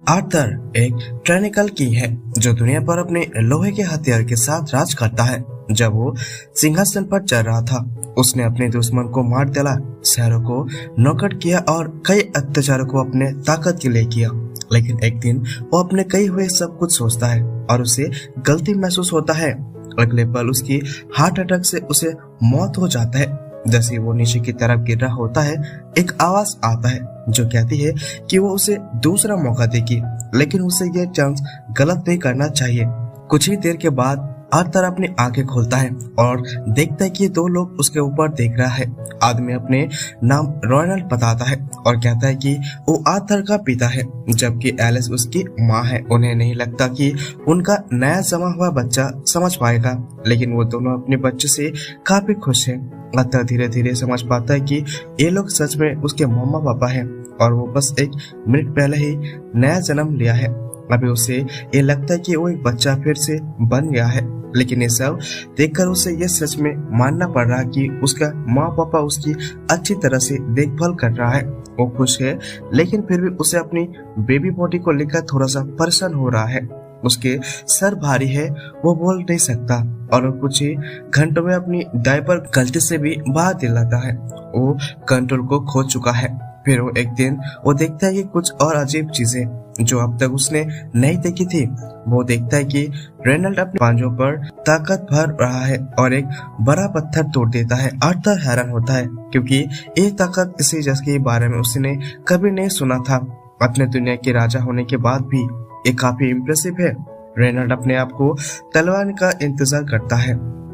Arthur एक ट्रेनिकल king है जो दुनिया पर अपने लोहे के हथियार के साथ राज करता है। जब वो सिंहासन पर चढ़ रहा था, उसने अपने दुश्मन को मार डाला, शहरों को नौकट किया और कई अत्याचारों को अपने ताकत के लिए किया। लेकिन एक दिन वो अपने कई हुए सब कुछ सोचता है और उसे गलती महसूस होता है। अगले पल उसकी हार्ट अटैक से उसे मौत हो जाता है। जैसे वो नीचे की तरफ गिर रहा होता है, एक आवाज आता है जो कहती है कि वो उसे दूसरा मौका देगी, लेकिन उसे ये चांस गलत नहीं करना चाहिए। कुछ ही देर के बाद आर्थर अपनी आंखें खोलता है और देखता है कि दो लोग उसके ऊपर देख रहा है। आदमी अपने नाम रोनाल्ड बताता है और कहता है कि वो आर्थर का पिता है, जबकि एलिस उसकी माँ है। उन्हें नहीं लगता कि उनका नया जमा हुआ बच्चा समझ पाएगा, लेकिन वो दोनों अपने बच्चे से काफी खुश हैं। आर्थर धीरे धीरे समझ पाता है कि ये लोग सच में उसके मम्मा पापा हैं और वो बस एक मिनट पहले ही नया जन्म लिया है। अभी उसे ये लगता है कि वो एक बच्चा फिर से बन गया है, लेकिन ये सब देखकर उसे ये सच में मानना पड़ रहा है कि उसका माँ पापा उसकी अच्छी तरह से देखभाल कर रहा है। वो खुश है, लेकिन फिर भी उसे अपनी बेबी बॉडी को लेकर थोड़ा सा परेशान हो रहा है। उसके सर भारी है, वो बोल नहीं सकता और वो कुछ ही घंटों में अपनी डायपर गलती से भी बाहर दिलाता है। वो कंट्रोल को खो चुका है। फिर वो एक दिन वो देखता है कि कुछ और अजीब चीजें जो अब तक उसने नहीं देखी थी। वो देखता है कि रेनल्ड अपने पांजों पर ताकत भर रहा है और एक बड़ा पत्थर तोड़ देता है। आर्थर हैरान होता है क्योंकि ये ताकत इसी जैसे के बारे में उसने कभी नहीं सुना था। अपने दुनिया के राजा होने के बाद भी ये काफी इम्प्रेसिव है। रेनल्ड अपने आप को तलवार का इंतजार करता है,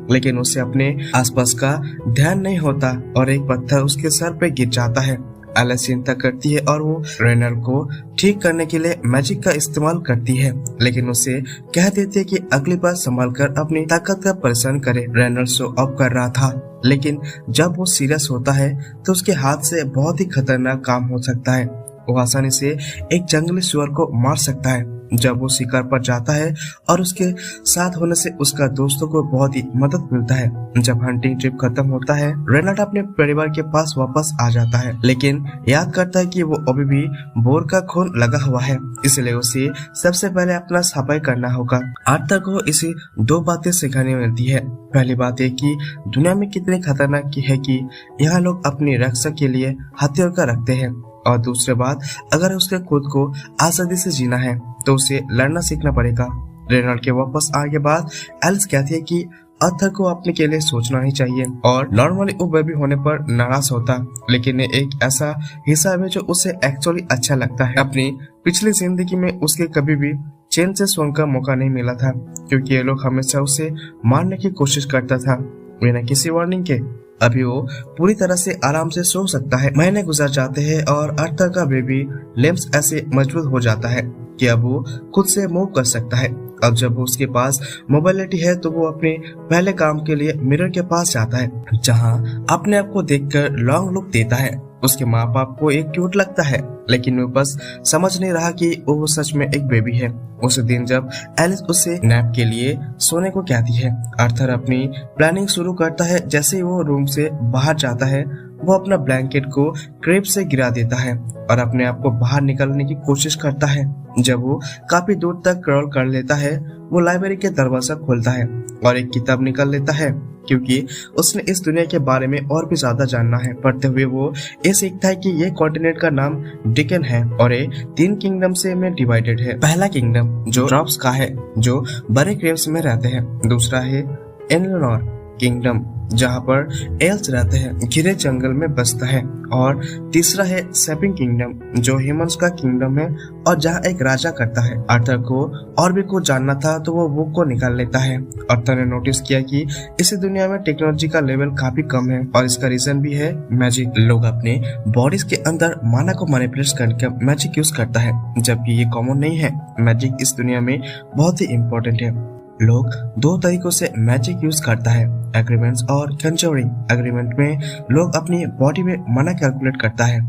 लेकिन उसे अपने आसपास का ध्यान नहीं होता और एक पत्थर उसके सर पे गिर जाता है। एलिस चिंता करती है और वो रेनल्ड को ठीक करने के लिए मैजिक का इस्तेमाल करती है, लेकिन उसे कह देती है कि अगली बार संभाल कर अपनी ताकत का परेशान करे। रेनल्ड शो ऑफ कर रहा था, लेकिन जब वो सीरियस होता है तो उसके हाथ से बहुत ही खतरनाक काम हो सकता है। वो आसानी से एक जंगली सुअर को मार सकता है। जब वो शिकार पर जाता है और उसके साथ होने से उसका दोस्तों को बहुत ही मदद मिलता है। जब हंटिंग ट्रिप खत्म होता है, रेनल्ड अपने परिवार के पास वापस आ जाता है, लेकिन याद करता है कि वो अभी भी बोर का खून लगा हुआ है, इसलिए उसे सबसे पहले अपना सफाई करना होगा। आर्थर को इसे दो बातें सिखाने मिलती है। पहली बात है कि दुनिया में कितनी खतरनाक है कि यहाँ लोग अपनी रक्षा के लिए हथियार का रखते हैं, और दूसरी बात, अगर उसे खुद को आजादी से जीना है तो उसे लड़ना सीखना पड़ेगा। रेनल्ड के वापस आने के बाद एलिस कहती है कि आर्थर को अपने के लिए सोचना ही चाहिए और नॉर्मली वो बेबी होने पर नाराज होता, लेकिन ये एक ऐसा हिस्सा है जो उसे एक्चुअली अच्छा लगता है। अपनी पिछली जिंदगी में उसके कभी भी चैन से सोने का मौका नहीं मिला था, क्योंकि ये लोग हमेशा उसे मारने की कोशिश करता था बिना किसी वार्निंग के। अभी वो पूरी तरह से आराम से सो सकता है। महीने गुजर जाते हैं और आर्थर का बेबी लिम्स ऐसे मजबूत हो जाता है कि अब वो खुद से मूव कर सकता है। अब जब उसके पास मोबाइलिटी है तो वो अपने पहले काम के लिए मिरर के पास जाता है, जहां अपने आप को देखकर लॉन्ग लुक देता है। उसके माँ बाप को एक क्यूट लगता है, लेकिन वो बस समझ नहीं रहा कि वो सच में एक बेबी है। उस दिन जब एलिस उसे नैप के लिए सोने को कहती है, आर्थर अपनी प्लानिंग शुरू करता है। जैसे ही वो रूम से बाहर जाता है, वो अपना ब्लैंकेट को क्रेप से गिरा देता है और अपने आप को बाहर निकालने की कोशिश करता है। जब वो काफी दूर तक क्रॉल कर लेता है, वो लाइब्रेरी के दरवाजा खोलता है और एक किताब निकाल लेता है, क्योंकि उसने इस दुनिया के बारे में और भी ज्यादा जानना है। पढ़ते हुए वो ये सीखता है कि ये कॉन्टिनेंट का नाम डिकन है और ये 3 किंगडम से में डिवाइडेड है। पहला किंगडम जो ड्रॉप्स का है, जो बड़े क्रेव्स में रहते हैं। दूसरा है एनलोनोर किंगडम, जहाँ पर एल्स रहते हैं, घिरे जंगल में बसता है। और तीसरा है सेपिंग किंगडम, जो ह्यूमंस का किंगडम है और जहाँ एक राजा करता है। आर्थर को और भी कुछ जानना था तो वो बुक को निकाल लेता है। आर्थर ने नोटिस किया कि इस दुनिया में टेक्नोलॉजी का लेवल काफी कम है और इसका रीजन भी है मैजिक। लोग अपने बॉडीज के अंदर माना को मैनिपुलेट करके मैजिक यूज करता है, जबकि ये कॉमन नहीं है। मैजिक इस दुनिया में बहुत ही इम्पोर्टेंट है। लोग 2 तरीकों से मैजिक यूज करता है, एग्रीमेंट्स और कंजरिंग। एग्रीमेंट में लोग अपनी बॉडी में मना कैलकुलेट करता है,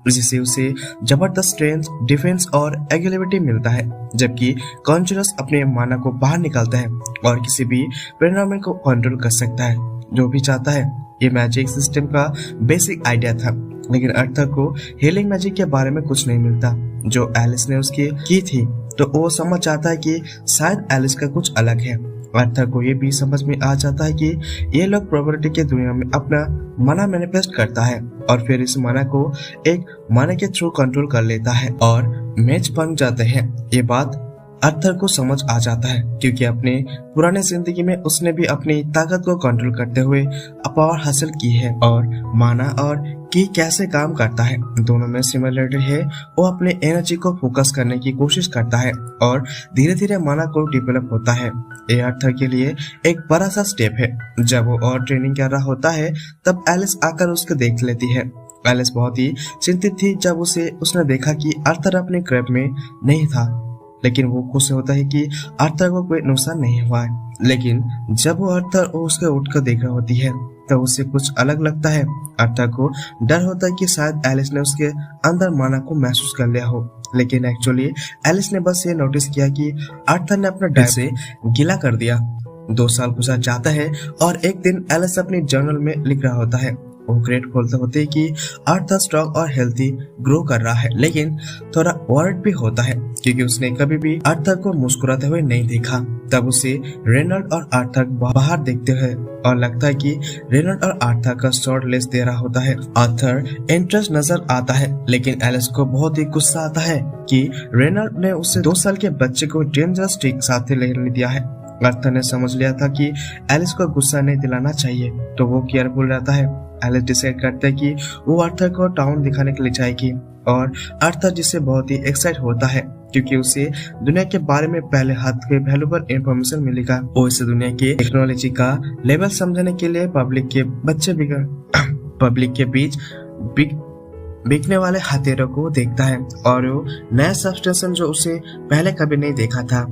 जिससे उसे जबरदस्त स्ट्रेंथ, डिफेंस और एग्रेसिविटी मिलता है, जबकि कॉन्जरस अपने माना को बाहर निकालता है और किसी भी परिणाम को कंट्रोल कर सकता है जो भी चाहता है। ये मैजिक सिस्टम का बेसिक आइडिया था, लेकिन आर्थर को हीलिंग मैजिक के बारे में कुछ नहीं मिलता। जो एलिस ने उसकी की थी, तो वो समझ जाता है कि शायद एलिस का कुछ अलग है। आर्थर को ये भी समझ में आ जाता है कि ये लोग प्रोबेबिलिटी के दुनिया में अपना मना मैनिफेस्ट करता है और फिर इस मना को एक मना के थ्रू कंट्रोल कर लेता है और मैच बन जाते हैं। ये बात आर्थर को समझ आ जाता है क्योंकि अपने पुराने जिंदगी में उसने भी अपनी ताकत को कंट्रोल करते हुए पावर हासिल की है और माना और की कैसे काम करता है दोनों में सिमिलरिटी है। वो अपने एनर्जी को फोकस करने की कोशिश करता है और धीरे धीरे माना को डेवलप होता है। ये आर्थर के लिए एक बड़ा सा स्टेप है। जब वो और ट्रेनिंग कर रहा होता है तब एलिस आकर उसको देख लेती है। एलिस बहुत ही चिंतित थी जब उसने देखा कि आर्थर अपने क्रैब में नहीं था, लेकिन वो खुश होता है कि आर्थर को कोई नुकसान नहीं हुआ है। लेकिन जब वो आर्थर उसके उठकर देख रहा होती है तो उसे कुछ अलग लगता है। आर्थर को डर होता है कि शायद एलिस ने उसके अंदर माना को महसूस कर लिया हो, लेकिन एक्चुअली एलिस ने बस ये नोटिस किया कि आर्थर ने अपना डर से गीला कर दिया। 2 साल गुजर जाता है और एक दिन एलिस अपनी जर्नल में लिख रहा होता है। वो ग्रेट बोलते होते हैं कि आर्थर स्ट्रॉन्ग और हेल्थी ग्रो कर रहा है, लेकिन थोड़ा वर्ड भी होता है क्योंकि उसने कभी भी आर्थर को मुस्कुराते हुए नहीं देखा। तब उसे रेनल्ड और आर्थर बाहर देखते हैं और लगता है कि रेनल्ड और आर्थर का शॉर्ट लेस दे रहा होता है। आर्थर इंटरेस्ट नजर आता है, लेकिन एलिस को बहुत ही गुस्सा आता है कि रेनल्ड ने उसे 2 साल के बच्चे को डेंजरस ट्रिक साथ लेने दिया है। आर्थर ने समझ लिया था कि एलिस को गुस्सा नहीं दिलाना चाहिए, तो वो केयरफुल रहता है। एलिस डिसाइड करता है कि वो आर्थर को टाउन दिखाने के लिए जाएगी और आर्थर जिससे बहुत ही एक्साइट होता है क्योंकि उसे दुनिया के बारे में पहले हाथ के वैल्यूएबल इंफॉर्मेशन मिलेगा। वो इस दुनिया की टेक्नोलॉजी का लेवल समझने के लिए पब्लिक के बीच बिकने वाले हथियारों को देखता है और वो नया सब्सटेंशन जो उसे पहले कभी नहीं देखा था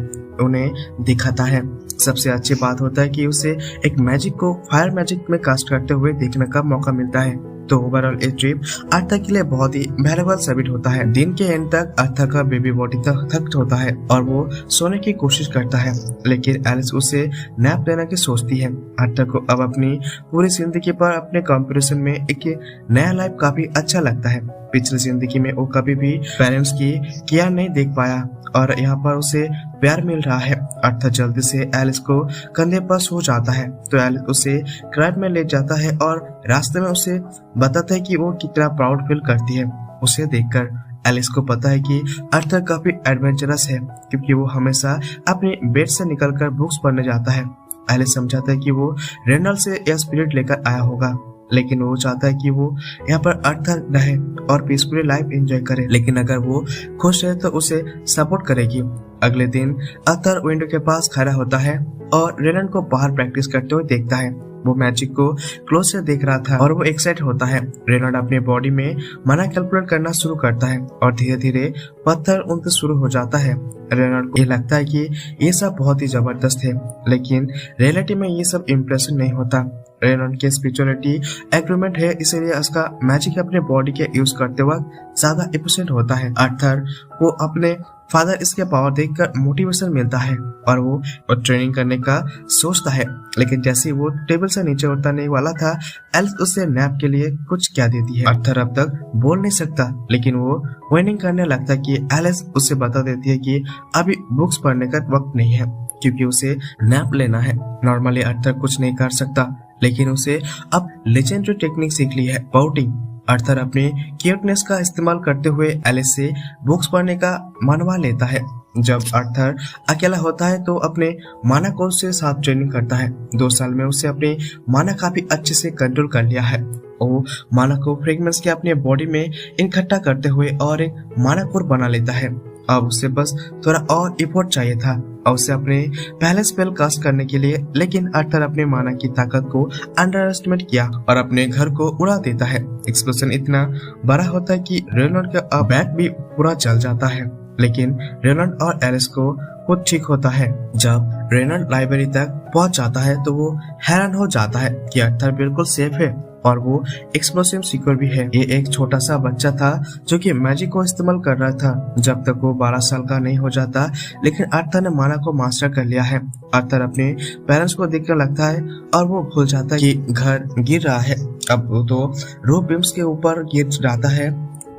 उन्हें दिखाता है। सबसे अच्छी बात होता है कि उसे एक मैजिक को फायर मैजिक में कास्ट करते हुए देखने का मौका मिलता है। तो ओवरऑल ये ट्रिप आर्थर के लिए बहुत ही वैल्यूएबल साबित होता है। दिन के एंड तक आर्थर का बेबी बॉडी तक थक होता है और वो सोने की कोशिश करता है, लेकिन एलिस उसे नैप लेने की सोचती है। आर्थर को अब अपनी पूरी जिंदगी पर अपने कंपैरिजन में एक नया लाइफ काफी अच्छा लगता है। पिछली जिंदगी में वो कभी भी पेरेंट्स की केयर नहीं देख पाया और यहाँ पर उसे प्यार मिल रहा है। आर्थर जल्दी से एलिस को कंधे पर सो जाता है, तो एलिस उसे क्राइब में ले जाता है और रास्ते में उसे बताता है कि वो कितना प्राउड फील करती है। उसे देखकर एलिस को पता है कि आर्थर काफी एडवेंचरस है क्योंकि वो हमेशा अपने बेड से निकलकर बुक्स पढ़ने जाता है। एलिस समझाता है कि वो रेनल्ड से यह स्पिरिट लेकर आया होगा, लेकिन वो चाहता है कि वो यहाँ पर आर्थर रहे और पीसफुली लाइफ एंजॉय करे, लेकिन अगर वो खुश है तो उसे सपोर्ट करेगी। अगले दिन आर्थर विंडो के पास खड़ा होता है और रेनल्ड को बाहर प्रैक्टिस करते हुए देखता है। वो मैजिक को क्लोज से देख रहा था और वो एक्साइट होता है। रेनल्ड अपने बॉडी में मना कैलकुलेट करना शुरू करता है और धीरे धीरे पत्थर उनसे शुरू हो जाता है। रेनल्ड को ये लगता है कि ये सब बहुत ही जबरदस्त है, लेकिन रियलिटी में ये सब इम्प्रेशन नहीं होता। रेनल्ड के स्पिरिचुअलिटी एग्रीमेंट है, इसीलिए उसका मैजिक अपने बॉडी के यूज करते वक्त ज्यादा एफिशिएंट होता है। आर्थर को अपने फादर इसके पावर देखकर मोटिवेशन मिलता है और वो ट्रेनिंग करने का सोचता है, लेकिन जैसे ही वो टेबल से नीचे उतरने वाला था, एलिस उससे नैप के लिए कुछ क्या देती है। आर्थर अब तक बोल नहीं सकता, लेकिन वो विनिंग करने लगता है कि एलिस उसे बता देती है कि अभी बुक्स पढ़ने का वक्त नहीं है क्योंकि उसे नैप लेना है। नॉर्मली आर्थर कुछ नहीं कर सकता, लेकिन उसे अब लेजेंडरी टेक्निक सीख ली है, पाउटिंग। आर्थर अपने क्यूटनेस का इस्तेमाल करते हुए एलिस से बुक्स पढ़ने का मनवा लेता है। जब आर्थर अकेला होता है तो अपने माना कोर्स से साथ ट्रेनिंग करता है। 2 साल में उसे अपने माना काफी अच्छे से कंट्रोल कर लिया है। वो माना को फ्रेगमेंट्स के अपने बॉडी में इकट्ठा करते हुए और एक माना कोर बना लेता है। अब उसे बस थोड़ा और इफोर्ट चाहिए था और उसे अपने पहले स्पेल कास्ट करने के लिए, लेकिन आर्थर अपने माना की ताकत को अंडर एस्टिमेट किया और अपने घर को उड़ा देता है। एक्सप्लोजन इतना बड़ा होता है कि रेनल्ड का बैग भी पूरा जल जाता है, लेकिन रेनल्ड और एलिस को खुद ठीक होता है। जब रेनल्ड लाइब्रेरी तक पहुंच जाता है तो वो हैरान हो जाता है कि आर्थर बिल्कुल सेफ है और वो एक्सप्लोसिव सिक्योर भी है। ये एक छोटा सा बच्चा था जो कि मैजिक को इस्तेमाल कर रहा था जब तक वो 12 साल का नहीं हो जाता, लेकिन आर्थर ने माना को मास्टर कर लिया है। आर्थर अपने पेरेंट्स को देखने लगता है और वो भूल जाता है कि घर गिर रहा है। अब वो तो रूफ बीम्स के ऊपर गिर जाता है।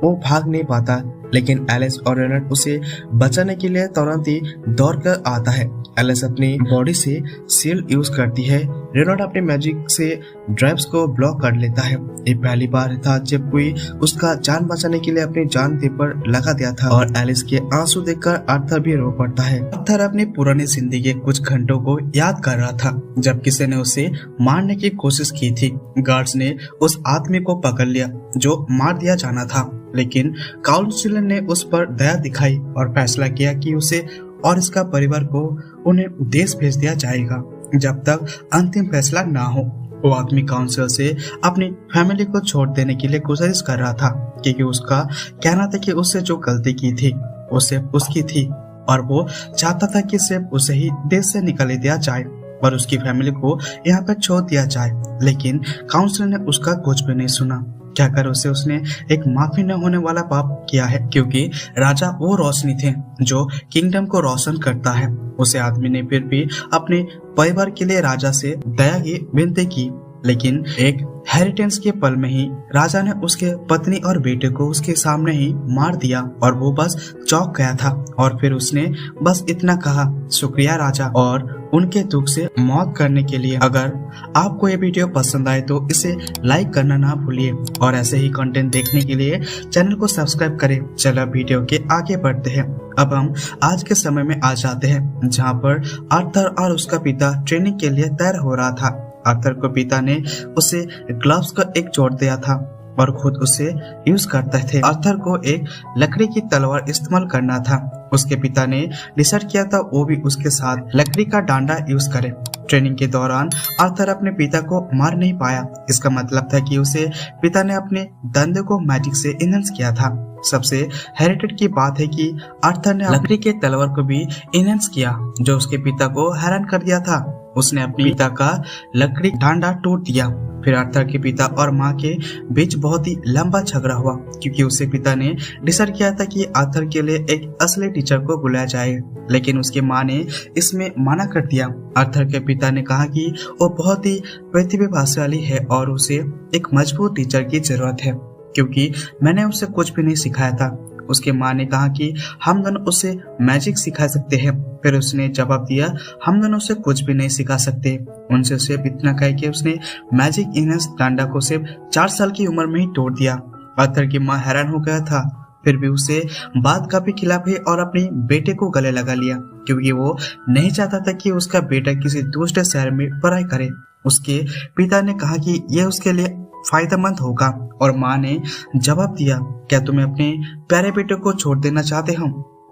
वो भाग नहीं पाता, लेकिन एलिस और रेनॉल्ड उसे बचाने के लिए तुरंत ही दौड़ कर आता है। एलिस अपनी बॉडी से शील्ड यूज करती है। रेनॉल्ड अपने मैजिक से ड्राइव्स को ब्लॉक कर लेता है। ये पहली बार था जब कोई उसका जान बचाने के लिए अपनी जान दे पर लगा दिया था और एलिस के आंसू देखकर आर्थर भी रो पड़ता है। आर्थर अपनी पुरानी जिंदगी के कुछ घंटों को याद कर रहा था जब किसी ने उसे मारने की कोशिश की थी। गार्ड्स ने उस आदमी को पकड़ लिया जो मार दिया जाना था, लेकिन काउंसिलर ने उस पर दया दिखाई और फैसला किया कि उसे और इसका परिवार को उन्हें देश भेज दिया जाएगा जब तक अंतिम फैसला ना हो। वो आदमी काउंसिल से अपनी फैमिली को छोड़ देने के लिए गुजारिश कर रहा था क्योंकि उसका कहना था कि उससे जो गलती की थी वो सिर्फ उसकी थी और वो चाहता था कि सिर्फ उसे ही देश से निकाल दिया जाए और उसकी फैमिली को यहाँ पर छोड़ दिया जाए। लेकिन काउंसिल ने उसका कुछ भी नहीं सुना। क्या कर उसने एक माफी न होने वाला पाप किया है, क्योंकि राजा वो रोशनी थे जो किंगडम को रोशन करता है। उसे आदमी ने फिर भी अपने परिवार के लिए राजा से दया की विनती की, लेकिन एक हेरिटेंस के पल में ही राजा ने उसके पत्नी और बेटे को उसके सामने ही मार दिया और वो बस चौंक गया था। और फिर उसने बस इतना कहा, शुक्रिया राजा, और उनके दुख से मौत करने के लिए। अगर आपको ये वीडियो पसंद आए तो इसे लाइक करना ना भूलिए और ऐसे ही कंटेंट देखने के लिए चैनल को सब्सक्राइब करें। चलो वीडियो के आगे बढ़ते हैं। अब हम आज के समय में आ जाते हैं जहाँ पर आर्थर और उसका पिता ट्रेनिंग के लिए तैयार हो रहा था। आर्थर को पिता ने उसे ग्लव्स का एक चोट दिया था और खुद उसे यूज करते थे। आर्थर को एक लकड़ी की तलवार इस्तेमाल करना था। उसके पिता ने डिसाइड किया था वो भी उसके साथ लकड़ी का डांडा यूज करे। ट्रेनिंग के दौरान आर्थर अपने पिता को मार नहीं पाया। इसका मतलब था कि उसे पिता ने अपने धंधे को मैजिक से इनहेंस किया था। सबसे हेरिटेड की बात है कि आर्थर ने लकड़ी के तलवार को भी इनहेंस किया जो उसके पिता को हैरान कर दिया था। उसने अपने पिता का लकड़ी डांडा तोड़ दिया। फिर आर्थर के पिता और माँ के बीच बहुत ही लंबा झगड़ा हुआ क्योंकि उसके पिता ने डिसाइड किया था कि आर्थर के लिए एक असली टीचर को बुलाया जाए, लेकिन उसकी माँ ने इसमें मना कर दिया। आर्थर के पिता ने कहा कि वो बहुत ही प्रतिभाशाली है और उसे एक मजबूत टीचर की जरूरत है क्योंकि मैंने उसे कुछ भी नहीं सिखाया था। उसके माँ ने कहा कि हम दोनों उसे मैजिक सिखा सकते हैं। फिर उसने जवाब दिया, हम दोनों उसे कुछ भी नहीं सिखा सकते। उनसे सिर्फ इतना कह के उसने मैजिक इनहेंस डांडा को सिर्फ 4 साल की उम्र में ही तोड़ दिया। आर्थर की माँ हैरान हो गया था। फिर भी उसे बात का भी खिलाफ है और अपने बेटे को गले लगा लिया क्योंकि वो नहीं चाहता था कि उसका बेटा किसी दूसरे शहर में पढ़ाई करे। उसके पिता ने कहा कि यह उसके लिए फायदेमंद होगा और माँ ने जवाब दिया, क्या तुम्हें अपने प्यारे बेटे को छोड़ देना चाहते हो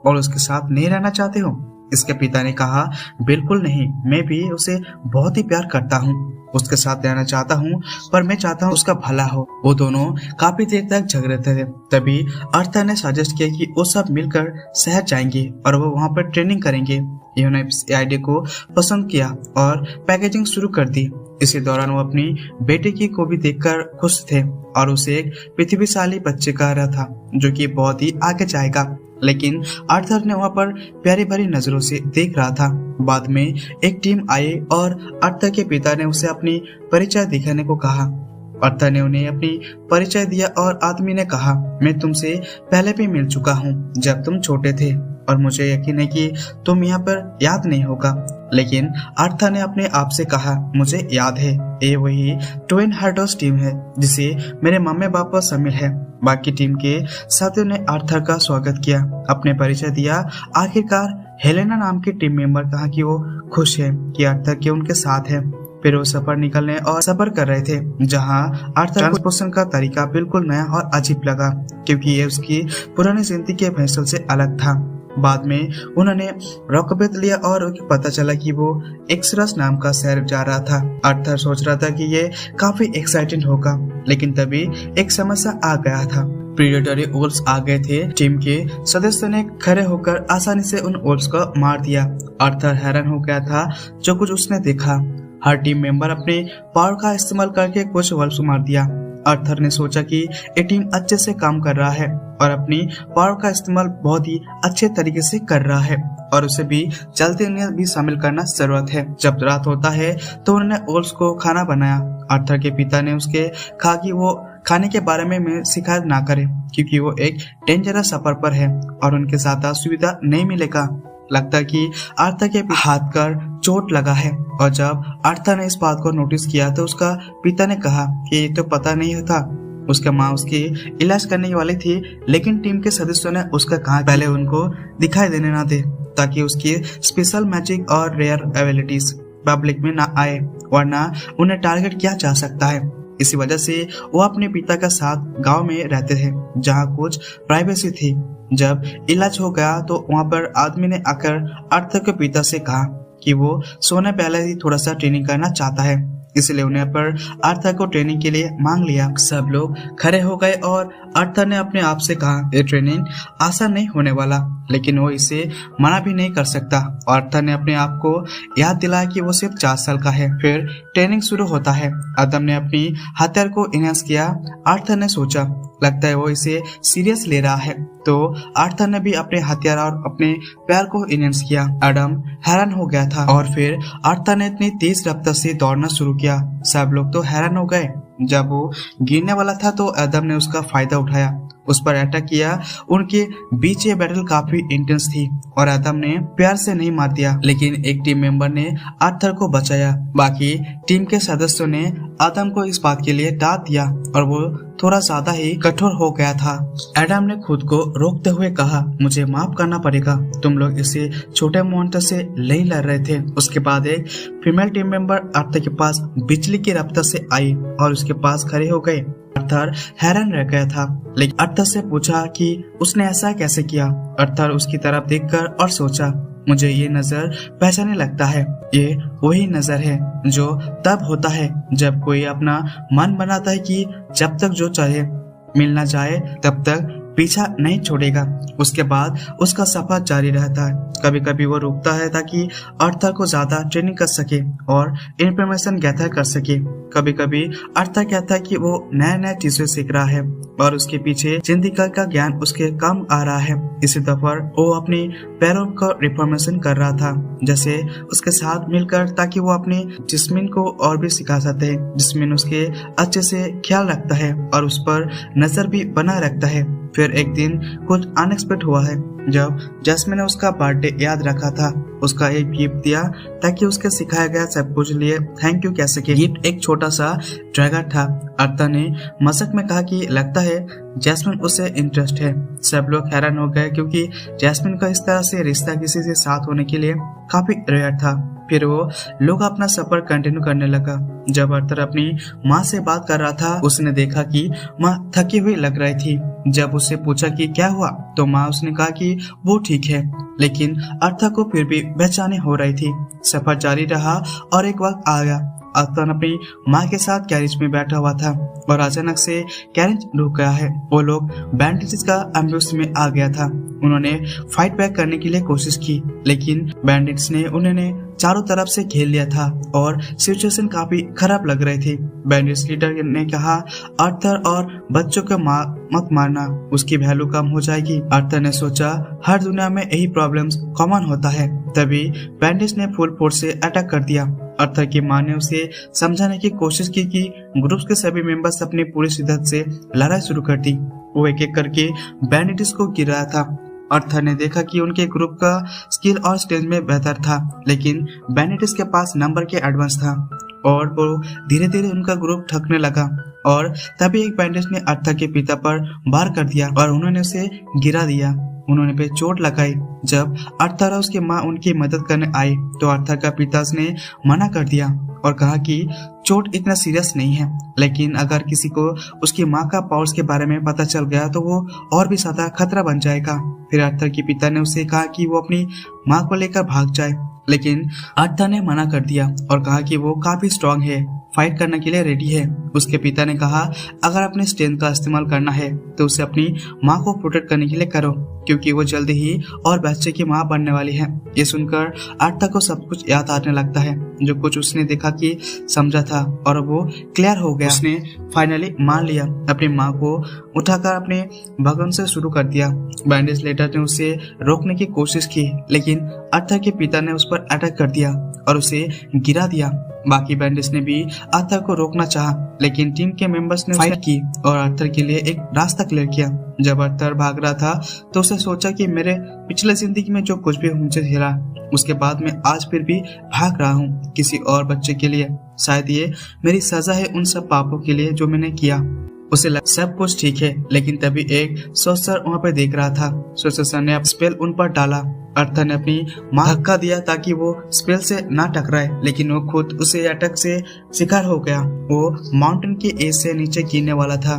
और उसके साथ नहीं रहना चाहते हो? इसके पिता ने कहा, बिल्कुल नहीं, मैं भी उसे बहुत ही प्यार करता हूँ, उसके साथ रहना चाहता हूँ, पर मैं चाहता हूँ उसका भला हो। वो दोनों काफी देर तक झगड़े थे। तभी आर्थर ने सजेस्ट किया कि वो सब मिलकर शहर जाएंगे और वो वहाँ पर ट्रेनिंग करेंगे। इन्होंने इस आइडिया को पसंद किया और पैकेजिंग शुरू कर दी। इसी दौरान वो अपनी बेटे की को भी देखकर खुश थे और उसे एक प्रतिभाशाली बच्चे कह रहा था जो कि बहुत ही आगे जाएगा, लेकिन आर्थर ने वहाँ पर प्यारी भरी नजरों से देख रहा था। बाद में एक टीम आई और आर्थर के पिता ने उसे अपनी परिचय दिखाने को कहा। आर्थर ने उन्हें अपनी परिचय दिया और आदमी ने कहा, मैं तुमसे पहले भी मिल चुका हूँ जब तुम छोटे थे और मुझे यकीन है कि तुम यहाँ पर याद नहीं होगा। लेकिन आर्थर ने अपने आप से कहा, मुझे याद है, ये वही ट्विन हार्टर्स टीम है जिसे मेरे मम्मी पापा शामिल है। बाकी टीम के साथियों ने आर्थर का स्वागत किया, अपने परिचय दिया। आखिरकार हेलेना नाम की टीम मेंबर कहा कि वो खुश है कि आर्थर के उनके साथ है। फिर वो सफर निकलने और सफर कर रहे थे जहां आर्थर ट्रांसपोर्टेशन का तरीका बिल्कुल नया और अजीब लगा क्योंकि ये उसकी पुरानी जिंदगी के फैसले से अलग था। बाद में उन्होंने रॉकबेथ लिया और पता चला कि वो एक्सरस नाम का शहर जा रहा था। आर्थर सोच रहा था कि ये काफी एक्साइटिंग होगा, लेकिन तभी एक समस्या आ गया था। प्रीडेटरी वुल्व्स आ गए थे। टीम के सदस्यों ने खड़े होकर आसानी से उन वुल्व्स को मार दिया। आर्थर हैरान हो गया था जो कुछ उसने देखा। हर टीम मेंबर अपने पावर का इस्तेमाल करके कुछ वुल्व्स मार दिया। आर्थर ने सोचा कि ये टीम अच्छे से काम कर रहा है और अपनी पावर का इस्तेमाल बहुत ही अच्छे तरीके से कर रहा है और उसे भी चलते उन्हें भी शामिल करना जरूरत है। जब रात होता है तो उन्होंने वुल्व्स को खाना बनाया। आर्थर के पिता ने उसके कहा कि वो खाने के बारे में शिकायत ना करे, क्योंकि वो एक डेंजरस सफर पर है और उनके ज्यादा सुविधा नहीं मिलेगा। लगता है कि आर्था के हाथ कर चोट लगा है, और जब आर्था ने इस बात को नोटिस किया तो उसका पिता ने कहा कि ये तो पता नहीं था। उसका माँ उसकी इलाज करने वाली थी, लेकिन टीम के सदस्यों ने उसका कहा पहले उनको दिखाई देने ना दे, ताकि उसकी स्पेशल मैजिक और रेयर एबिलिटीज पब्लिक में ना आए, वरना उन्हें टारगेट किया जा सकता है। इसी वजह से वो अपने पिता के साथ गांव में रहते थे, जहां कुछ प्राइवेसी थी। जब इलाज हो गया तो वहां पर आदमी ने आकर आर्था के पिता से कहा कि वो सोने पहले ही थोड़ा सा ट्रेनिंग करना चाहता है, इसलिए उन्हें पर आर्था को ट्रेनिंग के लिए मांग लिया। सब लोग खड़े हो गए और आर्था ने अपने आप से कहा ये ट्रेनिंग आसान नहीं होने वाला, लेकिन वो इसे मना भी नहीं कर सकता। आर्था ने अपने आप को याद दिलाया कि वो सिर्फ 4 साल का है। फिर ट्रेनिंग शुरू होता है। आदम ने अपनी हथियार को इनहेंस किया। आर्था ने सोचा लगता है वो इसे सीरियस ले रहा है, तो आर्था ने भी अपने हथियार और अपने पैर को इनहेंस किया। आदम हैरान हो गया था, और फिर आर्था ने इतनी तेज रफ्तार से दौड़ना शुरू किया। सब लोग तो हैरान हो गए। जब वो गिरने वाला था तो आदम ने उसका फायदा उठाया, उस पर अटैक किया। उनके बीच ये बैटल काफी इंटेंस थी और आदम ने प्यार से नहीं मार दिया, लेकिन एक टीम मेंबर ने आर्थर को बचाया। बाकी टीम के सदस्यों ने आदम को इस बात के लिए डांट दिया और वो थोड़ा ज्यादा ही कठोर हो गया था। एडम ने खुद को रोकते हुए कहा, मुझे माफ करना पड़ेगा, तुम लोग इसे छोटे मॉन्स्टर से नहीं लड़ रहे थे। उसके बाद एक फीमेल टीम मेंबर आर्थर के पास बिजली की रफ्तार से आई और उसके पास खड़े हो गए। आर्थर हैरान रह गया था, लेकिन आर्थर से पूछा कि उसने ऐसा कैसे किया। आर्थर उसकी तरफ देखकर और सोचा, मुझे ये नजर पहचाने लगता है। ये वही नजर है जो तब होता है जब कोई अपना मन बनाता है कि जब तक जो चाहे मिल ना जाए तब तक पीछा नहीं छोड़ेगा। उसके बाद उसका सफर जारी रहता है। कभी कभी वो रुकता है ताकि आर्थर को ज्यादा ट्रेनिंग कर सके और इंफॉर्मेशन गैदर कर सके। कभी कभी आर्थर कहता है कि वो नए नए चीजें सीख रहा है और उसके पीछे जिंदगी का ज्ञान उसके काम आ रहा है। इसी दफा वो अपनी पैरों का रिफॉर्मेशन कर रहा था, जैसे उसके साथ मिलकर, ताकि वो अपने जिस्मिन को और भी सिखा सकते हैं। जिस्मिन उसके अच्छे से ख्याल रखता है और उस पर नजर भी बनाए रखता है। फिर एक दिन कुछ अनएक्सपेक्टेड हुआ है। जब जैस्मिन ने उसका बर्थडे याद रखा था, उसका एक गिफ्ट दिया ताकि उसके सिखाया गया सब कुछ लिए थैंक यू कह सके। गिफ्ट एक छोटा सा ड्रैगन था। आर्था ने मजाक में कहा कि लगता है जैस्मिन उसे इंटरेस्ट है। सब लोग हैरान हो गए क्योंकि जैस्मिन का इस तरह से रिश्ता किसी से साथ होने के लिए काफी रेयर था। फिर वो लोग अपना सफर कंटिन्यू करने लगा। जब आर्थर अपनी माँ से बात कर रहा था, उसने देखा कि माँ थकी हुई लग रही थी। जब उससे पूछा कि क्या हुआ, तो माँ उसने कहा कि वो ठीक है, लेकिन आर्थर को फिर भी बेचैनी हो रही थी। सफर जारी रहा और एक वक्त आ गया। आर्थर अपनी माँ के साथ कैरेज में बैठा हुआ था और अचानक से कैरेज रुक गया है। वो लोग बैंडिट्स का एम्ब्यूस में आ गया था। उन्होंने फाइट बैक करने के लिए कोशिश की, लेकिन बैंडिट्स ने उन्हें चारों तरफ से घेर लिया था और सिचुएशन काफी खराब लग रही थी। बैंडिट्स लीडर ने कहा, आर्थर और बच्चों को मत मारना, उसकी वैल्यू कम हो जाएगी। आर्थर ने सोचा हर दुनिया में यही प्रॉब्लम्स कॉमन होता है। तभी बैंडिट्स ने फुल फोर्स से अटैक कर दिया। आर्थर की माँ ने उसे समझाने की कोशिश की कि ग्रुप के सभी मेंबर्स अपनी पूरी शिद्दत से लड़ाई शुरू कर दी। वो एक एक करके बैंडिट्स को गिराया था। आर्थर ने देखा कि उनके ग्रुप का स्किल और स्टेज में बेहतर था, लेकिन बैंडिट्स के पास नंबर के एडवांस था और वो धीरे धीरे उनका ग्रुप थकने लगा। और तभी एक बैंडिट ने आर्थर के पिता पर वार कर दिया और उन्होंने उसे गिरा दिया। उन्होंने पे चोट लगाई। जब आर्थर और उसकी माँ उनकी मदद करने आई तो आर्थर का पिता ने मना कर दिया और कहा कि चोट इतना सीरियस नहीं है, लेकिन अगर किसी को उसकी माँ का पावर्स के बारे में पता चल गया तो वो और भी ज्यादा खतरा बन जाएगा। फिर आर्थर के पिता ने उसे कहा कि वो अपनी माँ को लेकर भाग जाए, लेकिन आर्थर ने मना कर दिया और कहा कि वो काफी स्ट्रांग है, फाइट करने के लिए रेडी है। उसके पिता ने कहा, अगर अपने स्ट्रेंथ का इस्तेमाल करना है तो उसे अपनी माँ को प्रोटेक्ट करने के लिए करो, क्योंकि वो जल्दी ही और बच्चे की माँ बनने वाली है। ये सुनकर आर्थर को सब कुछ याद आने लगता है, जो कुछ उसने देखा कि समझा था, और वो क्लियर हो गया। उसने फाइनली मान लिया। अपनी माँ को उठाकर अपने भगवान से शुरू कर दिया। बैंडिट लीडर ने उसे रोकने की कोशिश की, लेकिन आर्थर के पिता ने उस पर अटैक कर दिया और उसे गिरा दिया। बाकी बैंडिट्स ने भी आर्थर को रोकना चाहा, लेकिन टीम के मेंबर्स ने फाइट की और आर्थर के लिए एक रास्ता क्लियर किया। जब आर्थर भाग रहा था तो उसे सोचा कि मेरे पिछले जिंदगी में जो कुछ भी मुझे झेला, उसके बाद मैं आज फिर भी भाग रहा हूँ किसी और बच्चे के लिए। शायद ये मेरी सजा है उन सब पापों के लिए जो मैंने किया। उसे सब कुछ ठीक है, लेकिन तभी एक सोर्सर वहाँ पे देख रहा था। सोर्सर ने स्पेल उन पर डाला। आर्थर ने अपनी धक्का दिया ताकि वो स्पेल से ना टकराए, लेकिन वो खुद उसे अटैक से शिकार हो गया। वो माउंटेन की एज से नीचे गिरने वाला था,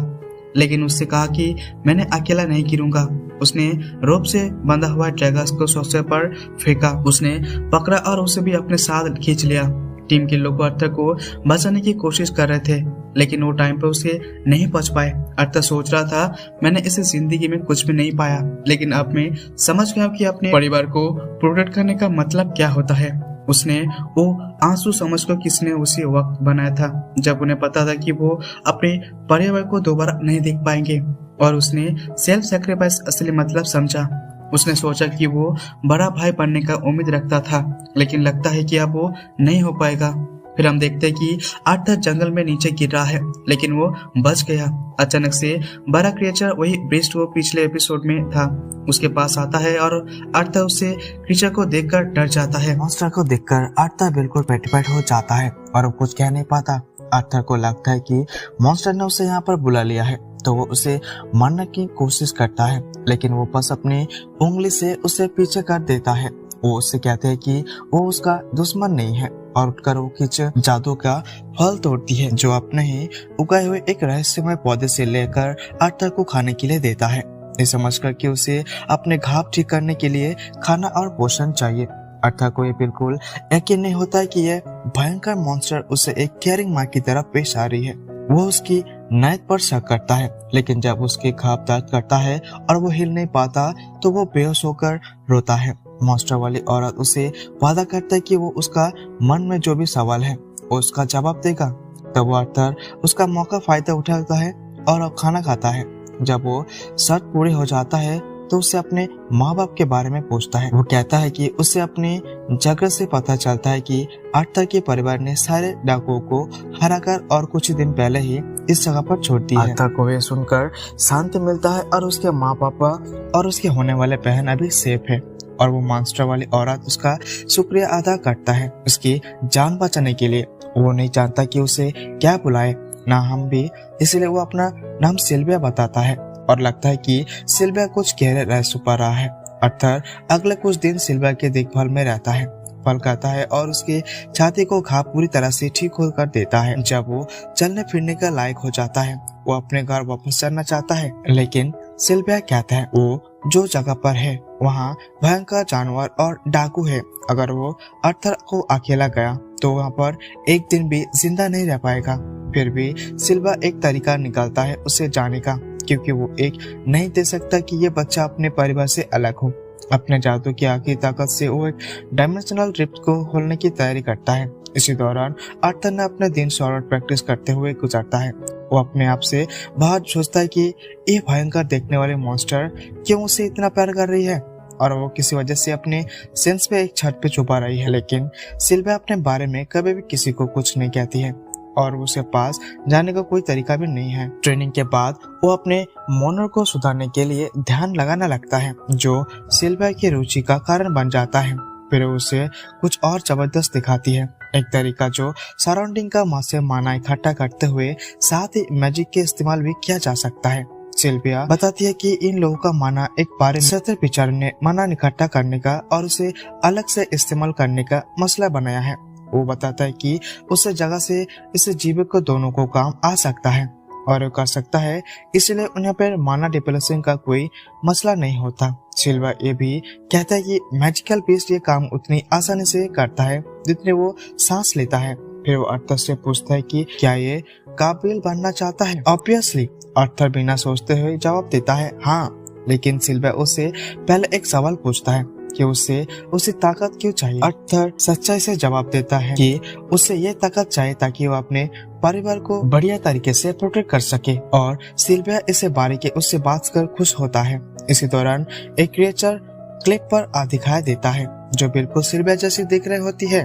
लेकिन उससे कहा कि मैंने अकेला नहीं गिरूंगा। उसने रोप से बंधा हुआ ड्रैगस को सोर्सर पर फेंका। उसने पकड़ा और उसे भी अपने साथ खींच लिया। टीम के लोग आर्थर को बचाने की कोशिश कर रहे थे, लेकिन वो टाइम पे उसे नहीं पहुंच पाए। आर्थर सोच रहा था मैंने इस जिंदगी में कुछ भी नहीं पाया, लेकिन अब मैं समझ गया कि अपने परिवार को प्रोटेक्ट करने का मतलब क्या होता है। उसने वो आंसू समझकर किसने उसी वक्त बनाया था जब उन्हें पता था कि वो अपने परिवार को दोबारा नहीं देख पाएंगे, और उसने सेल्फ सैक्रिफाइस असली मतलब समझा। उसने सोचा कि वो बड़ा भाई बनने का उम्मीद रखता था, लेकिन लगता है कि अब वो नहीं हो पाएगा। फिर हम देखते हैं कि आर्थर जंगल में नीचे गिर रहा है, लेकिन वो बच गया। अचानक से बड़ा क्रिएचर, वही बीस्ट वो पिछले एपिसोड में था, उसके पास आता है और आर्थर उससे क्रिएचर को देखकर डर जाता है। मॉन्स्टर को देखकर आर्थर बिल्कुल पेटिफाइड हो जाता है और वो कुछ कह नहीं पाता। आर्थर को लगता है कि मॉन्स्टर ने उसे यहाँ पर बुला लिया है, तो वो उसे मारने की कोशिश करता है, लेकिन वो बस अपनी उंगली से उसे पीछे कर देता है। वो उससे कहते हैं कि वो उसका दुश्मन नहीं है, और उठकर वो किच जादू का फल तोड़ती है जो अपने ही उगाए हुए एक रहस्यमय पौधे से लेकर आर्थर को खाने के लिए देता है। ये समझकर कि उसे अपने घाव ठीक करने के लिए खाना और पोषण चाहिए। आर्थर को ये बिल्कुल यकीन नहीं होता है कि यह भयंकर मॉन्स्टर उसे एक केयरिंग माँ की तरह पेश आ रही है। वो उसकी नायत पर शक करता है, लेकिन जब उसके घाव दर्द करता है और वो हिल नहीं पाता तो वो बेहोश होकर रोता है। मॉन्स्टर वाली औरत उसे वादा करता है कि वो उसका मन में जो भी सवाल है वो उसका जवाब देगा। तब वो आर्थर उसका मौका फायदा उठाता है और खाना खाता है। जब वो शर्त पूरी हो जाता है तो उससे अपने माँ बाप के बारे में पूछता है। वो कहता है कि उसे अपनी जगह से पता चलता है कि आर्थर के परिवार ने सारे डाकुओं को हराकर और कुछ दिन पहले ही इस जगह पर छोड़ दी है। आर्थर को ये सुनकर शांति मिलता है और उसके माँ पापा और उसके होने वाले बहन अभी सेफ है, और वो मॉन्स्टर वाली औरत उसका शुक्रिया अदा करता है उसकी जान बचाने के लिए। वो नहीं जानता कि उसे क्या बुलाए, ना हम भी, इसलिए वो अपना नाम सिल्विया बताता है और लगता है कि सिल्विया कुछ गहरे रह छुपा रहा है। आर्थर अगले कुछ दिन सिल्विया के देखभाल में रहता है, फल खाता है और उसके छाती को घाव पूरी तरह से ठीक कर देता है। जब वो चलने फिरने का लायक हो जाता है वो अपने घर वापस चलना चाहता है, लेकिन सिल्विया कहता है वो जो जगह पर है वहाँ भयंकर जानवर और डाकू है। अगर वो आर्थर को अकेला गया तो वहाँ पर एक दिन भी जिंदा नहीं रह पाएगा। फिर भी सिल्विया एक तरीका निकालता है उसे जाने का, क्योंकि वो एक नहीं दे सकता कि ये बच्चा अपने परिवार से अलग हो। अपने जादू की आखिरी ताकत से वो एक डायमेंशनल रिफ्ट को खोलने की तैयारी करता है। इसी दौरान आर्थर ने अपने दिन शॉर्ट प्रैक्टिस करते हुए गुजारता है। वो अपने आप से बहुत सोचता है कि ये भयंकर देखने वाले मॉन्स्टर क्यों उसे इतना प्यार कर रही है, और वो किसी वजह से अपने सेंस पे एक छत पे छुपा रही है। लेकिन सिल्विया अपने बारे में कभी भी किसी को कुछ नहीं कहती है और उसके पास जाने का कोई तरीका भी नहीं है। ट्रेनिंग के बाद वो अपने मोनर को सुधारने के लिए ध्यान लगाना लगता है, जो सिल्विया की रुचि का कारण बन जाता है। फिर उसे कुछ और जबरदस्त दिखाती है, एक तरीका जो सराउंडिंग का मासे माना इकट्ठा करते हुए साथ ही मैजिक के इस्तेमाल भी किया जा सकता है। सिल्विया बताती है कि इन लोगों का माना एक बारे में सतर पिचार ने माना इकट्ठा करने का और उसे अलग से इस्तेमाल करने का मसला बनाया है। वो बताता है कि उस जगह से इस जीव को दोनों को काम आ सकता है और कर सकता है, इसलिए उन्हें पर माना डिप्लेसिंग का कोई मसला नहीं होता। सिल्विया ये भी कहता है कि मैजिकल बीस्ट ये काम उतनी आसानी से करता है जितने वो सांस लेता है। फिर वो आर्थर से पूछता है कि क्या ये काबिल बनना चाहता है। ऑब्वियसली आर्थर बिना सोचते हुए जवाब देता है हाँ, लेकिन सिल्विया उससे पहले एक सवाल पूछता है कि उसे ताकत क्यों चाहिए। आर्थर सच्चाई से जवाब देता है कि उसे ये ताकत चाहिए ताकि वो अपने परिवार को बढ़िया तरीके से प्रोटेक्ट कर सके, और सिल्विया इसे बारीकी उससे बात कर खुश होता है। इसी दौरान एक क्रिएचर क्लिप पर दिखाई देता है जो बिल्कुल सिल्विया जैसी दिख रही होती है।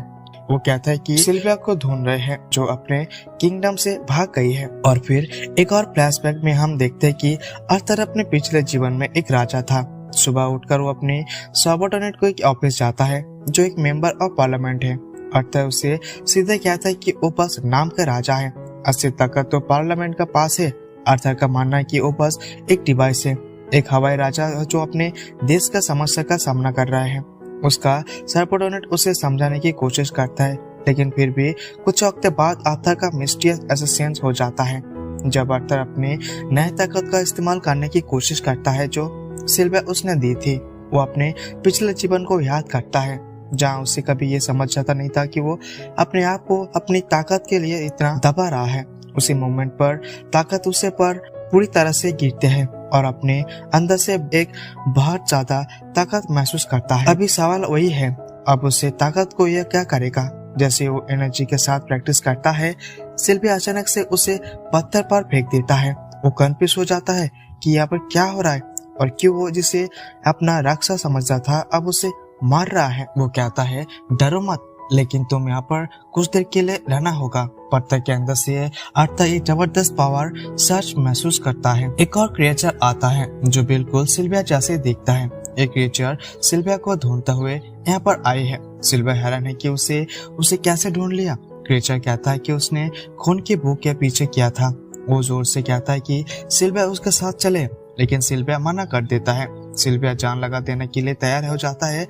वो कहता है कि सिल्विया को ढूंढ रहे हैं जो अपने किंगडम से भाग गई है। और फिर एक और फ्लैशबैक में हम देखते हैं कि आर्थर अपने पिछले जीवन में एक राजा था। सुबह उठकर वो अपने सबऑर्डिनेट को एक ऑफिस जाता है जो एक मेंबर ऑफ पार्लियामेंट है। आर्थर उसे सीधे कहता है कि वो बस नाम का राजा है, असली ताकत तो पार्लियामेंट का पास है। आर्थर का मानना है कि वो बस एक डिवाइस है, एक हवाई राजा जो अपने देश का समस्या का सामना कर रहा है। उसका सबऑर्डिनेट उसे समझाने की कोशिश करता है, लेकिन फिर भी कुछ वक्त बाद आर्थर का मिस्टीरियस असिस्टेंस हो जाता है। जब आर्थर अपने नए ताकत का इस्तेमाल करने की कोशिश करता है जो सिल्विया उसने दी थी, वो अपने पिछले जीवन को याद करता है जहाँ उसे कभी ये समझ जाता नहीं था कि वो अपने आप को अपनी ताकत के लिए इतना दबा रहा है। उसी मोमेंट पर ताकत उसे पर पूरी तरह से गिरते हैं और अपने अंदर से एक बहुत ज्यादा ताकत महसूस करता है। अभी सवाल वही है, अब उसे ताकत को यह क्या करेगा। जैसे वो एनर्जी के साथ प्रैक्टिस करता है, सिल्विया अचानक से उसे पत्थर पर फेंक देता है। वो कंफ्यूज हो जाता है कि यहाँ पर क्या हो रहा है और क्यों वो जिसे अपना राक्षस समझता था अब उसे मार रहा है। वो कहता है डरो मत, लेकिन तुम यहाँ पर कुछ देर के लिए रहना होगा। पत्थर के अंदर से आर्थर एक जबरदस्त पावर सर्च महसूस करता है। एक और क्रिएचर आता है जो बिल्कुल सिल्विया जैसे दिखता है। एक क्रिएचर सिल्विया को ढूंढते हुए यहाँ पर आए है। सिल्विया हैरान है कि उसे कैसे ढूंढ लिया। क्रिएचर कहता है कि उसने खून की भूख के पीछे किया था। वो जोर से कहता है कि सिल्विया उसके साथ चले, लेकिन सिल्विया मना कर देता है। सिल्विया जान लगा देने के लिए तैयार हो जाता है।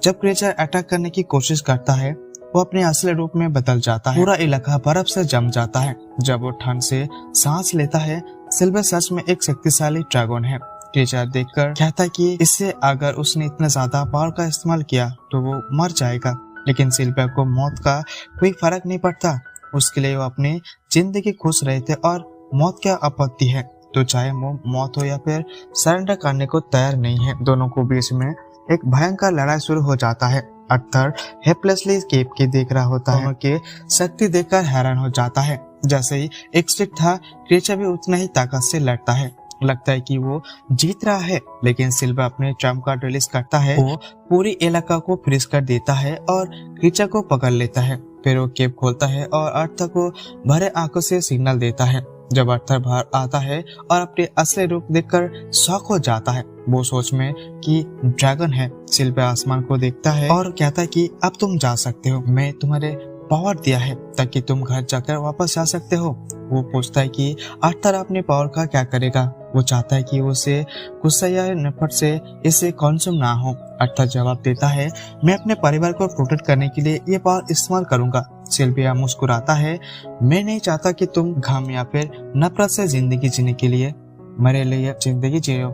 जब क्रिएचर अटैक करने की कोशिश करता है, वो अपने असली रूप में बदल जाता है। पूरा इलाका बर्फ से जम जाता है। जब वो ठंड से सांस लेता है, सिल्विया सच में एक शक्तिशाली ड्रैगन है। क्रिएचर देखकर कहता है कि इससे अगर उसने इतना ज्यादा पावर का इस्तेमाल किया तो वो मर जाएगा, लेकिन सिल्विया को मौत का कोई फर्क नहीं पड़ता। उसके लिए वो अपनी जिंदगी खुश रहे थे और मौत क्या आपत्ति है, तो चाहे वो मौत हो या फिर सरेंडर करने को तैयार नहीं है। दोनों को बीच में एक भयंकर लड़ाई शुरू हो जाता है। आर्थर हेल्पलेसली केप के देख रहा होता है कि शक्ति देखकर हैरान हो जाता है। जैसे ही एक स्टिक था, क्रिएचर भी उतना ही ताकत से लड़ता है। लगता है कि वो जीत रहा है, लेकिन सिल्विया अपने ट्रम्प कार्ड रिलीज करता है। वो पूरी इलाका को फ्रीज कर देता है और क्रिएचर को पकड़ लेता है। फिर वो केप खोलता है और आर्थर को भरे आंखों से सिग्नल देता है। जब आर्थर बाहर आता है और अपने असली रूप देखकर शॉक हो जाता है, वो सोच में कि ड्रैगन है। सिल्विया आसमान को देखता है और कहता है कि अब तुम जा सकते हो, मैं तुम्हारे पावर दिया है ताकि तुम घर जाकर वापस जा सकते हो। वो पूछता है कि आर्थर अपने पावर का क्या करेगा। वो चाहता है कि उसे गुस्सा या नफरत से इसे कंज्यूम ना हो। आर्थर जवाब देता है, मैं अपने परिवार को प्रोटेक्ट करने के लिए ये पावर इस्तेमाल करूंगा। सिल्विया मुस्कुराता है, मैं नहीं चाहता कि तुम घाम या फिर नफरत से जिंदगी जीने के लिए मेरे लिए जिंदगी जियो।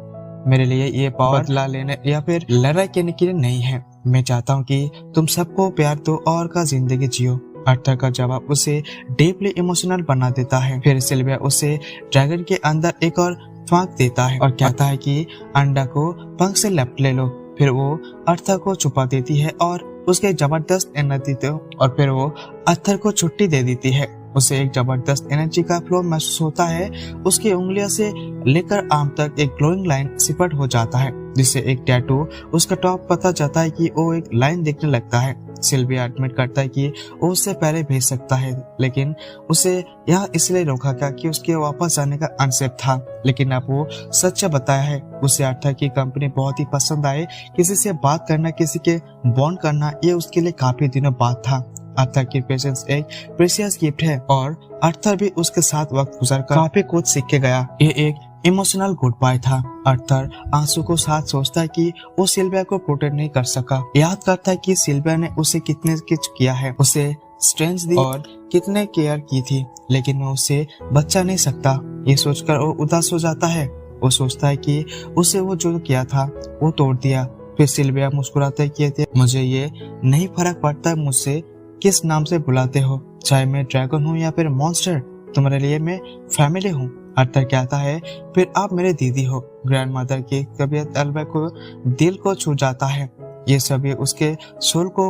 मेरे लिए ये पावर बदला लेने या फिर लड़ाई करने के लिए नहीं है। मैं चाहता हूँ कि तुम सबको प्यार दो और का जिंदगी जियो। आर्थर का जवाब उसे डीपली इमोशनल बना देता है। फिर सिल्विया उसे ड्रैगन के अंदर एक और फांक देता है और कहता है कि अंडा को पंख से लपेट ले लो। फिर वो आर्थर को छुपा देती है और उसके जबरदस्त एनर्जी देती है और फिर वो आर्थर को छुट्टी दे देती है। उसे एक जबरदस्त एनर्जी का फ्लो महसूस होता है। उसकी उंगलियों से लेकर आर्म तक एक ग्लोइंग लाइन सिपट हो जाता है, जिससे एक टैटू उसका टॉप पता चलता है कि वो एक लाइन देखने लगता है। सिल्विया एडमिट करता है कि वो उससे पहले भेज सकता है, लेकिन उसे यह इसलिए रोका गया कि उसके वापस जाने का अनसेफ था। लेकिन अब वो सच बताया है। उसे आर्थर की कंपनी बहुत ही पसंद आए। किसी से बात करना, किसी के बॉन्ड करना, ये उसके लिए काफी दिनों बाद था। आर्थर की पेशेंस एक प्रेशियस गिफ्ट है और आर्थर भी उसके साथ वक्त गुजारकर काफी कुछ सीख के गया। ये एक इमोशनल गुड बाय था। आर्थर आंसू को साथ सोचता है कि वो सिल्विया को प्रोटेक्ट नहीं कर सका। याद करता है कि सिल्विया ने उसे कितने कुछ किया है, उसे स्ट्रेंथ दी और कितने केयर की थी, लेकिन वो उसे बचा नहीं सकता। ये सोचकर वो उदास हो जाता है। वो सोचता है कि उसे वो जो किया था वो तोड़ दिया। फिर सिल्विया मुस्कुराते कहती है, मुझे ये नहीं फर्क पड़ता मुझसे किस नाम से बुलाते हो, चाहे मैं ड्रैगन हूँ या फिर मॉन्स्टर, तुम्हारे लिए मैं फैमिली हूँ। आर्थर कहता है, फिर आप मेरे दीदी हो। ग्रैंडमदर की तबीयत अल्बा को दिल को छू जाता है। ये सभी उसके सोल को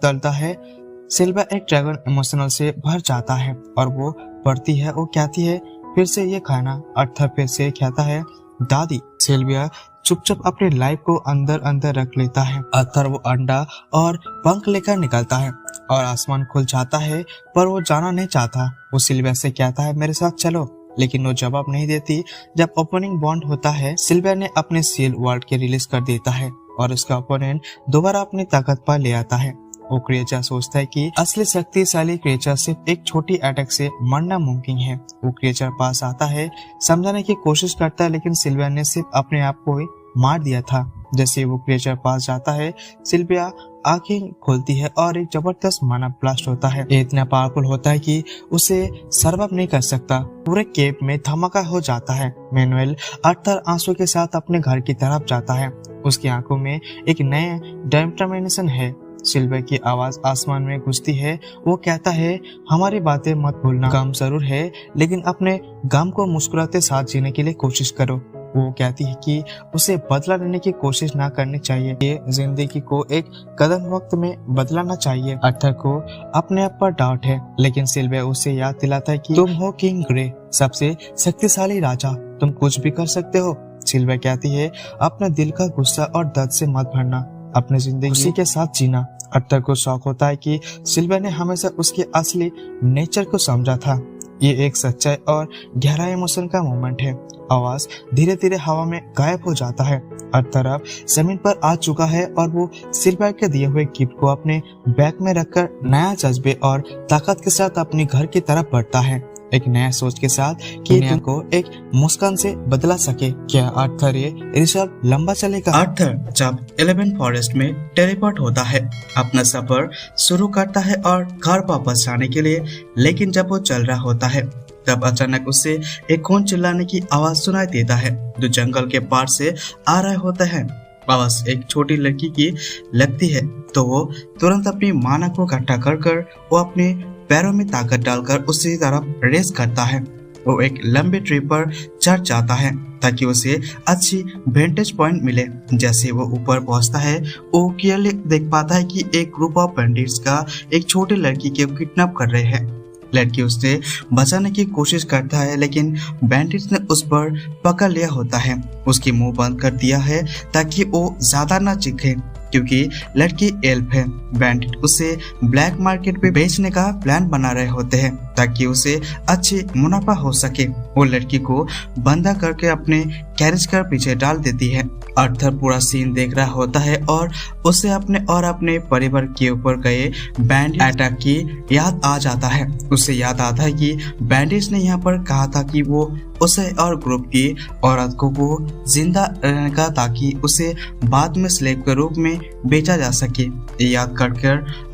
तलता है। सिल्विया एक ड्रैगन इमोशनल से भर जाता है और वो पढ़ती है। वो कहती है, फिर से ये खाना। आर्थर फिर से कहता है, दादी। सिल्विया चुपचाप अपने लाइफ को अंदर अंदर रख लेता है। आर्थर वो अंडा और पंख लेकर निकलता है। और आसमान खुल जाता है, पर वो जाना नहीं चाहता। वो सिल्विया से कहता है मेरे साथ चलो, लेकिन वो जवाब नहीं देती। जब ओपनिंग बॉन्ड होता है, सिल्विया ने अपने सील वर्ल्ड के रिलीज कर देता है और उसका ओपोनेंट दोबारा अपनी ताकत पर ले आता है। वो क्रिएचर सोचता है कि असली शक्तिशाली क्रिएचर सिर्फ एक छोटी अटैक से मरना मुमकिन है। वो क्रिएचर पास आता है, समझाने की कोशिश करता है, लेकिन सिल्विया ने सिर्फ अपने आप को ही मार दिया था। जैसे वो क्रिएचर पास जाता है, सिल्विया आंखें खोलती है और एक जबरदस्त माना ब्लास्ट होता है। ये इतना पावरफुल होता है कि उसे सर्वाइव नहीं कर सकता। पूरे केप में धमाका हो जाता है। मैनुअल अर्थर आंसू के साथ अपने घर की तरफ जाता है। उसकी आंखों में एक नया डिटरमिनेशन है। सिल्विया की आवाज आसमान में गूंजती है। वो कहता है हमारी बातें मत भूलना, गम जरूर है लेकिन अपने गम को मुस्कुराते साथ जीने के लिए कोशिश करो। वो कहती है कि उसे बदला लेने की कोशिश ना करनी चाहिए, ये जिंदगी को एक कदम वक्त में बदलाना चाहिए। अर्थर को अपने आप पर डाउट है, लेकिन सिल्विया उसे याद दिलाता है कि तुम हो किंग ग्रे, सबसे शक्तिशाली राजा, तुम कुछ भी कर सकते हो। सिल्विया कहती है अपने दिल का गुस्सा और दर्द से मत भरना, अपनी जिंदगी उसी के साथ जीना। अर्थर को शौक होता है कि सिल्विया ने हमेशा उसके असली नेचर को समझा था। ये एक सच्चाई और गहरा इमोशन का मोमेंट है। आवाज धीरे धीरे हवा में गायब हो जाता है। अर्थर अब जमीन पर आ चुका है और वो सिल्विया के दिए हुए गिफ्ट को अपने बैग में रखकर नया जज्बे और ताकत के साथ अपने घर की तरफ बढ़ता है, एक नया सोच के साथ कि दुनिया को एक मुस्कान से बदला सके। क्या अर्थर ये रिसर्च लंबा चलेगा? अर्थर जब 11 फॉरेस्ट में टेलीपोर्ट होता है, अपना सफर शुरू करता है और घर वापस जाने के लिए, लेकिन जब वो चल रहा होता है तब अचानक उसे एक खून चिल्लाने की आवाज सुनाई देता है जो जंगल के पार से आ रहा होता है। आवाज एक छोटी लड़की की लगती है तो वो तुरंत अपनी माना को इकट्ठा कर वो अपने पैरों में ताकत डालकर उसी तरफ रेस करता है। वो एक लंबे ट्री पर चढ़ जाता है ताकि उसे अच्छी वेंटेज पॉइंट मिले। जैसे वो ऊपर पहुंचता है, वो क्लियरली देख पाता है कि एक ग्रुप ऑफ बैंडिट्स का एक छोटी लड़की को किडनैप कर रहे हैं। लड़की उसे बचाने की कोशिश करता है, लेकिन बैंडिट्स ने उस पर पकड़ लिया होता है। उसकी मुंह बंद कर दिया है ताकि वो ज्यादा ना चीखे, क्योंकि लड़की एल्फ है। बैंडिट उसे ब्लैक मार्केट पे बेचने का प्लान बना रहे होते हैं ताकि उसे अच्छी मुनाफा हो सके। वो लड़की को बंधा करके अपने कैरेज कर पीछे डाल देती है। अर्थर पूरा सीन देख रहा होता है और उसे अपने परिवार के ऊपर गए बैंडिट अटैक की याद आ जाता है। उसे याद आता है कि बैंडिट्स ने यहाँ पर कहा था कि वो उसे और ग्रुप की औरत को वो जिंदा रहने का ताकि उसे बाद में स्लेव के रूप में बेचा जा सके। ये याद कर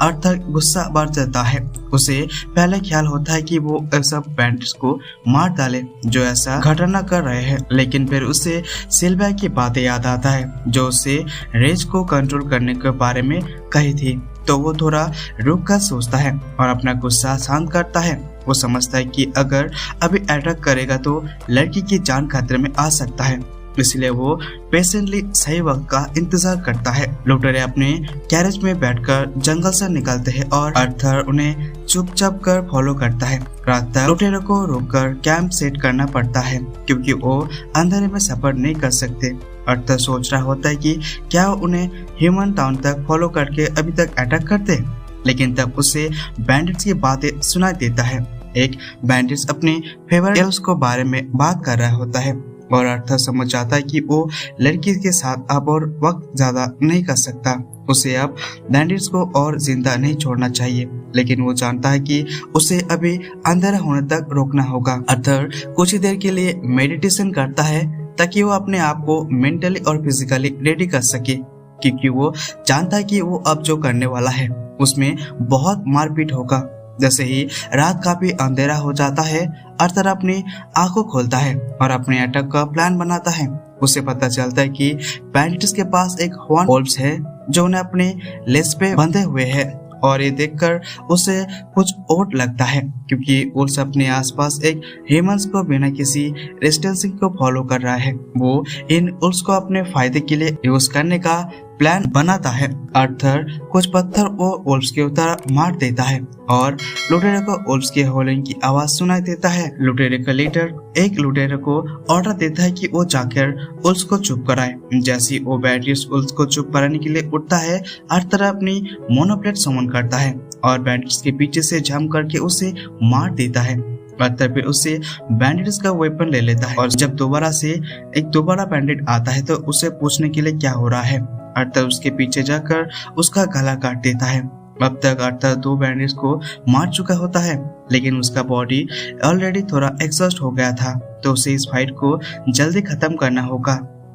अर्थर गुस्सा बढ़ जाता है। उसे पहले ख्याल होता है कि वो सब बैंडिट्स को मार डाले जो ऐसा घटना कर रहे हैं, लेकिन फिर उसे सिल्विया की बातें याद आता है जो उसे रेज को कंट्रोल करने के बारे में कही थी। तो वो थोड़ा रुक कर सोचता है और अपना गुस्सा शांत करता है। वो समझता है कि अगर अभी अटैक करेगा तो लड़की की जान खतरे में आ सकता है, इसलिए वो पेशेंटली सही वक्त का इंतजार करता है। लुटेरे अपने कैरेज में बैठकर जंगल से निकलते हैं और अर्थर उन्हें चुपचाप कर फॉलो करता है। रात तक लुटेरे को रोककर कैंप सेट करना पड़ता है क्योंकि वो अंधेरे में सफर नहीं कर सकते। अर्थर सोच रहा होता है कि क्या उन्हें ह्यूमन टाउन तक फॉलो करके अभी तक अटैक करते, लेकिन तब उसे बैंडिट्स की बातें सुनाई देता है। एक बैंडिट्स अपने फेवरेट एल्व्स को बारे में बात कर रहा होता है और अर्थर समझ जाता है कि वो लड़की के साथ अब और वक्त ज्यादा नहीं कर सकता। उसे अब बैंडिट्स को और जिंदा नहीं छोड़ना चाहिए, लेकिन वो जानता है कि उसे अभी अंधेरा होने तक रोकना होगा। अर्थर कुछ ही देर के लिए मेडिटेशन करता है ताकि वो अपने आप को मेंटली और फिजिकली रेडी कर सके, क्योंकि वो जानता है कि वो अब जो करने वाला है उसमें बहुत मारपीट होगा। जैसे ही रात काफी अंधेरा हो जाता है, अर्थर अपनी आंखों खोलता है और अपने अटैक का प्लान बनाता है। उसे पता चलता है कि बैंडिट्स के पास एक हॉर्न वोल्व्स है जो उन्हें अपने लेस पे बंधे हुए है और ये देखकर उसे कुछ ओट लगता है क्योंकि वोल्व्स अपने आसपास एक ह्यूमंस को बिना किसी रेजिस्टेंसिंग को फॉलो कर रहा है। वो इन वोल्व्स को अपने फायदे के लिए यूज करने का प्लान बनाता है। अर्थर कुछ पत्थर वो वोल्व्स के ऊपर मार देता है और लुटेरे को वोल्व्स के होलिंग की आवाज सुनाई देता है। लुटेरे का लीडर एक लुटेरे को ऑर्डर देता है कि वो जाकर वोल्व्स को चुप कराए। जैसे वो बैंडिट्स वोल्व्स को चुप कराने के लिए उठता है, अर्थर अपनी मोनोप्लेट समन करता है और बैंडिट्स के पीछे से जंप करके उसे मार देता है। अर्थर फिर उससे बैंडिट्स का वेपन ले लेता है और जब दोबारा बैंडिट आता है तो उसे पूछने के लिए क्या हो रहा है। अर्थर उसके पीछे जाकर उसका गला काट देता है। अब तक अर्थर 2 बैंडिट्स को मार चुका होता है, लेकिन उसका बॉडी ऑलरेडी थोड़ा एग्जॉस्ट हो गया था, तो उसे इस फाइट को जल्दी खत्म करना होगा।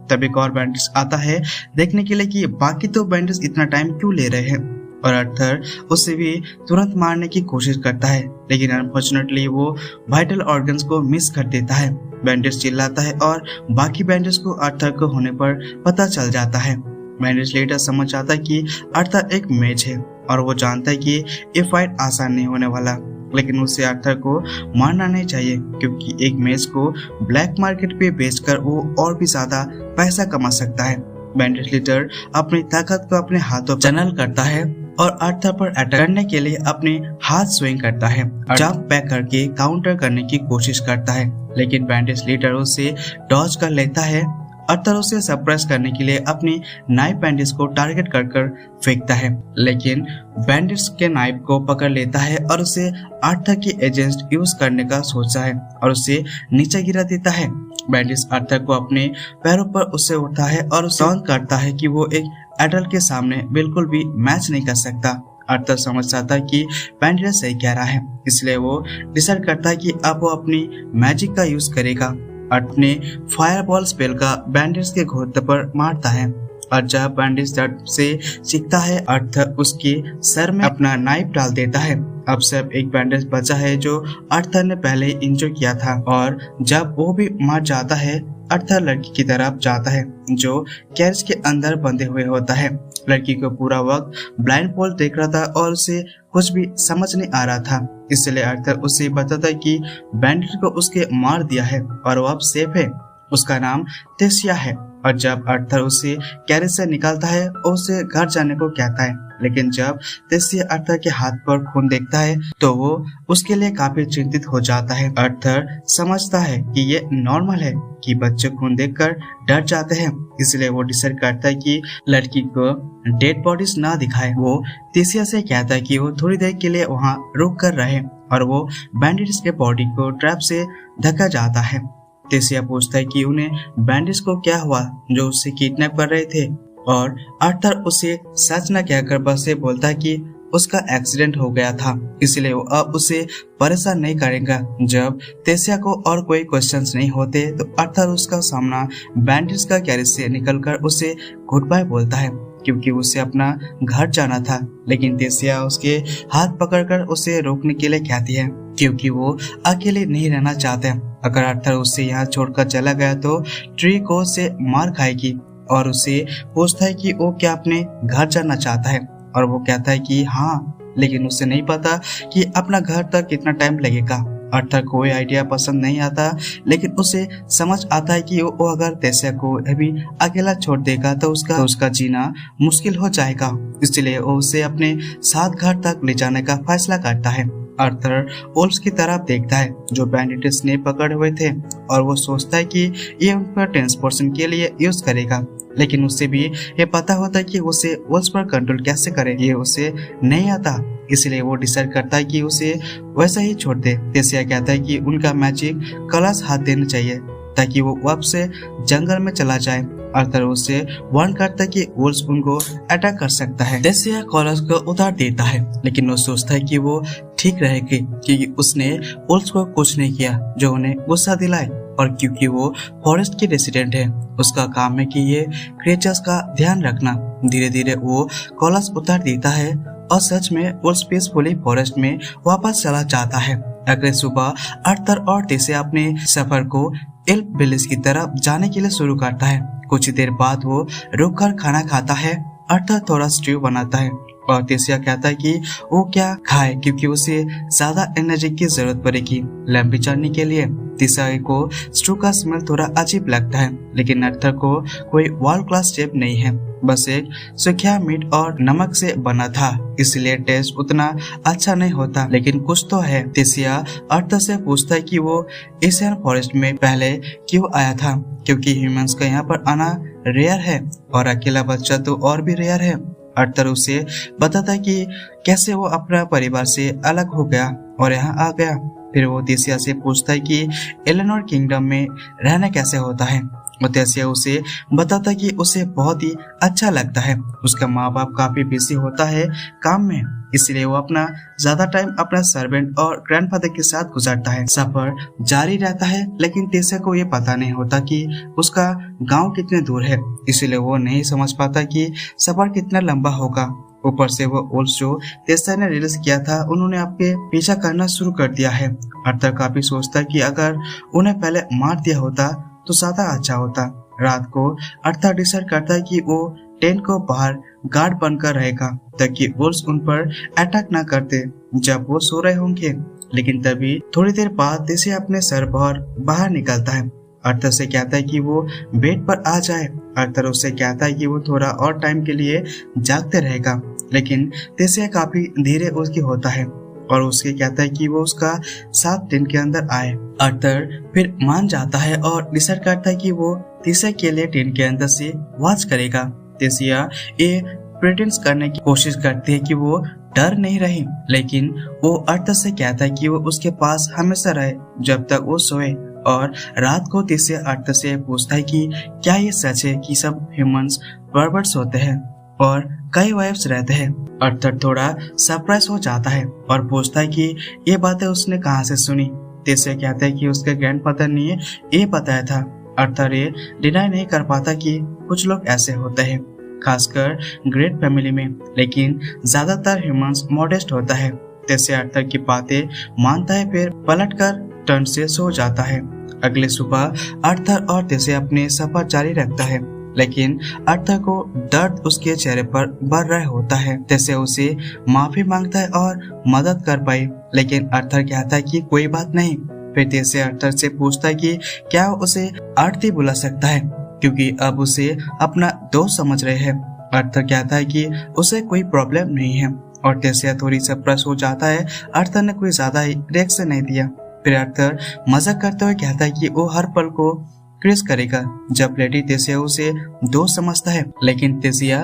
तब एक और बैंडिट्स आता है देखने के लिए कि बाकी 2 बैंडिट्स इतना टाइम क्यों ले रहे हैं, और अर्थर उसे भी तुरंत मारने की कोशिश करता है, लेकिन अनफॉर्चुनेटली वो वाइटल ऑर्गन्स को मिस कर देता है। बैंडिट्स चिल्लाता है और बाकी बैंडिट्स को अर्थर को होने पर पता चल जाता है। बैंडिट्स लेटर समझ जाता है कि अर्थर एक मेज है और वो जानता है कि ये फाइट आसान नहीं होने वाला, लेकिन उसे अर्थर को मारना नहीं चाहिए क्योंकि एक मेज को ब्लैक मार्केट पे बेचकर वो और भी ज्यादा पैसा कमा सकता है। बैंडिट लीडर अपनी ताकत को अपने हाथों पर चैनल करता है और अर्थर पर अटैक करने के लिए अपने हाथ स्विंग करता है, जंप बैक करके काउंटर करने की कोशिश करता है, लेकिन बैंडिट लीडर उसे डॉज कर लेता है। अर्थर उसे सरप्राइज करने के लिए अपनी नाइफ बैंडिट्स को टारगेट कर फेंकता है, लेकिन बैंडिट्स के नाइफ को पकड़ लेता है और उसे अर्थर की एजेंट यूज करने का सोचता है और उसे नीचे गिरा देता है। बैंडिट्स अर्थर को अपने पैरों पर उससे उठता है और उसे टॉन्ट करता है कि वो एक एडल्ट के सामने बिल्कुल भी मैच नहीं कर सकता। अर्थर समझ जाता है कि बैंडिट सही कह रहा है, इसलिए वो डिसाइड करता है कि अब वो अपनी मैजिक का यूज करेगा। अपने फायरबॉल स्पेल का बैंडिट्स के घोड़े पर मारता है और जब बैंडिट्स दर्द से चीखता है, अर्थर उसके सर में अपना नाइफ डाल देता है। अब सिर्फ एक बैंडेज बचा है जो अर्थर ने पहले इंजर किया था, और जब वो भी मर जाता है अर्थर लड़की की तरफ जाता है जो कैरेज के अंदर बंधे हुए होता है। लड़की को पूरा वक्त ब्लाइंड पोल देख रहा था और उसे कुछ भी समझ नहीं आ रहा था, इसलिए अर्थर उसे बताता है कि बैंडिट को उसके मार दिया है और वो अब सेफ है। उसका नाम तेसिया है। और जब अर्थर उसे कैरेज से निकालता है और उसे घर जाने को कहता है, लेकिन जब तेसिया अर्थर के हाथ पर खून देखता है तो वो उसके लिए काफी चिंतित हो जाता है। अर्थर समझता है कि ये नॉर्मल है कि बच्चे खून देखकर डर जाते हैं, इसलिए वो डिसाइड करता है कि लड़की को डेड बॉडीज ना दिखाए। वो तेसिया से कहता है कि वो थोड़ी देर के लिए वहाँ रुक कर रहे और वो बैंडिट्स के बॉडी को ट्रैप से ढका जाता है। तेसिया पूछता है कि उन्हें बैंडिट्स को क्या हुआ जो उससे किडनैप कर रहे थे, और अर्थर उसे सच न कहकर बस से बोलता है कि उसका एक्सीडेंट हो गया था, इसलिए वो अब उसे परेशान नहीं करेगा। जब तेसिया को और कोई क्वेश्चंस नहीं होते तो अर्थर उसका सामना बैंडिट्स का कैरेज से निकलकर उसे गुड बाय बोलता है क्योंकि उसे अपना घर जाना था, लेकिन तेसिया उसके हाथ पकड़कर उसे रोकने के लिए कहती है क्योंकि वो अकेले नहीं रहना चाहते। अगर अर्थर उससे यहाँ छोड़कर चला गया तो ट्री को से मार खाएगी, और उससे पूछता है कि वो क्या अपने घर जाना चाहता है, और वो कहता है कि हाँ, लेकिन उसे नहीं पता कि अपना घर तक कितना टाइम लगेगा। अर्थर को कोई आइडिया पसंद नहीं आता, लेकिन उसे समझ आता है कि वो अगर तेसिया को अभी अकेला छोड़ देगा तो उसका जीना मुश्किल हो जाएगा, इसलिए वो उसे अपने साथ घर तक ले जाने का फैसला करता है। अर्थर ओल्स की तरफ देखता है जो बैंडिट्स ने पकड़े हुए थे, और वो सोचता है कि ये उनका ट्रांसपोर्टेशन के लिए यूज करेगा, लेकिन उसे भी ये पता होता है कि उसे ओल्स पर कंट्रोल कैसे करे, ये उसे नहीं आता, इसलिए वो डिसाइड करता है कि उसे वैसा ही छोड़ दे। तेसिया कहता है कि उनका मैजिक कलश हाथ देना चाहिए ताकि वो वापस जंगल में चला जाए। अर्थर उससे वार्न करता है कि वुल्स उनको अटैक कर सकता है। तेसिया कलश को उतार देता है, लेकिन वो सोचता है कि वो ठीक रहेगी क्योंकि उसने वुल्स को कुछ नहीं किया जो उन्हें गुस्सा दिलाए, और क्योंकि वो फॉरेस्ट की रेसिडेंट है उसका काम है कि ये क्रिएचर्स का ध्यान रखना। धीरे धीरे वो कलश उतार देता है और सच में वुल्स पीसफुली फॉरेस्ट में वापस चला जाता है। अगले सुबह अर्थर और तेसिया अपने सफर को एल्फ विलेज की तरफ जाने के लिए शुरू करता है। कुछ देर बाद वो रुककर खाना खाता है। अर्थर थोड़ा स्ट्यू बनाता है और तेसिया कहता है कि वो क्या खाए क्योंकि उसे ज्यादा एनर्जी की जरूरत पड़ेगी लंबी जर्नी के लिए। तेसिया को स्ट्यू का स्मेल थोड़ा अजीब लगता है, लेकिन अर्थर को कोई वर्ल्ड क्लास शेफ नहीं है, बस एक सूखा मीट और नमक से बना था, इसलिए टेस्ट उतना अच्छा नहीं होता, लेकिन कुछ तो है। तेसिया अर्थर से पूछता है कि वो एशियन फॉरेस्ट में पहले क्यों आया था, क्योंकि ह्यूमंस का यहाँ पर आना रेयर है और अकेला बच्चा तो और भी रेयर है। अर्थर उसे बताता है कि कैसे वो अपना परिवार से अलग हो गया और यहाँ आ गया। फिर वो तेसिया से पूछता है कि एलेनोर किंगडम में रहना कैसे होता है। और तेसिया उसे बताता है कि उसे बहुत ही अच्छा लगता है। उसका माँ बाप काफी बिजी होता है काम में, इसलिए वो अपना ज्यादा टाइम अपना सर्वेंट और ग्रैंडफादर के साथ गुजारता है। सफर जारी रहता है, लेकिन तेसिया को ये पता नहीं होता कि उसका गांव कितने दूर है, इसलिए वो नहीं समझ पाता कि सफर कितना लंबा होगा। ऊपर से वो उल्स जो तेसिया ने रिलीज किया था, उन्होंने आपके पीछा करना शुरू कर दिया है। अर्थर काफी सोचता है कि अगर उन्हें पहले मार दिया होता तो ज्यादा अच्छा होता। रात को अर्थर डिसाइड करता है कि वो टेंट को बाहर गार्ड बनकर रहेगा ताकि वुल्स उन पर अटैक ना करते जब वो सो रहे होंगे। लेकिन तभी थोड़ी देर बाद तेसिया अपने सर पर बाहर निकलता है। अर्थर से कहता है कि वो बेड पर आ जाए। अर्थर उससे कहता है कि वो थोड़ा और टाइम के लिए जागते रहेगा, लेकिन तेसिया काफी धीरे उसकी होता है और उसके कहता है कि वो उसका साथ दिन के अंदर आए। अर्थर फिर मान जाता है और डिसाइड करता है कि वो तेसिया के लिए टेंट के अंदर से वॉच करेगा। तेसिया ये प्रिटेंस करने की कोशिश करती है कि वो डर नहीं रही, लेकिन वो अर्थर से कहता है कि वो उसके पास हमेशा रहे जब तक वो सोए। और रात को तेसिया अर्थर से पूछता है कि क्या ये सच है कि सब ह्यूमंस परवर्ट्स होते हैं और कई वाइफ्स रहते हैं। अर्थर थोड़ा सरप्राइज हो जाता है और पूछता है कि ये बातें उसने कहाँ से सुनी। तेसिया कहता है कि उसके ग्रैंडफादर ने ये बताया था। अर्थर ये डिनाई नहीं कर पाता कि कुछ लोग ऐसे होते हैं, खासकर ग्रेट फैमिली में, लेकिन ज्यादातर ह्यूमंस मॉडेस्ट होता है। तेसिया अर्थर की बातें मानता है, फिर पलटकर टर्न से सो जाता है। अगले सुबह अर्थर और तेसिया अपने सफर जारी रखता है, लेकिन अर्थर को दर्द उसके चेहरे पर बढ़ रहा होता है। तेसिया उसे माफी मांगता है और मदद कर पाई, लेकिन अर्थर कहता है कि कोई बात नहीं। फिर तेसिया अर्थर से पूछता है कि क्या वो उसे आरती बुला सकता है, क्योंकि अब उसे अपना दोस्त समझ रहे हैं। अर्थर कहता है कि उसे कोई प्रॉब्लम नहीं है और तेसिया थोड़ी सरप्राइज हो जाता है। अर्थर ने कोई ज्यादा रिएक्शन नहीं दिया। फिर अर्थर मजाक करते हुए कहता है कि वो हर पल को क्रिस करेगा जब लेडी तेसिया उसे दोस्त समझता है, लेकिन तेसिया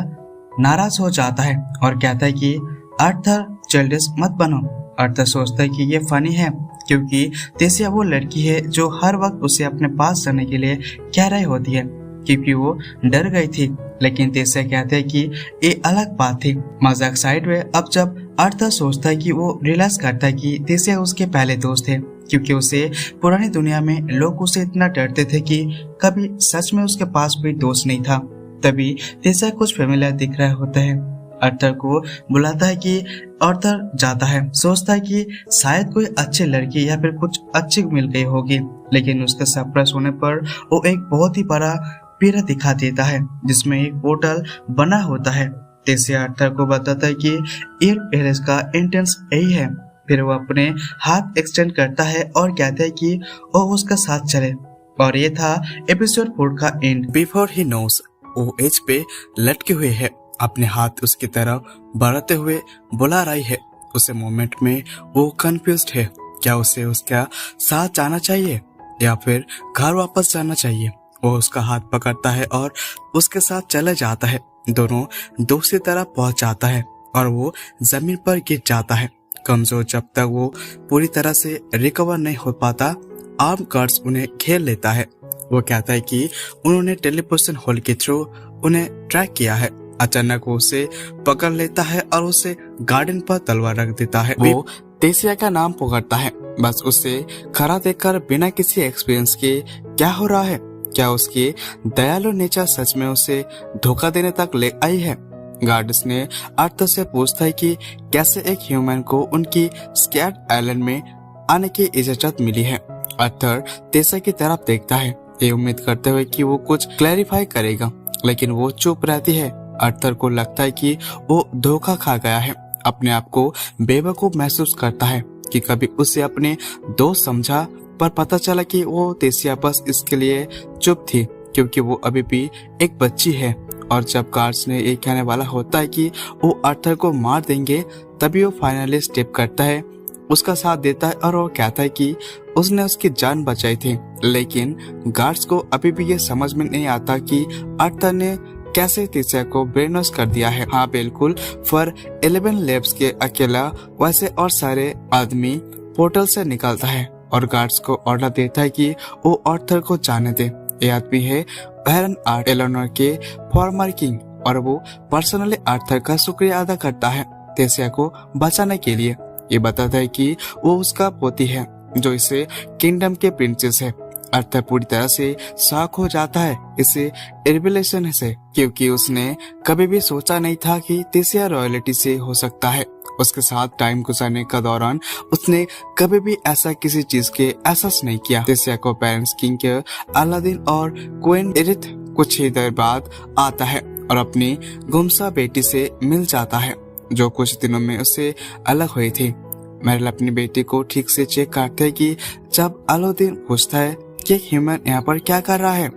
नाराज हो जाता है और कहता है कि अर्थर चाइल्डिश मत बनो। अर्थर सोचता है कि ये फनी है क्योंकि तेसिया वो लड़की है जो हर वक्त उसे अपने पास रहने के लिए कह रही होती है क्योंकि वो डर गई थी। लेकिन तेसिया कहते हैं कि ये अलग बात थी। मजाक साइड में अब जब अर्थर सोचता है कि वो रियलाइज करता है कि तेसिया उसके पहले दोस्त थे, क्योंकि उसे पुरानी दुनिया में लोग उसे इतना डरते थे कि कभी सच में उसके पास कोई दोस्त नहीं था। तभी तेसिया कुछ फेमिलियर दिख रहे होते हैं। अर्थर को बुलाता है कि अर्थर जाता है, सोचता है कि शायद कोई अच्छी लड़की या फिर कुछ अच्छी मिल गई होगी, लेकिन उसके सरप्राइज होने पर वो एक बहुत ही बड़ा पीरा दिखा देता है जिसमें एक पोर्टल बना होता है। तेसिया अर्थर को बताता है कि एयर पैलेस का एंट्रेंस यही है। फिर वो अपने हाथ एक्सटेंड करता है और कहता है कि वो उसका साथ चले। और ये था एपिसोड 4 का एंड। बिफोर ही नोस वो एज पे लटके हुए है, अपने हाथ उसकी तरफ बढ़ाते हुए बुला रही है। उसे मोमेंट में वो कंफ्यूज्ड है, क्या उसे उसका साथ जाना चाहिए या फिर घर वापस जाना चाहिए। वो उसका हाथ पकड़ता है और उसके साथ चले जाता है। दोनों दूसरी तरफ पहुंच जाता है और वो जमीन पर गिर जाता है कमजोर। जब तक वो पूरी तरह से रिकवर नहीं हो पाता, आर्म गार्ड्स उन्हें घेर लेता है। वो कहता है कि उन्होंने टेलीपोर्टेशन होल के थ्रू उन्हें ट्रैक किया है। अचानक वो उसे पकड़ लेता है और उसे गार्डन पर तलवार रख देता है। वो तेसिया का नाम पुकारता है, बस उसे खड़ा देखकर बिना किसी एक्सपीरियंस के क्या हो रहा है, क्या उसकी दयालु नेचर सच में उसे धोखा देने तक ले आई है। गार्ड्स ने अर्थर से पूछता है कि कैसे एक ह्यूमन को उनकी स्कैट आइलैंड में आने की इजाजत मिली है। अर्थर तेसिया की तरफ देखता है, ये उम्मीद करते हुए कि वो कुछ क्लैरिफाई करेगा, लेकिन वो चुप रहती है। अर्थर को लगता है कि वो धोखा खा गया है। अपने आप को बेवकूफ महसूस करता है कि कभी उसे अपने दोस्त समझा, पर पता चला कि वो तेसिया बस इसके लिए चुप थी क्योंकि वो अभी भी एक बच्ची है। और जब गार्ड्स ने ये कहने वाला होता है कि वो अर्थर को मार देंगे, तभी वो फाइनली स्टेप करता है, उसका साथ देता है और वो कहता है कि उसने उसकी जान बचाई थी। लेकिन गार्ड्स को अभी भी ये समझ में नहीं आता कि अर्थर ने कैसे तिसिया को ब्रेन वॉश कर दिया है। हाँ बिल्कुल, फॉर 11 लैब्स के अकेला वैसे और सारे आदमी पोर्टल से निकलता है और गार्ड्स को ऑर्डर देता है कि वो आर्थर को जाने दे। ये आदमी है बैरन आर्ट एलेनोर के फॉर्मर किंग और वो पर्सनली आर्थर का शुक्रिया अदा करता है तिसिया को बचाने के लिए। ये बताता है कि वो उसका पोती है जो इसे किंगडम के प्रिंसेस है। आर्थर पूरी तरह से शॉक हो जाता है इसे रिविलेशन से, क्योंकि उसने कभी भी सोचा नहीं था कि तिसिया रॉयल्टी से हो सकता है। उसके साथ टाइम गुजारने का दौरान उसने कभी भी ऐसा किसी चीज के एहसास नहीं किया। तिसिया को पेरेंट्स किंग के अलादीन और क्वीन एरिथ कुछ ही देर बाद आता है और अपनी गुमशुदा बेटी से मिल जाता है जो कुछ दिनों में उससे अलग हुई थी। मेरिल अपनी बेटी को ठीक से चेक करते है कि जब अलादीन पूछता है कि ह्यूमन यहाँ पर क्या कर रहा है,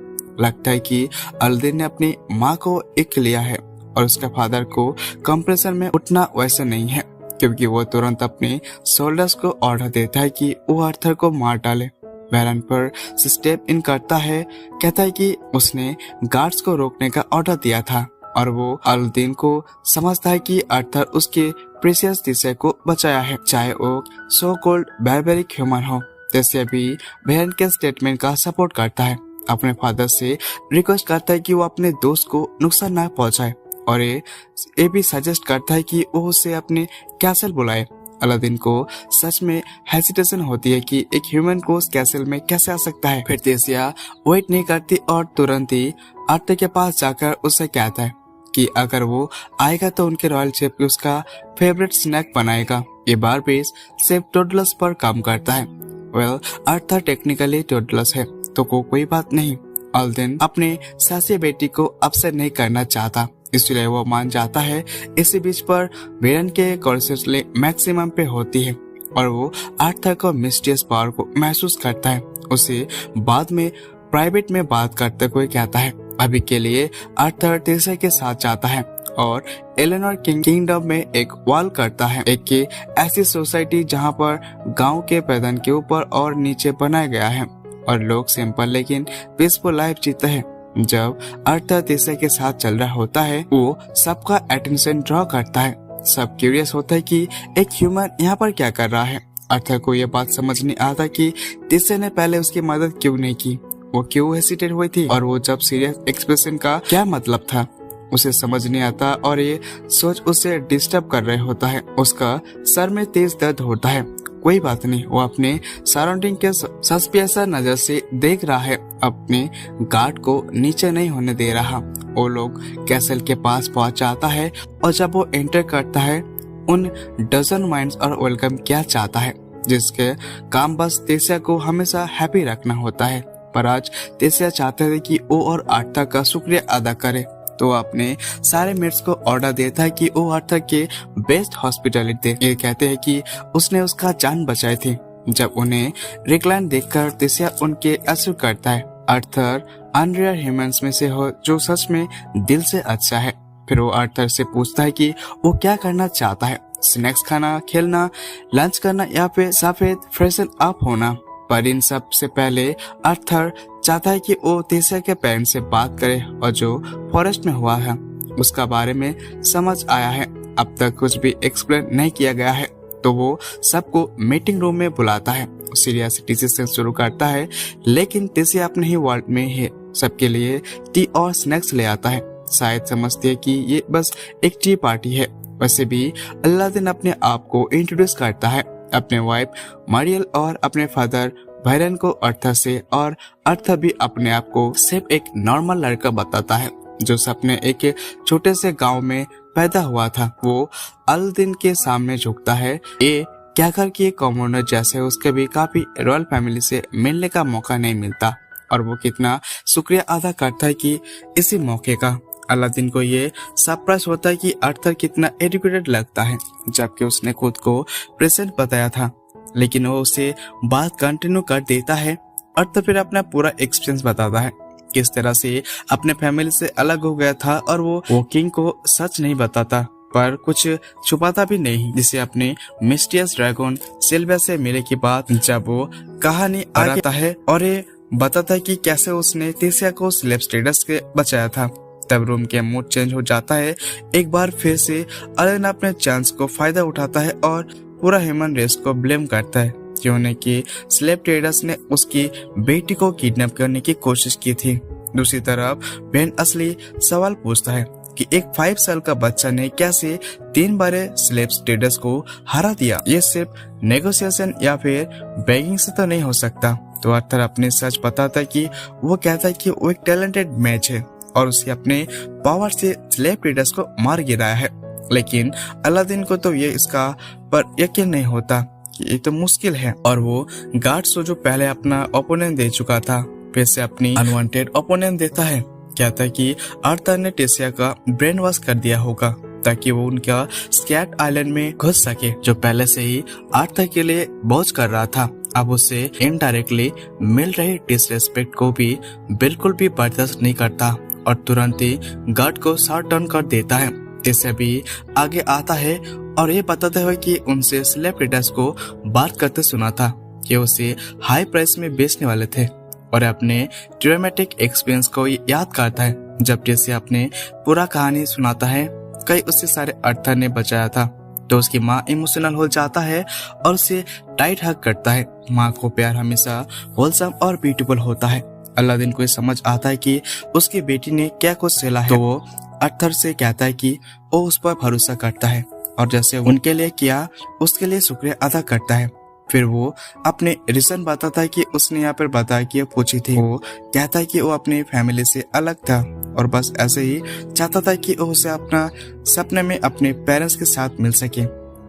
लगता है कि अलादीन ने अपनी माँ को एक लिया है और उसका फादर को कंप्रेसर में उठना वैसे नहीं है, क्योंकि वो तुरंत अपने सोल्जर्स को ऑर्डर देता है कि वो आर्थर को मार डाले। बैरन पर स्टेप इन करता है, कहता है कि उसने गार्ड्स को रोकने का ऑर्डर दिया था और वो अलादीन को समझता है कि आर्थर उसके प्रेशियस तिसिया को बचाया है, चाहे वो सो कॉल्ड बारबेरिक ह्यूमन हो। तिसिया भी बैरन के स्टेटमेंट का सपोर्ट करता है, अपने फादर से रिक्वेस्ट करता है कि वो अपने दोस्त को नुकसान न पहुंचाए और ये भी सजेस्ट करता है कि वो उसे अपने कैसल बुलाए। अलादीन को सच में हेसिटेशन होती है कि एक ह्यूमन को उस कैसल में कैसे आ सकता है। फिर तिसिया वेट नहीं करती और तुरंत ही आर्थर के पास जाकर उसे कहता है कि अगर वो आएगा तो उनके रॉयल शेफ की उसका फेवरेट स्नैक बनाएगा। ये बारबीज शेफ टोडलस पर काम करता है। वेल, आर्थर टेक्निकली टोडलस है तो कोई बात नहीं। अलादीन अपने सासी बेटी को अपसेट नहीं करना चाहता, इसलिए वो मान जाता है। इसी बीच पर बैरन के कॉन्शियसली मैक्सिमम पे होती है और वो आर्थर को मिस्टीरियस पावर को महसूस करता है। उसे बाद में प्राइवेट में बात करते हुए कहता है। अभी के लिए आर्थर तिसिया के साथ जाता है और एलेनोर किंगडम में एक वॉल करता है, एक ऐसी सोसाइटी जहाँ पर गांव के पैदान के ऊपर और नीचे बनाया गया है और लोग सिंपल लेकिन पीसफुल लाइफ जीते हैं। जब आर्थर तिसिया के साथ चल रहा होता है वो सबका अटेंशन ड्रॉ करता है। सब क्यूरियस होता है कि एक ह्यूमन यहाँ पर क्या कर रहा है। आर्थर को यह बात समझ नहीं आता कि तिसिया ने पहले उसकी मदद क्यों नहीं की, वो क्यों हेसिटेट हुई थी और वो जब सीरियस एक्सप्रेशन का क्या मतलब था उसे समझ नहीं आता और ये सोच उसे डिस्टर्ब कर रहे होता है। उसका सर में तेज दर्द होता है। कोई बात नहीं, वो अपने सराउंडिंग के सस्पिशियस नजर से देख रहा है, अपने गार्ड को नीचे नहीं होने दे रहा। वो लोग कैसल के पास पहुंच जाता है और जब वो एंटर करता है उन डजन माइंड्स और वेलकम क्या चाहता है, जिसके काम बस तिसिया को हमेशा हैप्पी रखना होता है। पर आज तिसिया चाहते थे कि वो और आर्थर का शुक्रिया अदा करे, तो अपने सारे मेट्स को ऑर्डर देता है कि वो आर्थर के बेस्ट हॉस्पिटलिटी दे। ये कहते हैं कि उसने उसका जान बचाई थी। जब उन्हें रिक्लाइन देखकर तिसिया उनके अश्रु करता है। आर्थर अनरेयर ह्यूमंस में से हो जो सच में दिल से अच्छा है। फिर वो आर्थर से पूछता है कि वो क्या करना चाहता है, स्नैक्स खाना, खेलना, लंच करना या फिर सफेद फ्रेशन अप होना। पर इन सब से पहले आर्थर चाहता है कि वो तिसिया के पेरेंट्स से बात करे और जो फॉरेस्ट में हुआ है उसका बारे में समझ आया है। अब तक कुछ भी एक्सप्लेन नहीं किया गया है, तो वो सबको मीटिंग रूम में बुलाता है, सीरियसली से शुरू करता है। लेकिन तिसिया अपने ही वर्ल्ड में है, सबके लिए टी और स्नैक्स ले आता है। शायद समझती है कि ये बस एक टी पार्टी है। वैसे भी अलादीन अपने आप को इंट्रोड्यूस करता है अपने वाइफ मरियल और अपने फादर बैरन को आर्थर से, और आर्थर भी अपने आप को सिर्फ एक नॉर्मल लड़का बताता है जो सपने एक छोटे से गांव में पैदा हुआ था। वो अलादीन के सामने झुकता है। ये क्या कर कि कॉमनर जैसे उसके भी काफी रॉयल फैमिली से मिलने का मौका नहीं मिलता और वो कितना शुक्रिया अदा करता है कि इसी मौके का। अलादीन को ये सरप्राइज होता है कि आर्थर कितना एजुकेटेड लगता है, जबकि उसने खुद को प्रेजेंट बताया था, लेकिन वो उसे बात कंटिन्यू कर देता है। आर्थर फिर अपना पूरा एक्सपीरियंस बताता है, किस तरह से अपने फैमिली से अलग हो गया था और वो किंग को सच नहीं बताता पर कुछ छुपाता भी नहीं, जिसे अपने मिस्टीरियस ड्रैगन सिल्विया से मिले की बात जब वो कहानी आता है और ये बताता है कि कैसे उसने तिसिया को स्लेव स्टेटस के बचाया था। तब रूम के मूड चेंज हो जाता है। एक बार फिर से अलेन अपने चांस को फायदा उठाता है और पूरा ह्यूमन रेस को ब्लेम करता है क्यों ने कि स्लेव ट्रेडर्स ने उसकी बेटी को किडनैप करने की कोशिश की थी। दूसरी तरफ बेन असली सवाल पूछता है कि एक 5 साल का बच्चा ने कैसे 3 बड़े स्लेव ट्रेडर्स को हरा दिया। ये सिर्फ नेगोशिएशन या फिर बेगिंग से तो नहीं हो सकता। तो आर्थर अपने सच बताता है कि वो कहता है कि वो एक टैलेंटेड मैच है और उसके अपने पावर से स्लेव ट्रेडर्स को मार गिराया है। लेकिन अलादीन को तो ये इसका पर यकीन नहीं होता कि ये तो मुश्किल है और वो गार्ड्स को जो पहले अपना ओपोनेंट दे चुका था फिर से अपनी अनवांटेड ओपोनेंट देता है। कहता है कि आर्थर ने टेसिया का ब्रेन वॉश कर दिया होगा ताकि वो उनका स्कैट आइलैंड में घुस सके, जो पहले से ही आर्थर के लिए बोझ कर रहा था। अब उसे इनडायरेक्टली मिल रही डिसरेस्पेक्ट को भी बिल्कुल भी बर्दाश्त नहीं करता और तुरंत ही गार्ड को शॉट डाउन कर देता है। इससे भी आगे आता है और ये बताते हुए कि उनसे स्लेव ट्रेडर्स को बात करते सुना था कि उसे हाई प्राइस में बेचने वाले थे और अपने ट्रॉमेटिक एक्सपीरियंस को याद करता है जब जैसे अपने पूरा कहानी सुनाता है कई उससे सारे आर्थर ने बचाया था। तो उसकी माँ इमोशनल हो जाता है और उसे टाइट हग करता है। माँ को प्यार हमेशा होलसम और ब्यूटीफुल होता है। अलादीन को समझ आता है कि उसकी बेटी ने क्या कुछ सहला है, तो वो आर्थर से कहता है कि वो उस पर भरोसा करता है और जैसे उनके लिए किया उसके लिए शुक्रिया अदा करता है। फिर वो अपने रीजन बताता है कि उसने यहाँ पर बताया कि पूछी थी। वो कहता है कि वो अपनी फैमिली से अलग था और बस ऐसे ही चाहता था कि वो उसे अपना सपने में अपने पेरेंट्स के साथ मिल सके।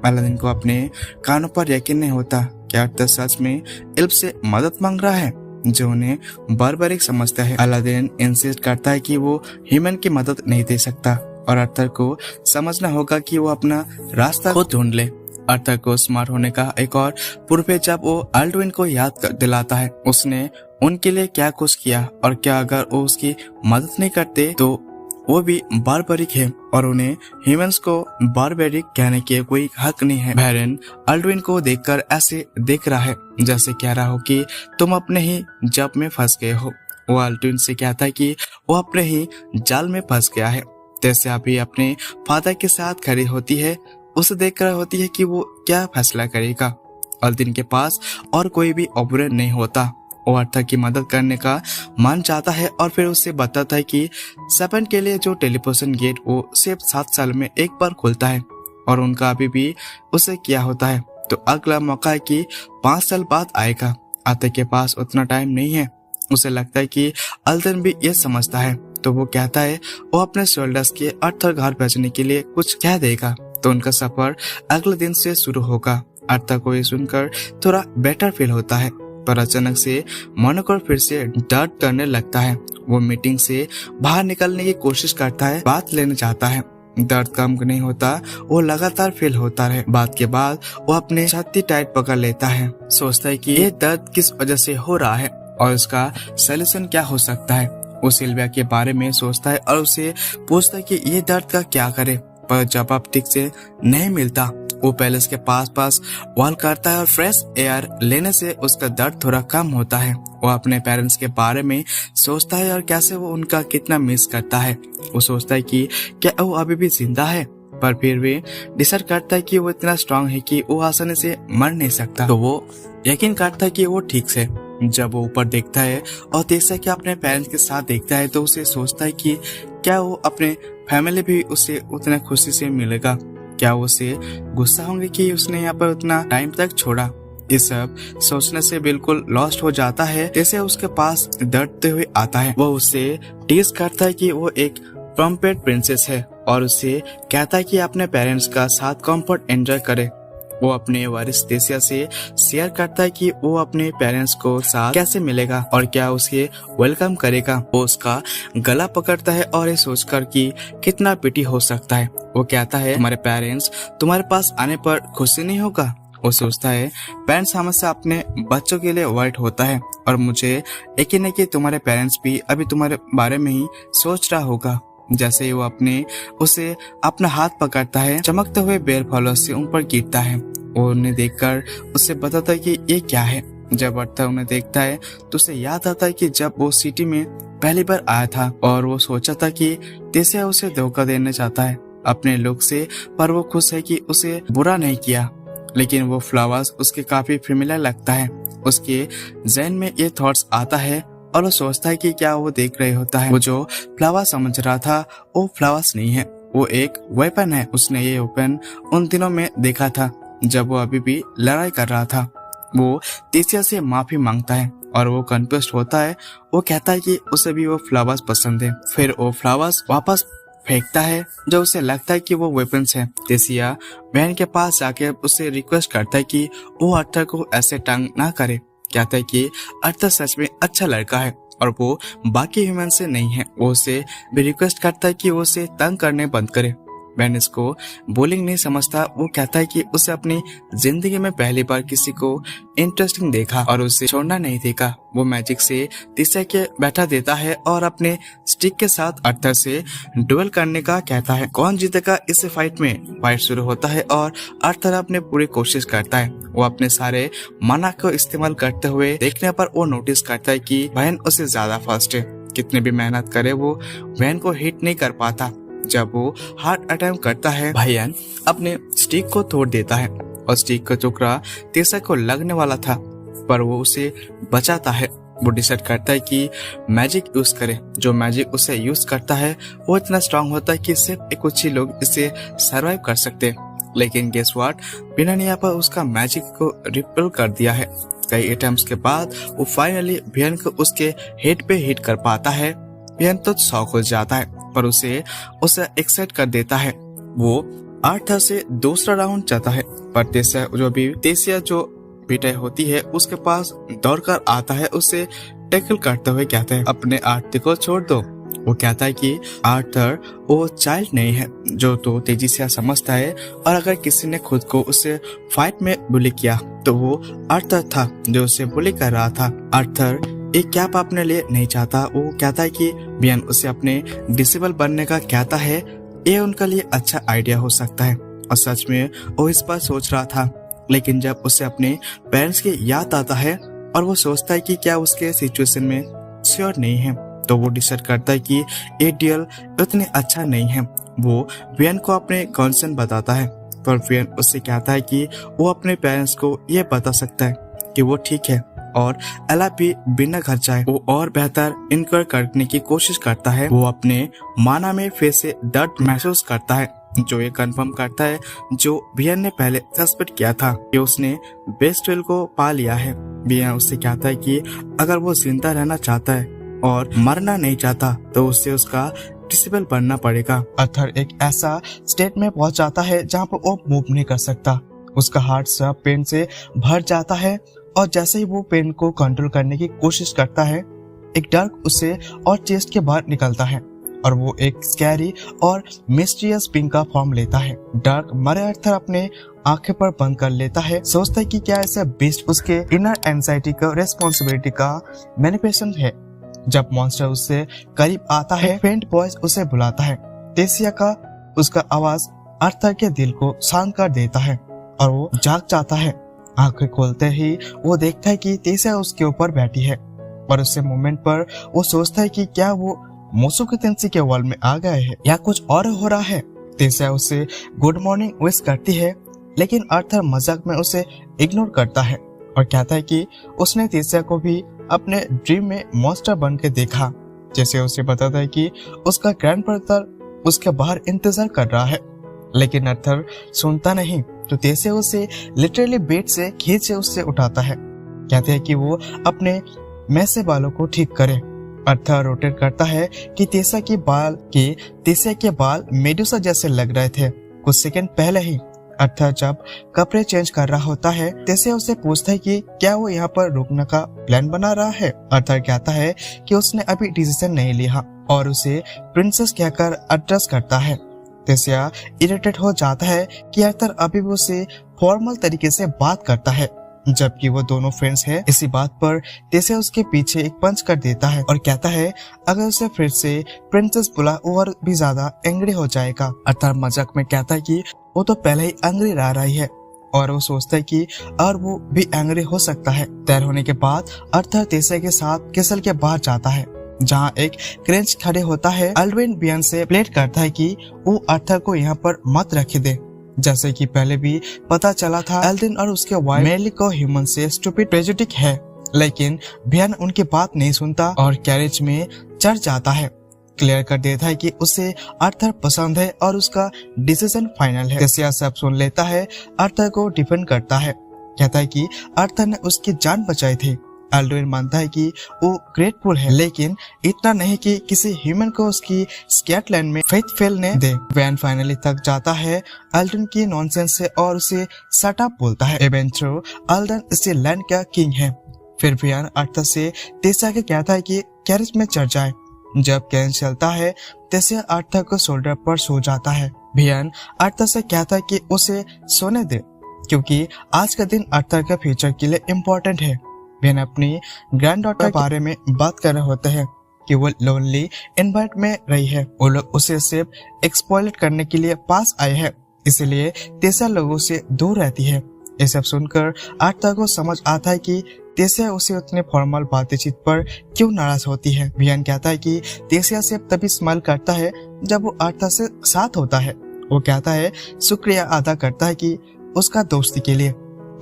अलादीन को अपने कानों पर यकीन नहीं होता कि आर्थर सच में इल्म से मदद मांग रहा है जो उन्हें बारबारिक समझता है। अलादीन इंसिस्ट करता है कि वो ह्यूमन की मदद नहीं दे सकता और आर्थर को समझना होगा कि वो अपना रास्ता खुद ढूंढ ले। आर्थर को स्मार्ट होने का एक और पूर्व जब वो अल्ड्विन को याद दिलाता है उसने उनके लिए क्या कुछ किया और क्या अगर वो उसकी मदद नहीं करते तो वो भी बारबारिक है और उन्हें ह्यूमंस को बारबारिक कहने के कोई हक नहीं है। बैरन अल्ड्विन को देखकर ऐसे देख रहा है जैसे कह रहा हो कि तुम अपने ही जब में फंस गए हो। वो अल्ड्विन से कहता है कि वो अपने ही जाल में फंस गया है। तैसे अभी अपने फादर के साथ खड़ी होती है, उसे देख रहा होती है कि वो क्या फैसला करेगा। अल्ड्विन के पास और कोई भी ऑपरेट नहीं होता। वो आर्थर की मदद करने का मन चाहता है और फिर उससे बताता है कि सेपन के लिए जो टेलीपोर्टेशन गेट वो सिर्फ 7 साल में एक बार खुलता है और उनका अभी भी उसे क्या होता है। तो अगला मौका है कि 5 साल बाद आएगा। आर्थर के पास उतना टाइम नहीं है। उसे लगता है कि अल्ड्विन भी ये समझता है तो वो कहता है वो अपने सोल्जर्स के आर्थर घर भेजने के लिए कुछ कह देगा। तो उनका सफर अगले दिन से शुरू होगा। आर्थर को ये सुनकर थोड़ा बेटर फील होता है पर अचानक से मोनोकोर फिर से दर्द करने लगता है। वो मीटिंग से बाहर निकलने की कोशिश करता है, बात लेना चाहता है। दर्द कम नहीं होता, वो लगातार फील होता है। बात के बाद वो अपने छाती टाइट पकड़ लेता है, सोचता है कि ये दर्द किस वजह से हो रहा है और इसका सलूशन क्या हो सकता है। वो सिल्विया के बारे में सोचता है और उसे पूछता है कि ये दर्द का क्या करे, पर जवाब ठीक से नहीं मिलता। वो पैलेस के पास वॉल करता है और फ्रेश एयर लेने से उसका दर्द थोड़ा कम होता है। वो अपने पेरेंट्स के बारे में सोचता है और कैसे वो उनका कितना मिस करता है। वो सोचता है कि क्या वो अभी भी जिंदा है, पर फिर भी डिसाइड करता है कि वो इतना स्ट्रांग है कि वो आसानी से मर नहीं सकता। तो वो यकीन करता है कि वो ठीक से। जब वो ऊपर देखता है और जैसा कि अपने पेरेंट्स के साथ देखता है तो उसे सोचता है कि क्या वो अपने फैमिली भी उसे उतना खुशी से मिलेगा। क्या वो उसे गुस्सा होंगे कि उसने यहाँ पर उतना टाइम तक छोड़ा। ये सब सोचने से बिल्कुल लॉस्ट हो जाता है। जैसे उसके पास डरते हुए आता है, वो उससे टीज करता है कि वो एक प्रॉम्प्टेड प्रिंसेस है और उससे कहता है कि अपने पेरेंट्स का साथ कंफर्ट एंजॉय करे। वो अपने वारिस टेसिया से शेयर करता है कि वो अपने पेरेंट्स को साथ कैसे मिलेगा और क्या उसे वेलकम करेगा। वो उसका गला पकड़ता है और ये सोचकर कि कितना पिटी हो सकता है। वो कहता है तुम्हारे पेरेंट्स तुम्हारे पास आने पर खुशी नहीं होगा। वो सोचता है पेरेंट्स हमेशा अपने बच्चों के लिए वर्ड होता है और मुझे यकीन है कि तुम्हारे पेरेंट्स भी अभी तुम्हारे बारे में ही सोच रहा होगा। जैसे ही वो उसे अपना हाथ पकड़ता है, चमकते हुए बेल फलों से उन पर गिरता है। वो उन्हें देखकर उससे बताता है कि ये क्या है। जब अर्थर उन्हें देखता है तो उसे याद आता है कि जब वो सिटी में पहली बार आया था और वो सोचा था कि तेसिया उसे धोखा देना चाहता है अपने लुक से, पर वो खुश है कि उसे बुरा नहीं किया। लेकिन वो फ्लावर्स उसके काफी फेमिलियर लगता है। उसके जहन में ये थॉट्स आता है और वो सोचता है कि क्या वो देख रहे होता है। वो जो फ्लावर समझ रहा था वो फ्लावर्स नहीं है, वो एक वेपन है। उसने ये वेपन उन दिनों में देखा था जब वो अभी भी लड़ाई कर रहा था। वो तेसिया से माफी मांगता है और वो कंफ्यूज होता है। वो कहता है कि उसे भी वो फ्लावर्स पसंद है। फिर वो फ्लावर्स वापस फेंकता है जो उसे लगता है कि वो वेपन्स है। तेसिया बहन के पास जाके उससे रिक्वेस्ट करता है कि वो अर्थर को ऐसे तंग ना करे। कहता है कि अर्थर सच में अच्छा लड़का है और वो बाकी ह्यूमन से नहीं है। वो उसे भी रिक्वेस्ट करता है कि वो उसे तंग करने बंद करे। बहन इसको बोलिंग नहीं समझता। वो कहता है कि उसे अपनी जिंदगी में पहली बार किसी को इंटरेस्टिंग देखा और उसे छोड़ना नहीं देखा। वो मैजिक से तेसिया के बैठा देता है और अपने स्टिक के साथ अर्थर से डुएल करने का कहता है। कौन जीतेगा इस फाइट में फाइट शुरू होता है और अर्थर अपने पूरी कोशिश करता है। वो अपने सारे माना को इस्तेमाल करते हुए देखने पर वो नोटिस करता है कि बहन उससे ज्यादा फास्ट है। कितने भी मेहनत करे वो बहन को हिट नहीं कर पाता। जब वो हार्ट अटैम्प्ट करता है भाईयान अपने स्टिक को तोड़ देता है और स्टिक का टुकड़ा तेसिया को लगने वाला था पर वो उसे बचाता है। वो डिसाइड करता है कि मैजिक यूज करे। जो मैजिक उसे यूज करता है वो इतना स्ट्रांग होता है कि सिर्फ कुछ ही लोग इसे सरवाइव कर सकते। लेकिन गेस व्हाट, बिना यहाँ पर उसका मैजिक को रिपेल कर दिया है। कई अटेम्प्ट्स के बाद वो फाइनली भियन को उसके हेड पे हिट कर पाता है। भियन तो शॉक हो जाता है पर उसे एक्साइट कर देता है। वो अर्थर से दूसरा राउंड चाहता है पर तेसिया जो पिटाई होती है उसके पास दौड़कर आता है। उसे टैकल करते हुए कहता है अपने आरती को छोड़ दो। वो कहता है कि आर्थर वो चाइल्ड नहीं है जो तो तेजी से समझता है और अगर किसी ने खुद को उसे फाइट में बुली किया तो वो आर्थर था जो उसे बुली कर रहा था। आर्थर एक कैप अपने लिए नहीं चाहता। वो कहता है कि बियन उसे अपने डिसेबल बनने का कहता है। ये उनका लिए अच्छा आइडिया हो सकता है और सच में वो इस पर सोच रहा था। लेकिन जब उसे अपने पेरेंट्स की याद आता है और वो सोचता है कि क्या उसके सिचुएशन में श्योर नहीं है तो वो डिसाइड करता है कि ये डील उतने अच्छा नहीं है। वो बियन को अपने कंसर्न बताता है पर बियन उससे कहता है कि वो अपने पेरेंट्स को ये बता सकता है कि वो ठीक है और एला भी बिना घर जाए। वो और बेहतर इनकर करने की कोशिश करता है। वो अपने माना में फिर से दर्द महसूस करता है जो ये कंफर्म करता है जो बियन ने पहले सस्पेक्ट किया था कि उसने बेस्टवेल को पा लिया है। बियन उससे कहता है कि अगर वो जिंदा रहना चाहता है और मरना नहीं चाहता तो उससे उसका डिसेबल बनना पड़ेगा। अर्थर एक ऐसा स्टेट में पहुंच जाता है जहां पर वो मूव नहीं कर सकता। उसका हार्ट सब पेन से भर जाता है और जैसे ही वो पेन को कंट्रोल करने की कोशिश करता है एक डार्क उसे और चेस्ट के बाहर निकलता है और वो एक स्कैरी और मिस्टीरियस पिंक का फॉर्म लेता है। डार्क मरे अर्थर अपने आंखें पर बंद कर लेता है। सोचता है कि क्या ऐसा बीस्ट उसके इनर एंजाइटी का रेस्पॉन्सिबिलिटी का मैनिफेस्टेशन है। जब मॉन्स्टर उससे करीब आता है फेंट वॉइस उसे बुलाता है। तेसिया का उसका आवाज अर्थर के दिल को शांत कर देता है और वो जाग जाता है। आंखें खोलते ही वो देखता है कि तेसिया उसके ऊपर बैठी है पर उससे मोमेंट पर वो सोचता है कि क्या वो मोसुके तेंसी के वर्ल्ड में आ गए हैं या कुछ और हो रहा है। तेसिया उसे गुड मॉर्निंग विश करती है लेकिन अर्थर मजाक में उसे इग्नोर करता है और कहता है कि उसने तेसिया को भी अपने ड्रीम में मॉन्स्टर बन के देखा। जैसे उसे बताता है कि उसका ग्रैंडफादर उसके बाहर इंतजार कर रहा है लेकिन अर्थर सुनता नहीं तो तेसिया उसे लिटरली बेड से खींच उससे उठाता है। कहते हैं कि वो अपने मैसे बालों को ठीक करे। अर्थर रोटेट करता है कि तेसिया के बाल मेडुसा जैसे लग रहे थे कुछ सेकंड पहले ही। अर्थर जब कपड़े चेंज कर रहा होता है तेसिया उसे पूछता है कि क्या वो यहाँ पर रुकने का प्लान बना रहा है। अर्थर कहता है कि उसने अभी डिसीजन नहीं लिया और उसे प्रिंसेस कहकर एड्रेस करता है। तेसिया इरिटेट हो जाता है कि अर्थर अभी भी उसे फॉर्मल तरीके से बात करता है जबकि वो दोनों फ्रेंड्स हैं। इसी बात पर तेसिया उसके पीछे एक पंच कर देता है और कहता है अगर उसे फिर से प्रिंसेस बुला और भी ज्यादा एंग्री हो जाएगा। अर्थर मजाक में कहता है कि वो तो पहले ही एंग्री रह रही है और वो सोचता है कि और वो भी एंग्री हो सकता है। तैयार होने के बाद अर्थर तेसिया के साथ कैसल के बाहर जाता है, जहाँ एक क्रेंच खड़े होता है। एल्ड्रिन बियन से प्लेट करता है कि वो अर्थर को यहाँ पर मत रखे दे। जैसे कि पहले भी पता चला था, एल्ड्रिन और उसके वाइफ मेली को ह्यूमन से स्टूपिड प्रेजुडिक है, लेकिन बियन उनकी बात नहीं सुनता और कैरेज में चढ़ जाता है। क्लियर कर देता है कि उसे अर्थर पसंद है और उसका डिसीजन फाइनल है। तेसिया सब सुन लेता है, अर्थर को डिफेंड करता है, कहता है कि अर्थर ने उसकी जान बचाई थी। एल्ड्रिन मानता है कि वो ग्रेटफुल है, लेकिन इतना नहीं कि किसी ह्यूमन को उसकी स्कॉटलैंड में फेथ फैलने दे। वैन फाइनली थक जाता है एल्ड्रिन की नॉनसेंस से और उसे शट अप बोलता है। एवेंचर एल्ड्रिन इस लैंड का किंग है। फिर वैन अर्थर से तेसिया के कहता है कि कैरेज में चढ़ जाए। जब कैरेज चलता है, तेसिया अर्थर को शोल्डर पर सो जाता है। वैन अर्थर से कहता है कि उसे सोने दे, क्योंकि आज का दिन अर्थर के फ्यूचर के लिए इम्पोर्टेंट है। वैन अपनी ग्रैंड डॉटर के बारे में बात कर रहे होते हैं कि वो लोनली इन्वाइट में रही है। वो लोग उसे सिर्फ एक्सप्लॉइट करने के लिए पास आए हैं, इसलिए तेसिया लोगों से दूर रहती है। ये सब सुनकर अर्थर को समझ आता है कि तेसिया उसे उतने फॉर्मल बातचीत पर क्यों नाराज होती है। वियन कहता है कि तेसिया से तभी स्माइल करता है जब वो अर्थर से साथ होता है। वो कहता है शुक्रिया अदा करता है कि उसका दोस्ती के लिए।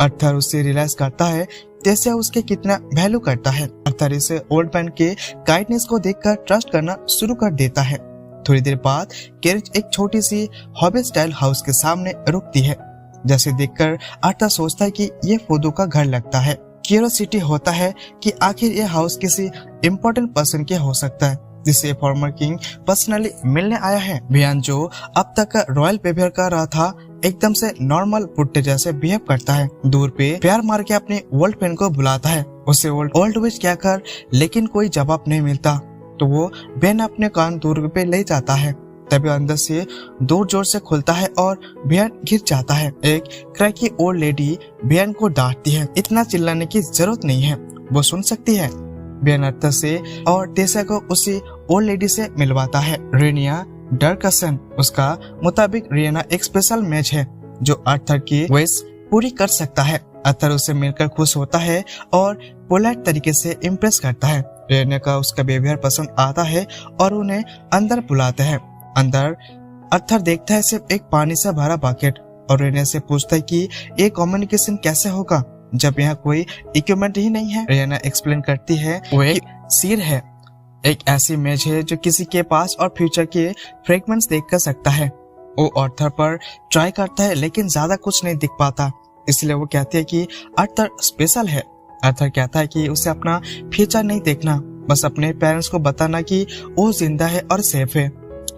अर्थर उससे रियलाइज करता है तेसिया उसके कितना वैल्यू करता है। अर्थर इसे ओल्ड मैन के काइंडनेस को देखकर ट्रस्ट करना शुरू कर देता है। थोड़ी देर बाद कैरेज एक छोटी सी हॉबी स्टाइल हाउस के सामने रुकती है। जैसे देखकर अर्थर सोचता है कि ये फोदो का घर लगता है। क्यूरियोसिटी होता है कि आखिर ये हाउस किसी इम्पोर्टेंट पर्सन के हो सकता है, जिसे फॉर्मर किंग पर्सनली मिलने आया है। वियन जो अब तक रॉयल बिहेवियर कर रहा था, एकदम से नॉर्मल पुट्टे जैसे बिहेव करता है। दूर पे प्यार मार के अपने ओल्ड फ्रेंड को बुलाता है, उसे ओल्ड विच कहकर, लेकिन कोई जवाब नहीं मिलता तो वो बेन अपने कान दूर पे ले जाता है। तभी अंदर से दौड़ जोर से खुलता है और बियन गिर जाता है। एक क्रैकी ओल्ड लेडी बियन को डांटती है, इतना चिल्लाने की जरूरत नहीं है, वो सुन सकती है। बियन अर्थर से और तेसिया को उसी ओल्ड लेडी से मिलवाता है। रेनिया डरकसन, उसका मुताबिक रियाना एक स्पेशल मैच है जो अर्थर की विश पूरी कर सकता है। अर्थर उसे मिलकर खुश होता है और पोलाइट तरीके से इम्प्रेस करता है। रियाना का उसका बिहेवियर पसंद आता है और उन्हें अंदर बुलाते हैं। अंदर अर्थर देखता है सिर्फ एक पानी से भरा बकेट और रियाना से पूछता है कि ये कम्युनिकेशन कैसे होगा जब यहाँ कोई इक्विपमेंट ही नहीं है। रियाना एक्सप्लेन करती है वो एक सिर है, एक ऐसी इमेज है जो किसी के पास और फ्यूचर के फ्रेगमेंट्स देख कर सकता है। वो अर्थर पर ट्राई करता है लेकिन ज्यादा कुछ नहीं दिख पाता, इसलिए वो कहती है कि अर्थर स्पेशल है। अर्थर कहता है कि उसे अपना फ्यूचर नहीं देखना, बस अपने पेरेंट्स को बताना कि वो जिंदा है और सेफ है।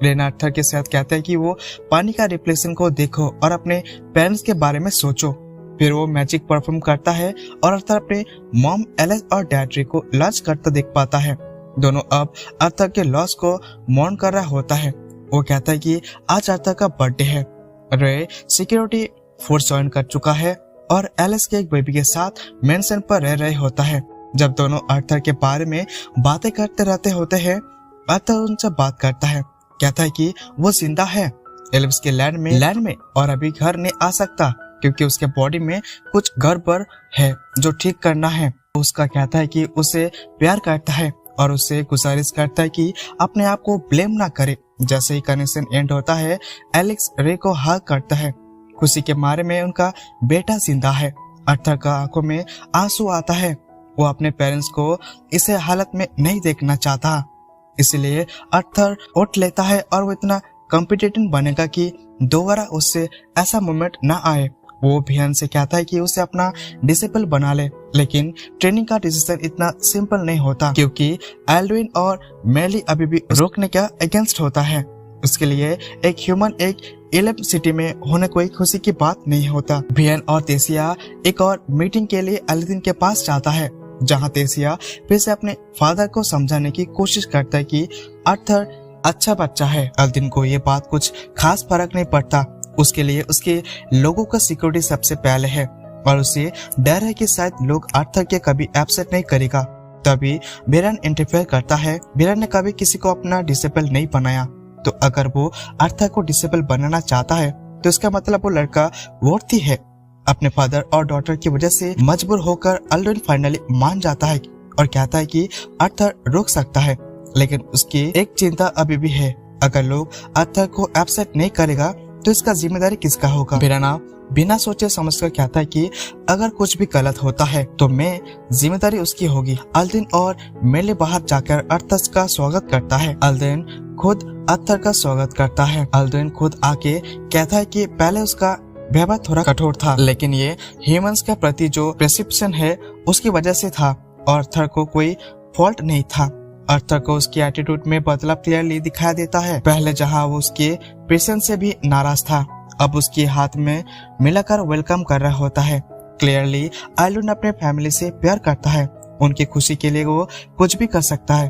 रेना अर्थर के साथ कहता है कि वो पानी का रिफ्लेक्शन को देखो और अपने पेरेंट्स के बारे में सोचो। फिर वो मैजिक परफॉर्म करता है और अर्थर अपने मॉम एलिस और डैड को लॉन्च करता देख पाता है। दोनों अब अर्थर के लॉस को मॉर्न कर रहा होता है। वो कहता है कि आज अर्थर का बर्थडे है। रे सिक्योरिटी फोर्स ज्वाइन कर चुका है और एलिस के एक बेबी के साथ मेंशन पर रह रहे होता है। जब दोनों अर्थर के बारे में बातें करते रहते होते हैं, अर्थर उनसे बात करता है, कहता है कि वो जिंदा है एलिस के लैंड में और अभी घर नहीं आ सकता क्योंकि उसके बॉडी में कुछ गड़बड़ है जो ठीक करना है। उसका कहता है कि उसे प्यार करता है और उससे गुजारिश करता है कि अपने आप को ब्लेम ना करे। जैसे ही कनेक्शन एंड होता है, एलेक्स रे को हग करता है। खुशी के मारे में उनका बेटा जिंदा है। अर्थर का आंखों में आंसू आता है। वो अपने पेरेंट्स को इसे हालत में नहीं देखना चाहता, इसलिए अर्थर उठ लेता है और वो इतना कॉम्पिटिटिव बनेगा कि दोबारा उससे ऐसा मोमेंट ना आए। वो भियन से कहता है कि उसे अपना डिसिपल बना ले, लेकिन ट्रेनिंग का डिसीजन इतना सिंपल नहीं होता क्योंकि एल्ड्रिन और मेली अभी भी रोकने का अगेंस्ट होता है। उसके लिए एक ह्यूमन एक एलिप सिटी में होने कोई खुशी की बात नहीं होता। भियन और तेसिया एक और मीटिंग के लिए एल्ड्रिन के पास जाता है, जहाँ तेसिया फिर से अपने फादर को समझाने की कोशिश करता है कि अर्थर अच्छा बच्चा है। एल्ड्रिन को ये बात कुछ खास फर्क नहीं पड़ता, उसके लिए उसके लोगों का सिक्योरिटी सबसे पहले है और उसे डर है कि शायद लोग अर्थर के कभी एब्सेंट नहीं करेगा। तभी बिरन इंटरफेयर करता है। बिरन ने कभी किसी को अपना डिसेबल नहीं बनाया, तो अगर वो अर्थर को डिसेबल बनाना चाहता है तो इसका मतलब वो लड़का वर्थी है। अपने फादर और डॉटर की वजह से मजबूर होकर अल्ड्रिन फाइनली मान जाता है और कहता है कि आर्थर रोक सकता है, लेकिन उसकी एक चिंता अभी भी है, अगर लोग आर्थर को अपसेट नहीं करेगा तो इसका जिम्मेदारी किसका होगा। बिराना बिना सोचे समझकर कहता है कि अगर कुछ भी गलत होता है तो मैं जिम्मेदारी उसकी होगी। अल्ड्रिन और मेले बाहर जाकर आर्थर का स्वागत करता है। अल्ड्रिन खुद आर्थर का स्वागत करता है। अल्ड्रिन खुद आके कहता है कि पहले उसका व्यवहार थोड़ा कठोर था, लेकिन ये ह्यूमंस के प्रति जो परसेप्शन है उसकी वजह से था और आर्थर को कोई फॉल्ट नहीं था। आर्थर को उसकी एटीट्यूड में बदलाव क्लियरली दिखाई देता है। पहले जहां वो उसके पेशेंस से भी नाराज था, अब उसके हाथ में मिलाकर वेलकम कर रहा होता है। क्लियरली आइलैंड अपने फैमिली से प्यार करता है, उनकी खुशी के लिए वो कुछ भी कर सकता है।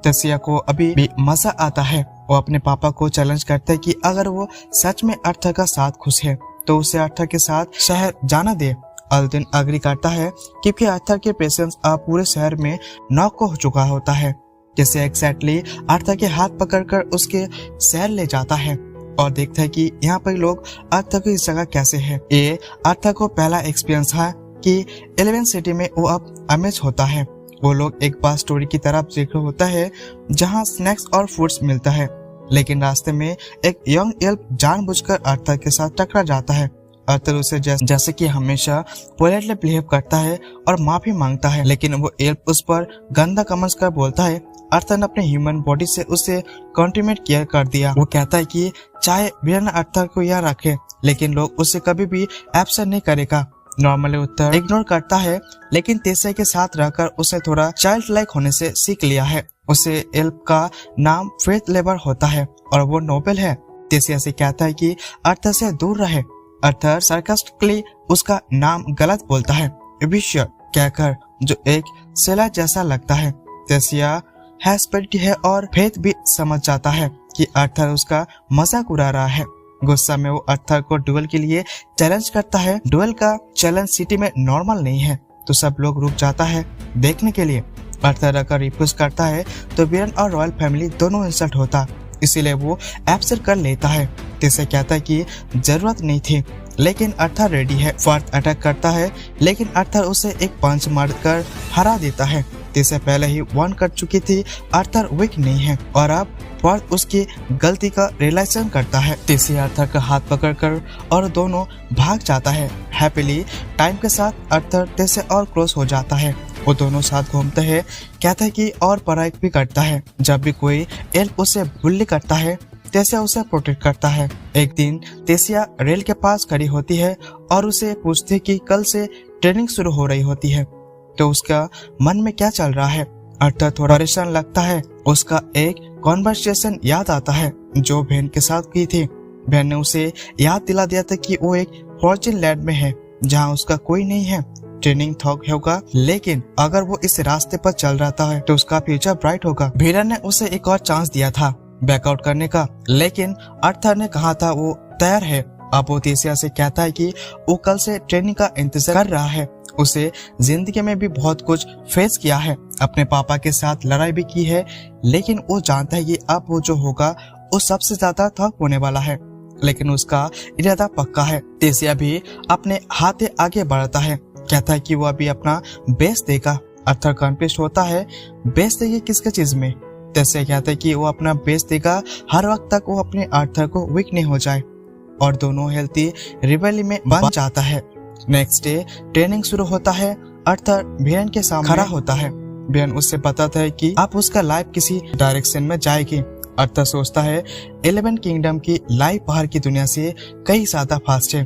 तेसिया को अभी भी मजा आता है। वो अपने पापा को चैलेंज करता है कि अगर वो सच में आर्थर का साथ खुश है तो उसे आर्थर के साथ शहर जाना दे। अल्ड्रिन अग्री करता है क्योंकि आर्थर के पेशेंस अब पूरे शहर में नॉक हो चुका होता है। जैसे एग्जैक्टली आर्थर के हाथ पकड़कर उसके शहर ले जाता है और देखता है कि यहाँ पर लोग आर्थर की इस जगह कैसे है। ये आर्थर को पहला एक्सपीरियंस है कि 11 सिटी में वो अब अमेज होता है। वो लोग एक बार स्टोरी की तरफ जिक्र होता है जहाँ स्नैक्स और फूड्स मिलता है, लेकिन रास्ते में एक यंग एल्फ जानबूझकर आर्थर के साथ टकरा जाता है। आर्थर उसे जैसे कि हमेशा पोलाइटली बिहेव करता है और माफी मांगता है, लेकिन वो एल्फ उस पर गंदा कमेंट्स कर बोलता है। आर्थर ने अपने ह्यूमन बॉडी से उसे कॉन्ट्रीमेट किया कर दिया। वो कहता है कि चाहे बिरन आर्थर को यहाँ रखे, लेकिन लोग उसे कभी भी एब्सेंट नहीं करेगा। नॉर्मली उत्तर इग्नोर करता है, लेकिन तेसिया के साथ रहकर उसे थोड़ा चाइल्ड लाइक होने से सीख लिया है। उसे एल्फ का नाम फेथ लेबर होता है और वो नोबेल है। तेसिया से कहता है कि आर्थर से दूर रहे। आर्थर सार्कास्टिकली उसका नाम गलत बोलता है, विश्य कहकर, जो एक सेला जैसा लगता है। तेसिया हैस्पिटलिटी है और फेथ भी समझ जाता है कि आर्थर उसका मजाक उड़ा रहा है। गुस्सा में वो आर्थर को डुएल के लिए चैलेंज करता है। डुएल का चैलेंज सिटी में नॉर्मल नहीं है, तो सब लोग रुक जाता है देखने के लिए। आर्थर अगर रिफ्यूज करता है तो बिरन और रॉयल फैमिली दोनों इंसल्ट होता, इसीलिए वो एब्सेंट कर लेता है। तेसिया कहता है कि जरूरत नहीं थी, लेकिन आर्थर रेडी है। फर्थ अटैक करता है, लेकिन आर्थर उसे एक पंच मारकर हरा देता है। तेसिया पहले ही वार्न कर चुकी थी आर्थर वीक नहीं है और अब फर्थ उसकी गलती का रियलाइजेशन करता है। तेसिया आर्थर का हाथ पकड़कर और दोनों भाग जाता है। हैप्पीली टाइम के साथ आर्थर तेसिया और क्लोज हो जाता है। वो दोनों साथ घूमते हैं, कहता है कि और पढ़ाई भी करता है। जब भी कोई एल्फ उसे बुल्ली करता है, तेसिया उसे प्रोटेक्ट करता है। एक दिन तेसिया रेल के पास खड़ी होती है और उसे पूछती है कि कल से ट्रेनिंग शुरू हो रही होती है, तो उसका मन में क्या चल रहा है। आर्थर थोड़ा परेशान लगता है। उसका एक कॉन्वर्सेशन याद आता है जो बहन के साथ की थी। बहन ने उसे याद दिला दिया था कि वो एक फॉर्चून लैंड में है जहाँ उसका कोई नहीं है। ट्रेनिंग थॉक होगा, लेकिन अगर वो इस रास्ते पर चल रहा है तो उसका फ्यूचर ब्राइट होगा। बीरन ने उसे एक और चांस दिया था बैकआउट करने का, लेकिन आर्थर ने कहा था वो तैयार है। अब वो तेसिया से कहता है कि वो कल से ट्रेनिंग का इंतजार कर रहा है। उसे जिंदगी में भी बहुत कुछ फेस किया है, अपने पापा के साथ लड़ाई भी की है, लेकिन वो जानता है कि अब वो जो होगा वो सबसे ज्यादा थक होने वाला है, लेकिन उसका इरादा पक्का है। तेसिया भी अपने हाथ आगे बढ़ता है, कहता है कि वो अभी अपना बेस्ट देगा। आर्थर कन्फ्यूज होता है, बेस्ट देगी किसके चीज में। तेसिया कहता है कि वो अपना बेस्ट देगा हर वक्त तक वो अपने आर्थर को वीक नहीं हो जाए, और दोनों हेल्थी रिबेली में बन जाता है। नेक्स्ट डे ट्रेनिंग शुरू होता है। आर्थर बीरन के सामने खड़ा होता है। बीरन उससे बताता है कि अब उसका लाइफ किसी डायरेक्शन में जाएगी। आर्थर सोचता है 11 किंगडम की लाइफ बाहर की दुनिया से कई ज्यादा फास्ट है।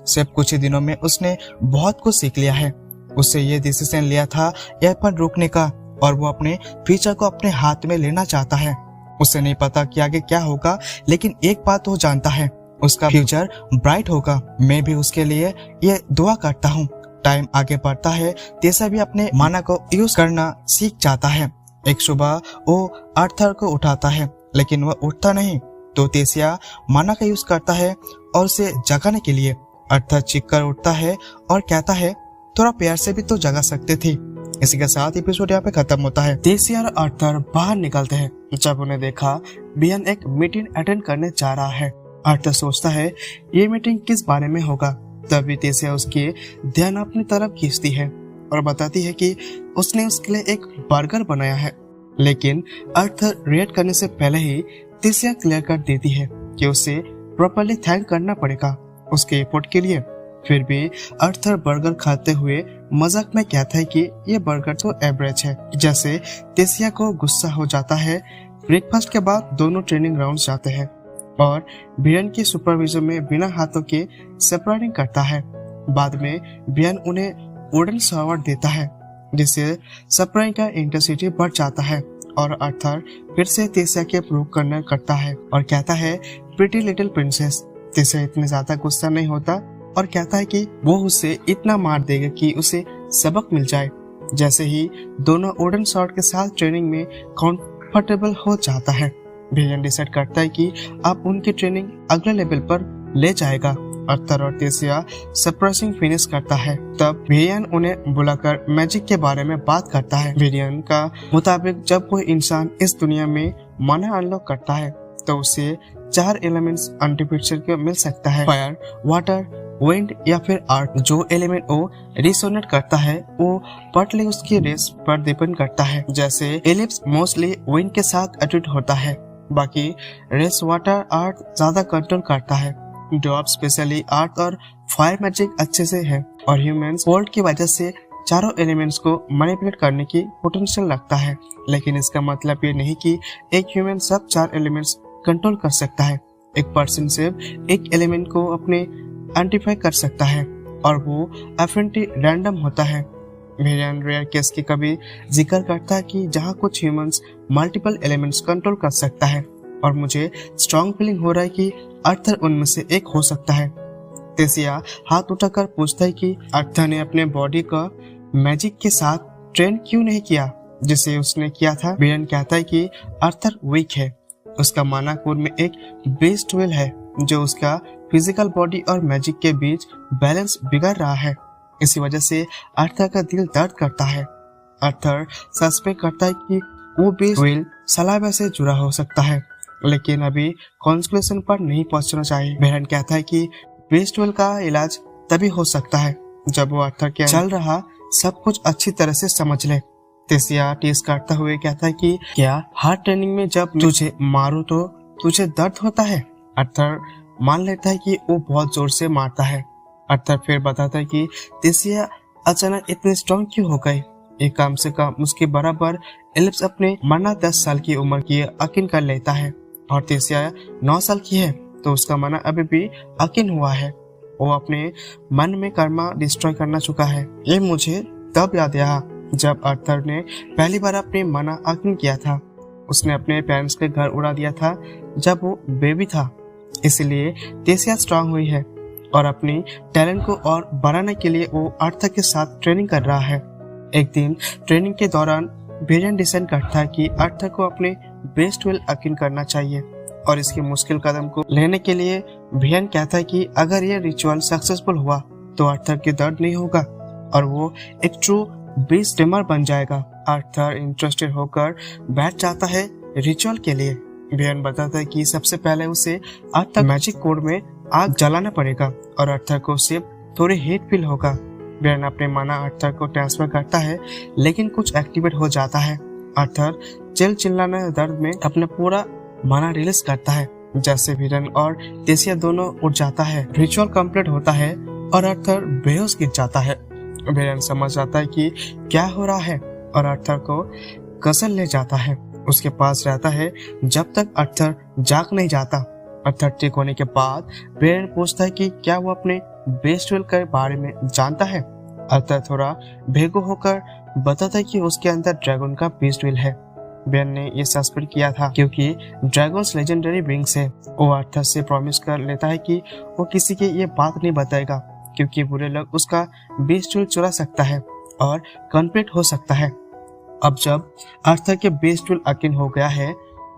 सिर्फ कुछ ही दिनों में उसने बहुत कुछ सीख लिया है। उससे ये डिसीजन लिया था यहाँ पर रुकने का, और वो अपने फ्यूचर को अपने हाथ में लेना चाहता है। उसे नहीं पता कि आगे क्या होगा, लेकिन एक बात वो जानता है, उसका फ्यूचर ब्राइट होगा। मैं भी उसके लिए ये दुआ करता हूँ। टाइम आगे बढ़ता है। तेसिया भी अपने माना को यूज करना सीख जाता है। एक सुबह वो आर्थर को उठाता है, लेकिन वह उठता नहीं, तो तेसिया माना का यूज करता है और उसे जगाने के लिए। आर्थर चीख कर उठता है और कहता है थोड़ा प्यार से भी तो जगा सकते थे। इसी के साथ एपिसोड यहाँ पे खत्म होता है। तेसिया और आर्थर बाहर निकलते हैं। जब उन्हें देखा बीरन एक मीटिंग अटेंड करने जा रहा है। आर्थर सोचता है ये मीटिंग किस बारे में होगा। तभी तेसिया उसके ध्यान अपनी तरफ खींचती है और बताती है कि उसने उसके लिए एक बर्गर बनाया है। लेकिन अर्थर रिएक्ट करने से पहले ही तेसिया क्लियर कर देती है कि उसे प्रॉपर्ली थैंक करना पड़ेगा उसके एफर्ट के लिए। फिर भी अर्थर बर्गर खाते हुए मजाक में कहता है कि ये बर्गर तो एवरेज है। जैसे तेसिया को गुस्सा हो जाता है। ब्रेकफास्ट के बाद दोनों ट्रेनिंग राउंड जाते हैं और बियन की सुपरविजन में बिना हाथों के सेपरेटिंग करता है। बाद में बियन उन्हें वुडन सॉर्ड देता है जिससे सप्राइंग का इंटेंसिटी बढ़ जाता है और अर्थर फिर से तेसिया के प्रूव करता है और कहता है प्रिटी लिटिल प्रिंसेस। तेसिया इतने ज्यादा गुस्सा नहीं होता और कहता है कि वो उसे इतना मार देगा कि उसे सबक मिल जाए। जैसे ही दोनों वुडन सॉर्ड के साथ ट्रेनिंग में कंफर्टेबल हो जाता है, विलियम डिसाइड करता है कि अब उनकी ट्रेनिंग अगले लेवल पर ले जाएगा। अर्थर और तेसिया सरप्राइजिंग फिनिश करता है। तब विलियम उन्हें बुलाकर मैजिक के बारे में बात करता है। विलियम का मुताबिक जब कोई इंसान इस दुनिया में माना अनलॉक करता है तो उसे 4 एलिमेंट्स आर्टिफिशियल के मिल सकता है, फायर, वाटर, विंड या फिर आर्ट। जो एलिमेंट वो रिसोनेट करता है वो पार्टली उसकी रेस पर डिपेंड करता है। जैसे एलिप्स मोस्टली विंड के साथ अटैच होता है, बाकी रेस वाटर आर्ट ज्यादा कंट्रोल करता है। ड्रॉप स्पेशली आर्ट और फायर मैजिक अच्छे से है और ह्यूमंस वर्ल्ड की वजह से चारों एलिमेंट्स को मैनिपुलेट करने की पोटेंशियल रखता है। लेकिन इसका मतलब ये नहीं कि एक ह्यूमन सब 4 एलिमेंट्स कंट्रोल कर सकता है। एक पर्सन सिर्फ एक एलिमेंट को अपने आइडेंटिफाई कर सकता है और वो एफिनिटी रैंडम होता है। वेरिएंट रेयर केस की कभी जिक्र करता है कि जहाँ कुछ ह्यूमंस मल्टीपल एलिमेंट्स कंट्रोल कर सकता है और मुझे स्ट्रॉन्ग फीलिंग हो रहा है कि अर्थर उनमें से एक हो सकता है। तेसिया हाथ उठाकर पूछता है कि अर्थर ने अपने बॉडी का मैजिक के साथ ट्रेन क्यों नहीं किया जिसे उसने किया था। वेरिएंट कहता है कि अर्थर वीक है, उसका माना कोड में एक बेस 12 है जो उसका फिजिकल बॉडी और मैजिक के बीच बैलेंस बिगड़ रहा है। इसी वजह से अर्थर का दिल दर्द करता है। अर्थर सस्पेक्ट करता है कि वो बेस 12 सलाइवा से जुड़ा हो सकता है, लेकिन अभी कंक्लूजन पर नहीं पहुंचना चाहिए। बहन कहता है कि बेस 12 का इलाज तभी हो सकता है जब वो अर्थर के चल रहा सब कुछ अच्छी तरह से समझ ले। तेसिया टीस काटता हुए कहता है कि क्या हार्ड ट्रेनिंग में जब तुझे मारो तो तुझे दर्द होता है। अर्थर मान लेता है कि वो बहुत जोर से मारता है। अर्थर फिर बताता है कि तेसिया अचानक इतने स्ट्रॉन्ग क्यों हो गए। एक कम से कम उसके बराबर एलिप्स अपने मना 10 साल की उम्र की यकीन कर लेता है और तेसिया 9 साल की है तो उसका मना अभी भी यकीन हुआ है। वो अपने मन में कर्मा डिस्ट्रॉय करना चुका है। ये मुझे तब याद आया जब अर्थर ने पहली बार अपने मना यकीन किया था। उसने अपने पेरेंट्स के घर उड़ा दिया था जब वो बेबी था। इसलिए तेसिया स्ट्रांग हुई है और अपनी टैलेंट को और बढ़ाने के लिए वो अर्थर के साथ ट्रेनिंग कर रहा है। एक दिन ट्रेनिंग के दौरान वेरिएंट डिसाइड करता है कि अर्थर को अपने बेस 12 यकीन करना चाहिए और इसके मुश्किल कदम को लेने के लिए वेरिएंट कहता है कि अगर ये रिचुअल सक्सेसफुल हुआ तो अर्थर के दर्द नहीं होगा और वो एक ट्रू बेस टेमर बन जाएगा। अर्थर इंटरेस्टेड होकर बैठ जाता है रिचुअल के लिए। वेरिएंट बताता है कि सबसे पहले उसे अर्थर मैजिक कोड में आग जलाना पड़ेगा और अर्थर को सिर्फ थोड़ी हीट फील होगा। वेरिएंट अपने माना अर्थर को ट्रांसफर करता है लेकिन कुछ एक्टिवेट हो जाता है। अर्थर चिल्लाने दर्द में अपना पूरा माना रिलीज करता है। जैसे वेरिएंट और तेसिया दोनों उठ जाता है। रिचुअल कंप्लीट होता है और अर्थर बेहोश गिर जाता है। वेरिएंट समझ जाता है कि क्या हो रहा है और अर्थर को कसर ले जाता है। उसके पास रहता है जब तक अर्थर जाग नहीं जाता। अर्थर ठीक होने के बाद वेरिएंट पूछता है कि क्या वो अपने बेस 12 के बारे में जानता है। अर्थर थोड़ा बेगो होकर बताता है कि उसके अंदर ड्रैगन का बेस 12 है। वेरिएंट ने ये सस्पेक्ट किया था क्योंकि ड्रैगन्स लेजेंडरी विंग्स है। वो अर्थर से प्रॉमिस कर लेता है कि वो किसी के ये बात नहीं बताएगा क्योंकि बुरे लोग उसका बेस 12 चुरा सकता है और कॉन्फ्लिक्ट हो सकता है। अब जब अर्थर के बेस 12 यकीन हो गया है,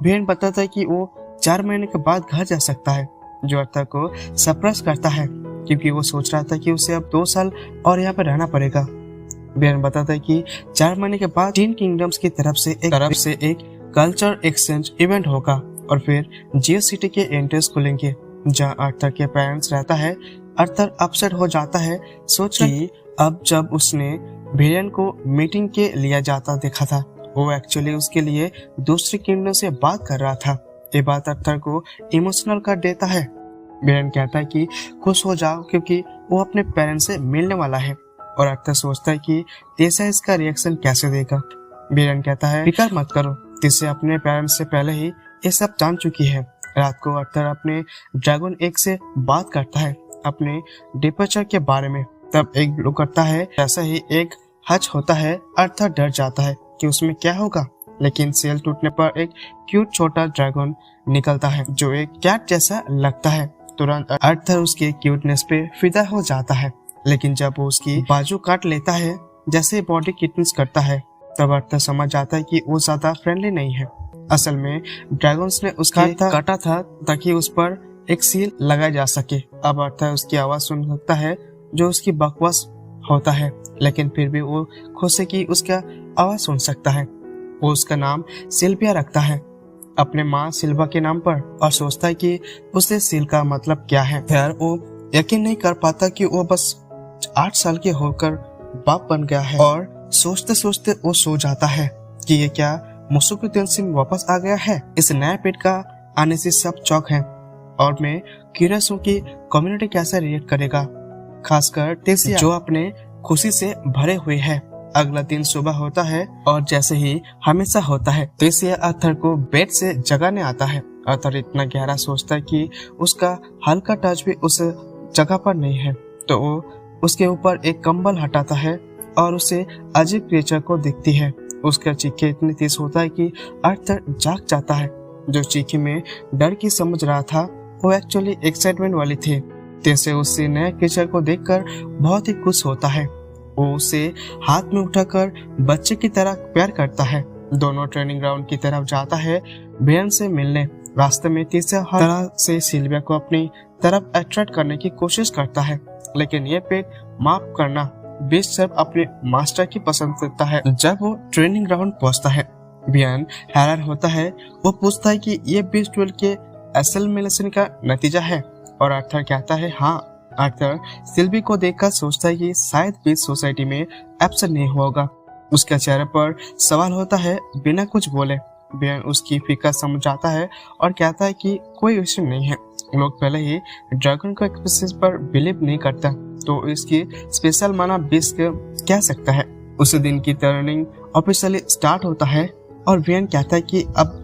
वेरिएंट बताता है कि वो 4 महीने के बाद घर जा सकता है, जो अर्थर को सरप्राइज करता है क्योंकि वो सोच रहा था कि उसे अब 2 साल और यहाँ पर रहना पड़ेगा। वेरिएंट बताता है कि 4 महीने के बाद 3 किंगडम्स की तरफ से एक कल्चर एक्सचेंज इवेंट होगा और फिर जियो सिटी के एंट्रेंस खुलेंगे जहाँ अर्थर के पेरेंट्स रहता है। अर्थर अपसेट हो जाता है सोच कि अब जब उसने वीरेन को मीटिंग के लिया जाता देखा था, वो एक्चुअली उसके लिए दूसरी किंगडम से बात कर रहा था। ये बात अर्थर को इमोशनल कर देता है। वीरेन कहता है कि खुश हो जाओ क्योंकि वो अपने पेरेंट्स से मिलने वाला है, और अर्थर सोचता है कि तेसा इसका रिएक्शन कैसे देगा। वीरेन कहता है फिक्र मत करो, तेसा अपने पेरेंट्स से पहले ही ये सब जान चुकी है। रात को अर्थर अपने ड्रैगन एग से बात करता है अपने डिपर्चर के बारे में। तब एक ब्लो करता है, जैसा ही एक हच होता है अर्थर डर जाता है कि उसमें क्या होगा, लेकिन सेल टूटने पर एक क्यूट छोटा ड्रैगन निकलता है जो एक कैट जैसा लगता है। तुरंत अर्थर उसके क्यूटनेस पे फिदा हो जाता है, लेकिन जब वो उसकी बाजू काट लेता है जैसे बॉडी किटनेस करता है, तब अर्थर समझ जाता है कि वो ज्यादा फ्रेंडली नहीं है। असल में ड्रैगन्स ने उसका काटा था ताकि उस पर एक सील लगाया जा सके। अब अर्थर उसकी आवाज सुन सकता है जो उसकी बकवास होता है, लेकिन फिर भी वो खुश है कि उसका आवाज सुन सकता है। वो उसका नाम सिल्विया रखता है अपने माँ सिल्वा के नाम पर, और सोचता है कि उसे सील का मतलब क्या है। खैर वो यकीन नहीं कर पाता कि वो बस 8 साल के होकर बाप बन गया है, और सोचते सोचते वो सो जाता है कि ये क्या मुसुकुतेन सिंह वापस आ गया है। इस नए पेट का आने से सब चौक है, और मैं क्यूरियस हूँ कि कम्युनिटी कैसा रिएक्ट करेगा, खासकर टेसिया जो अपने खुशी से भरे हुए है। अगला दिन सुबह होता है और जैसे ही हमेशा होता है टेसिया अर्थर को बेड से जगाने आता है। अर्थर इतना गहरा सोचता है कि उसका हल्का टच भी उस जगह पर नहीं है, तो वो उसके ऊपर एक कंबल हटाता है और उसे अजीब क्रिएचर को दिखती है। उसका चीखे इतनी तेज होता है कि अर्थर जाग जाता है। जो चीखे में डर की समझ रहा था वो एक्चुअली एक्साइटमेंट वाली थी। जैसे उससे नए क्रिएचर को देखकर बहुत ही खुश होता है। वो उसे हाथ में उठाकर बच्चे की तरह प्यार करता है। दोनों ट्रेनिंग ग्राउंड की तरफ जाता है बेरन से मिलने। रास्ते में तीसरा हर तरह से सिल्विया को अपनी तरफ अट्रैक्ट करने की कोशिश करता है, लेकिन ये पेट माफ करना बीस्ट सिर्फ अपने मास्टर की पसंद करता है। जब वो ट्रेनिंग ग्राउंड पहुंचता है बियन हैरान होता है। वो पूछता है कि ये बीस्ट ट्वेल्व के एसेलमिनेशन का नतीजा है, और अर्थर कहता है हाँ। अर्थर सिल्वी को देखकर सोचता है कि शायद बीस्ट सोसाइटी में एब्सेंट नहीं होगा। उसके चेहरे पर सवाल होता है बिना कुछ बोले। बियन उसकी फिक्र समझ जाता है और कहता है कि कोई इश्यू नहीं है। लोग पहले ही ड्रैगन को एक्सप्रेस पर बिलीव नहीं करता, तो इसकी स्पेशल माना बीस्ट कह सकता है। उसी दिन की ट्रेनिंग ऑफिशियली स्टार्ट होता है और बियन कहता है कि अब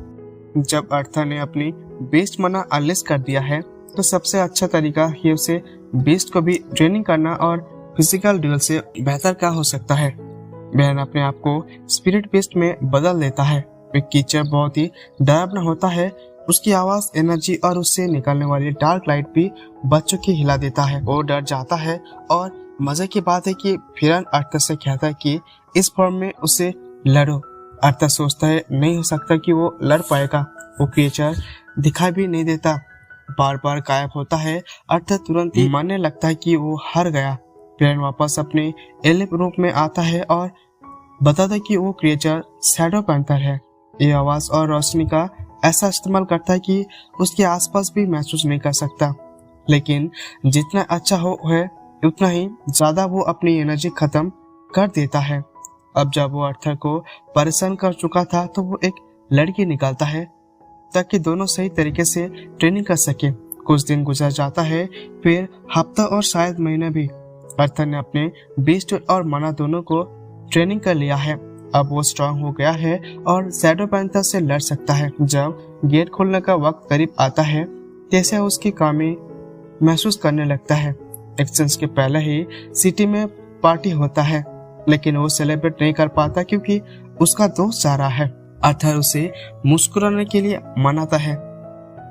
जब अर्थर ने अपनी बीस्ट माना अनलिस्ट कर दिया है, तो सबसे अच्छा तरीका ही उसे बीस्ट को भी ट्रेनिंग करना और फिजिकल ड्यूल से बेहतर क्या हो सकता है। बियन अपने आप को स्पिरिट बीस्ट में बदल देता है। एक कीचड़ बहुत ही डरावना होता है। उसकी आवाज, एनर्जी और उससे निकलने वाली डार्क लाइट भी बच्चों की हिला देता है। वो डर जाता है, और मजे की बात है कि फिरन अर्थर से कहता है कि इस फॉर्म में उसे लड़ो। अर्थर सोचता है नहीं हो सकता कि वो लड़ पाएगा। वो क्रिएचर दिखाई भी नहीं देता, बार बार गायब होता है। अर्थर तुरंत ही मानने लगता है कि वो हार गया। फिरन वापस अपने एलिप रूप में आता है और बताता है कि वो क्रिएचर शैडो पैंथर है। ये आवाज और रोशनी का ऐसा इस्तेमाल करता है कि उसके आसपास भी महसूस नहीं कर सकता, लेकिन जितना अच्छा हो है उतना ही ज्यादा वो अपनी एनर्जी खत्म कर देता है। अब जब वो अर्थर को परेशान कर चुका था, तो वो एक लड़की निकालता है ताकि दोनों सही तरीके से ट्रेनिंग कर सके। कुछ दिन गुजर जाता है, फिर हफ्ता और शायद महीने भी। अर्थर ने अपने बीस्ट और मना दोनों को ट्रेनिंग कर लिया है। अब वो स्ट्रांग हो गया है और शैडो पैंथर से लड़ सकता है। जब गेट खोलने का वक्त करीब आता है, जैसे उसकी कमी महसूस करने लगता है। एक्सचेंज के पहले ही सिटी में पार्टी होता है, लेकिन वो सेलिब्रेट नहीं कर पाता क्योंकि उसका दोस्त जा रहा है। अर्थर उसे मुस्कुराने के लिए मनाता है।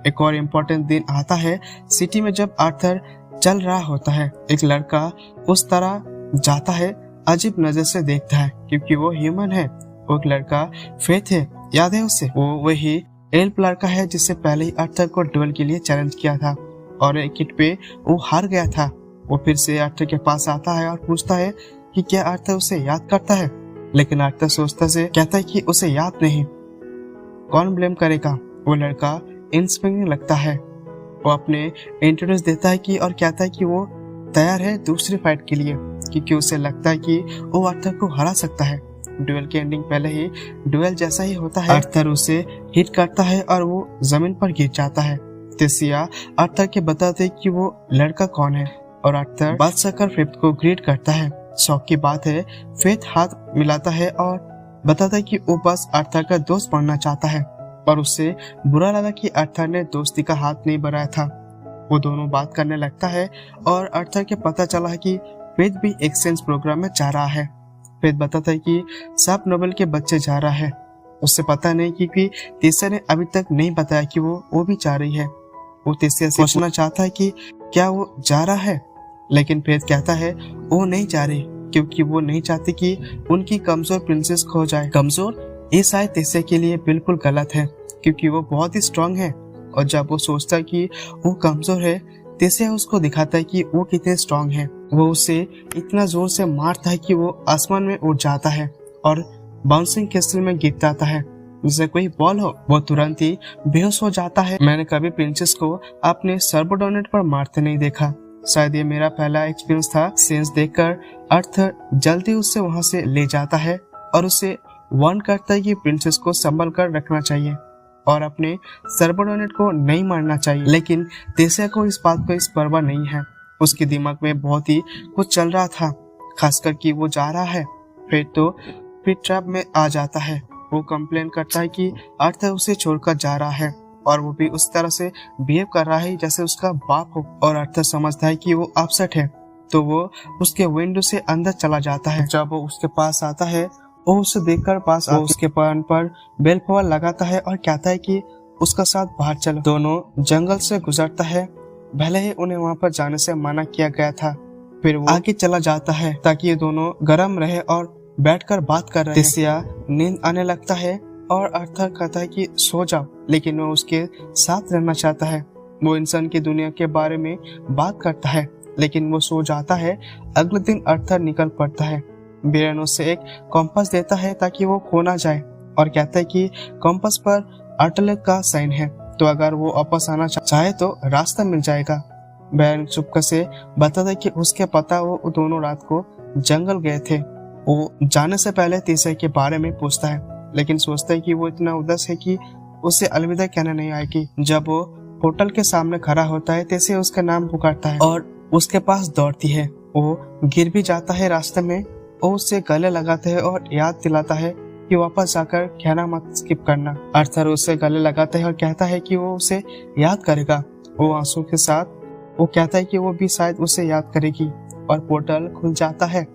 एक और इम्पोर्टेंट दिन आता है सिटी में। जब अर्थर चल रहा होता है, एक लड़का उस तरह जाता है, अजीब नजर से देखता है क्योंकि वो ह्यूमन है। वो एक लड़का फेथ है, याद है उसे? वो वही एल्फ लड़का है जिससे पहले ही अर्थर को ड्यूल के लिए चैलेंज किया था, और एक हिट पे वो हार गया था। वो फिर से अर्थर के पास आता है और पूछता है कि क्या अर्थर उसे याद करता है, लेकिन अर्थर सोचता से कहता है कि उसे याद नहीं, कौन ब्लेम करेगा। वो लड़का इंस्पिरिंग लगता है। वो अपने इंट्रोड्यूस देता है कि और कहता है कि वो तैयार है दूसरी फाइट के लिए, क्योंकि उसे लगता है कि वो आर्थर को हरा सकता है। ड्यूएल की एंडिंग पहले ही ड्यूएल जैसा ही होता है। आर्थर उसे हिट करता है और वो जमीन पर गिर जाता है। तेसिया आर्थर के बताते कि वो लड़का कौन है और आर्थर बादशाह कर फेथ को ग्रीट करता है। शौक की बात है, फेथ हाथ मिलाता है और बताता है कि वो बस आर्थर का दोस्त बनना चाहता है और उससे बुरा लगा कि आर्थर ने दोस्ती का हाथ नहीं बढ़ाया था। वो दोनों बात करने लगता है और आर्थर के पता चला है कि फेथ भी एक्सचेंज प्रोग्राम में जा रहा है। फेथ बताता है कि सब नोबेल के बच्चे जा रहा है। उससे पता नहीं क्योंकि तेसिया ने अभी तक नहीं बताया कि वो भी जा रही है। वो तेसिया से पूछना चाहता है कि क्या वो जा रहा है, लेकिन फेथ कहता है वो नहीं जा रही क्योंकि वो नहीं चाहती कि उनकी कमजोर प्रिंसेस खो जाए। कमजोर ये शायद तेसिया के लिए बिल्कुल गलत है क्योंकि वो बहुत ही स्ट्रांग है और जब वो सोचता है कि वो कमजोर है, तेसिया उसको दिखाता है कि वो कितने स्ट्रांग है। वो उसे इतना जोर से मारता है कि वो आसमान में उड़ जाता है और बाउंसिंग कैसल में गिर जाता है जैसे कोई बॉल हो। वो तुरंत ही बेहोश हो जाता है। मैंने कभी प्रिंसेस को अपने सर्वोर्डिनेट पर मारते नहीं देखा। शायद ये मेरा पहला एक्सपीरियंस था। सेंस देखकर आर्थर जल्दी उससे वहां से ले जाता है और उसे वार्न करता है कि प्रिंसेस को संभल कर रखना चाहिए और अपने सर्वोर्डिनेट को नहीं मारना चाहिए। लेकिन तेसिया को इस बात पर परवाह नहीं है। उसके दिमाग में बहुत ही कुछ चल रहा था, खासकर कि वो जा रहा है। फिर तो फिर ट्रैप में आ जाता है। वो कंप्लेन करता है कि आर्थर उसे छोड़कर जा रहा है और वो भी उस तरह से बिहेव कर रहा है जैसे उसका बाप हो। और आर्थर समझता है कि वो अपसेट है तो वो उसके विंडो से अंदर चला जाता है। जब वो उसके पास आता है, वो उसे देखकर पास उसके कान पर बेल फॉल लगाता है और कहता है कि उसका साथ बाहर चलो। दोनों जंगल से गुजरता है। भले ही उन्हें वहां पर जाने से मना किया गया था, फिर वो आगे चला जाता है ताकि ये दोनों गर्म रहे और बैठकर बात कर रहे हैं। तेसिया नींद आने लगता है और आर्थर कहता है कि सो जाओ, लेकिन वो उसके साथ रहना चाहता है। वो इंसान की दुनिया के बारे में बात करता है, लेकिन वो सो जाता है। अगले दिन आर्थर निकल पड़ता है। बिरन उसे एक कॉम्पास देता है ताकि वो खो ना जाए और कहता है कि कॉम्पास पर आर्टलेट का साइन है, तो अगर वो वापस आना चाहे तो रास्ता मिल जाएगा। बिरन चुपके से बताता है कि उसके पता वो दोनों रात को जंगल गए थे। वो जाने से पहले तेसिया के बारे में पूछता है, लेकिन सोचता है कि वो इतना उदास है कि उसे अलविदा कहने नहीं आएगी। जब वो होटल के सामने खड़ा होता है, तेसिया उसका नाम पुकारता है और उसके पास दौड़ती है। वो गिर भी जाता है रास्ते में। वो उससे गले लगाते हैं और याद दिलाता है कि वापस जाकर कहना मत स्किप करना। आर्थर उससे गले लगाता है और कहता है कि वो उसे याद करेगा। वो आंसू के साथ वो कहता है कि वो भी शायद उसे याद करेगी और पोर्टल खुल जाता है।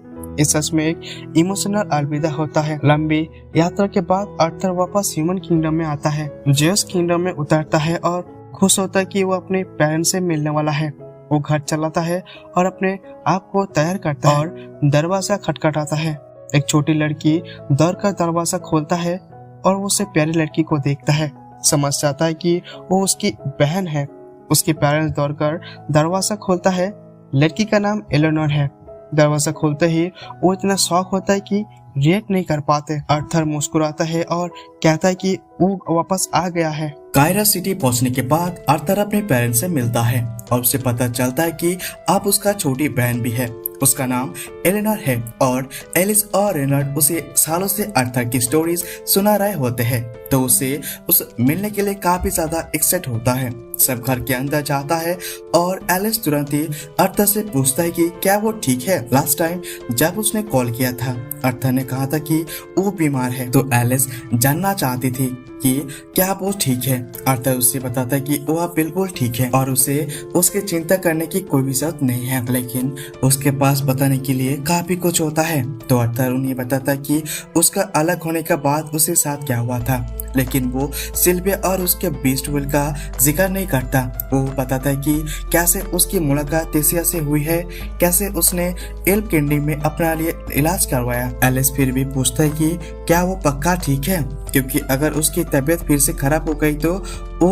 इस सच में एक इमोशनल अलविदा होता है। लंबी यात्रा के बाद आर्थर वापस ह्यूमन किंगडम में आता है। जेउस किंगडम में उतरता है और खुश होता है कि वो अपने पेरेंट्स से मिलने वाला है। वो घर चलाता है और अपने आप को तैयार करता है और दरवाजा खटखटाता है। एक छोटी लड़की दौड़कर दरवाजा खोलता है और वो उसे प्यारी लड़की को देखता है। समझ जाता है कि वो उसकी बहन है। उसके पेरेंट्स दौड़कर दरवाजा खोलता है। लड़की का नाम एलेनोर है। दरवाजा खोलते ही वो इतना शॉक होता है कि रिएक्ट नहीं कर पाते। आर्थर मुस्कुराता है और कहता है कि वो वापस आ गया है। कायरा सिटी पहुंचने के बाद आर्थर अपने पेरेंट्स से मिलता है और उसे पता चलता है कि अब उसका छोटी बहन भी है। उसका नाम एलेनोर है और एलिस और रेनर्ड उसे सालों से आर्थर की स्टोरीज सुना रहे होते हैं, तो उसे उस मिलने के लिए काफी ज्यादा एक्साइट होता है। सब घर के अंदर जाता है और एलिस तुरंत ही आर्थर से पूछता है कि क्या वो ठीक है। लास्ट टाइम जब उसने कॉल किया था, आर्थर ने कहा था कि वो बीमार है, तो एलिस जानना चाहती थी कि क्या वो ठीक है। आर्थर उससे बताता है कि वो बिल्कुल ठीक है और उसे उसकी चिंता करने की कोई भी जरूरत नहीं है, लेकिन उसके पास बताने के लिए काफी कुछ होता है। तो आर्थर उन्हें बताता है कि उसका अलग होने के बाद उसके साथ क्या हुआ था, लेकिन वो सिल्विया और उसके बीस्ट विल का जिक्र नहीं करता। वो बताता है कि कैसे उसकी मुलाकात तेसिया से हुई है, कैसे उसने एल्प किंगडम में अपना लिए इलाज करवाया। एलिस फिर भी पूछता है कि क्या वो पक्का ठीक है, क्योंकि अगर उसकी तबीयत फिर से खराब हो गई तो वो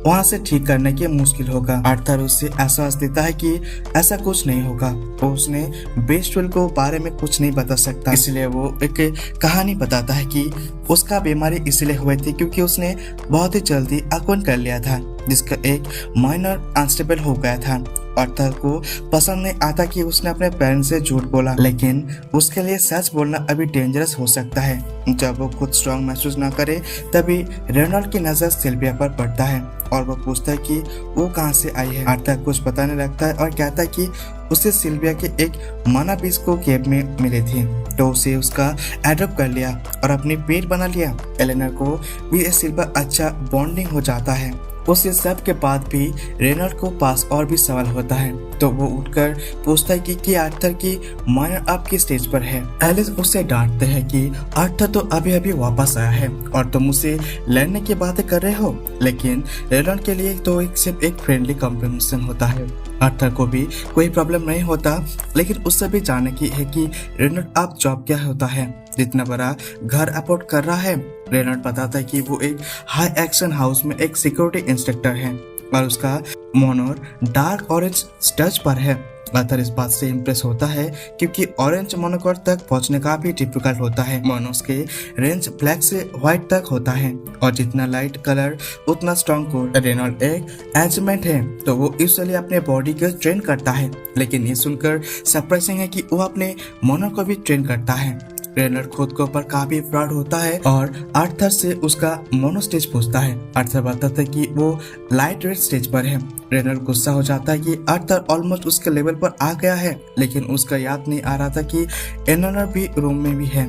वहाँ से ठीक करने के मुश्किल होगा। आर्थर उससे एहसास देता है कि ऐसा कुछ नहीं होगा। वो उसने बेस्टवेल को बारे में कुछ नहीं बता सकता, इसलिए वो एक कहानी बताता है कि उसका बीमारी इसलिए हुई थी क्योंकि उसने बहुत ही जल्दी अक्वन कर लिया था, जिसका एक माइनर अनस्टेबल हो गया था आर्थर को पसंद नहीं आता कि उसने अपने पेरेंट्स से झूठ बोला, लेकिन उसके लिए सच बोलना अभी डेंजरस हो सकता है। जब वो खुद स्ट्रांग महसूस ना करे तभी रेनॉल्ड की नजर सिल्विया पर पड़ता है और वो पूछता है कि वो कहाँ से आई है। आर्थर कुछ बताने लगता है और कहता है कि उसे सिल्विया के एक माना बीस को केब में मिले थे, तो उसे उसका एडॉप्ट कर लिया और अपनी पेट बना लिया। एलेनर को भी सिल्विया अच्छा बॉन्डिंग हो जाता है। उस सब के बाद भी रेनॉल्ड को पास और भी सवाल होता है, तो वो उठकर पूछता है कि आर्थर की माइनर आपकी स्टेज पर है। एलिस उसे डांटते हैं कि आर्थर तो अभी अभी वापस आया है और तुम उसे लड़ने की बातें कर रहे हो, लेकिन रेनॉल्ड के लिए तो सिर्फ एक फ्रेंडली कॉम्बिनेशन होता है। आर्थर को भी कोई प्रॉब्लम नहीं होता, लेकिन उससे भी जानने की है कि रेनॉल्ड आप जॉब क्या होता है, जितना बड़ा घर अफोर्ड कर रहा है। रेनॉल्ड बताता है कि वो एक हाई एक्शन हाउस में एक सिक्योरिटी इंस्ट्रक्टर है और उसका मोनोर डार्क ऑरेंज स्टच पर है। आर्थर इस बात से इम्प्रेस होता है क्योंकि ऑरेंज मोनोकोर तक पहुंचने का भी डिफिकल्ट होता है। मोनोस के रेंज ब्लैक से व्हाइट तक होता है और जितना लाइट कलर उतना स्ट्रॉन्ग कोर। रेनॉल्ड एक एजमेंट है, तो वो इसलिए अपने बॉडी को ट्रेन करता है, लेकिन ये सुनकर सरप्राइजिंग है कि वो अपने मोनो को भी ट्रेन करता है। रेनॉल्ड खुद के ऊपर काफी प्राउड होता है और आर्थर से उसका मोनो स्टेज पूछता है। आर्थर बताता है कि वो लाइट रेड स्टेज पर है। रेनॉल्ड गुस्सा हो जाता है कि आर्थर ऑलमोस्ट उसके लेवल पर आ गया है, लेकिन उसका याद नहीं आ रहा था कि एलेनर भी रूम में भी है।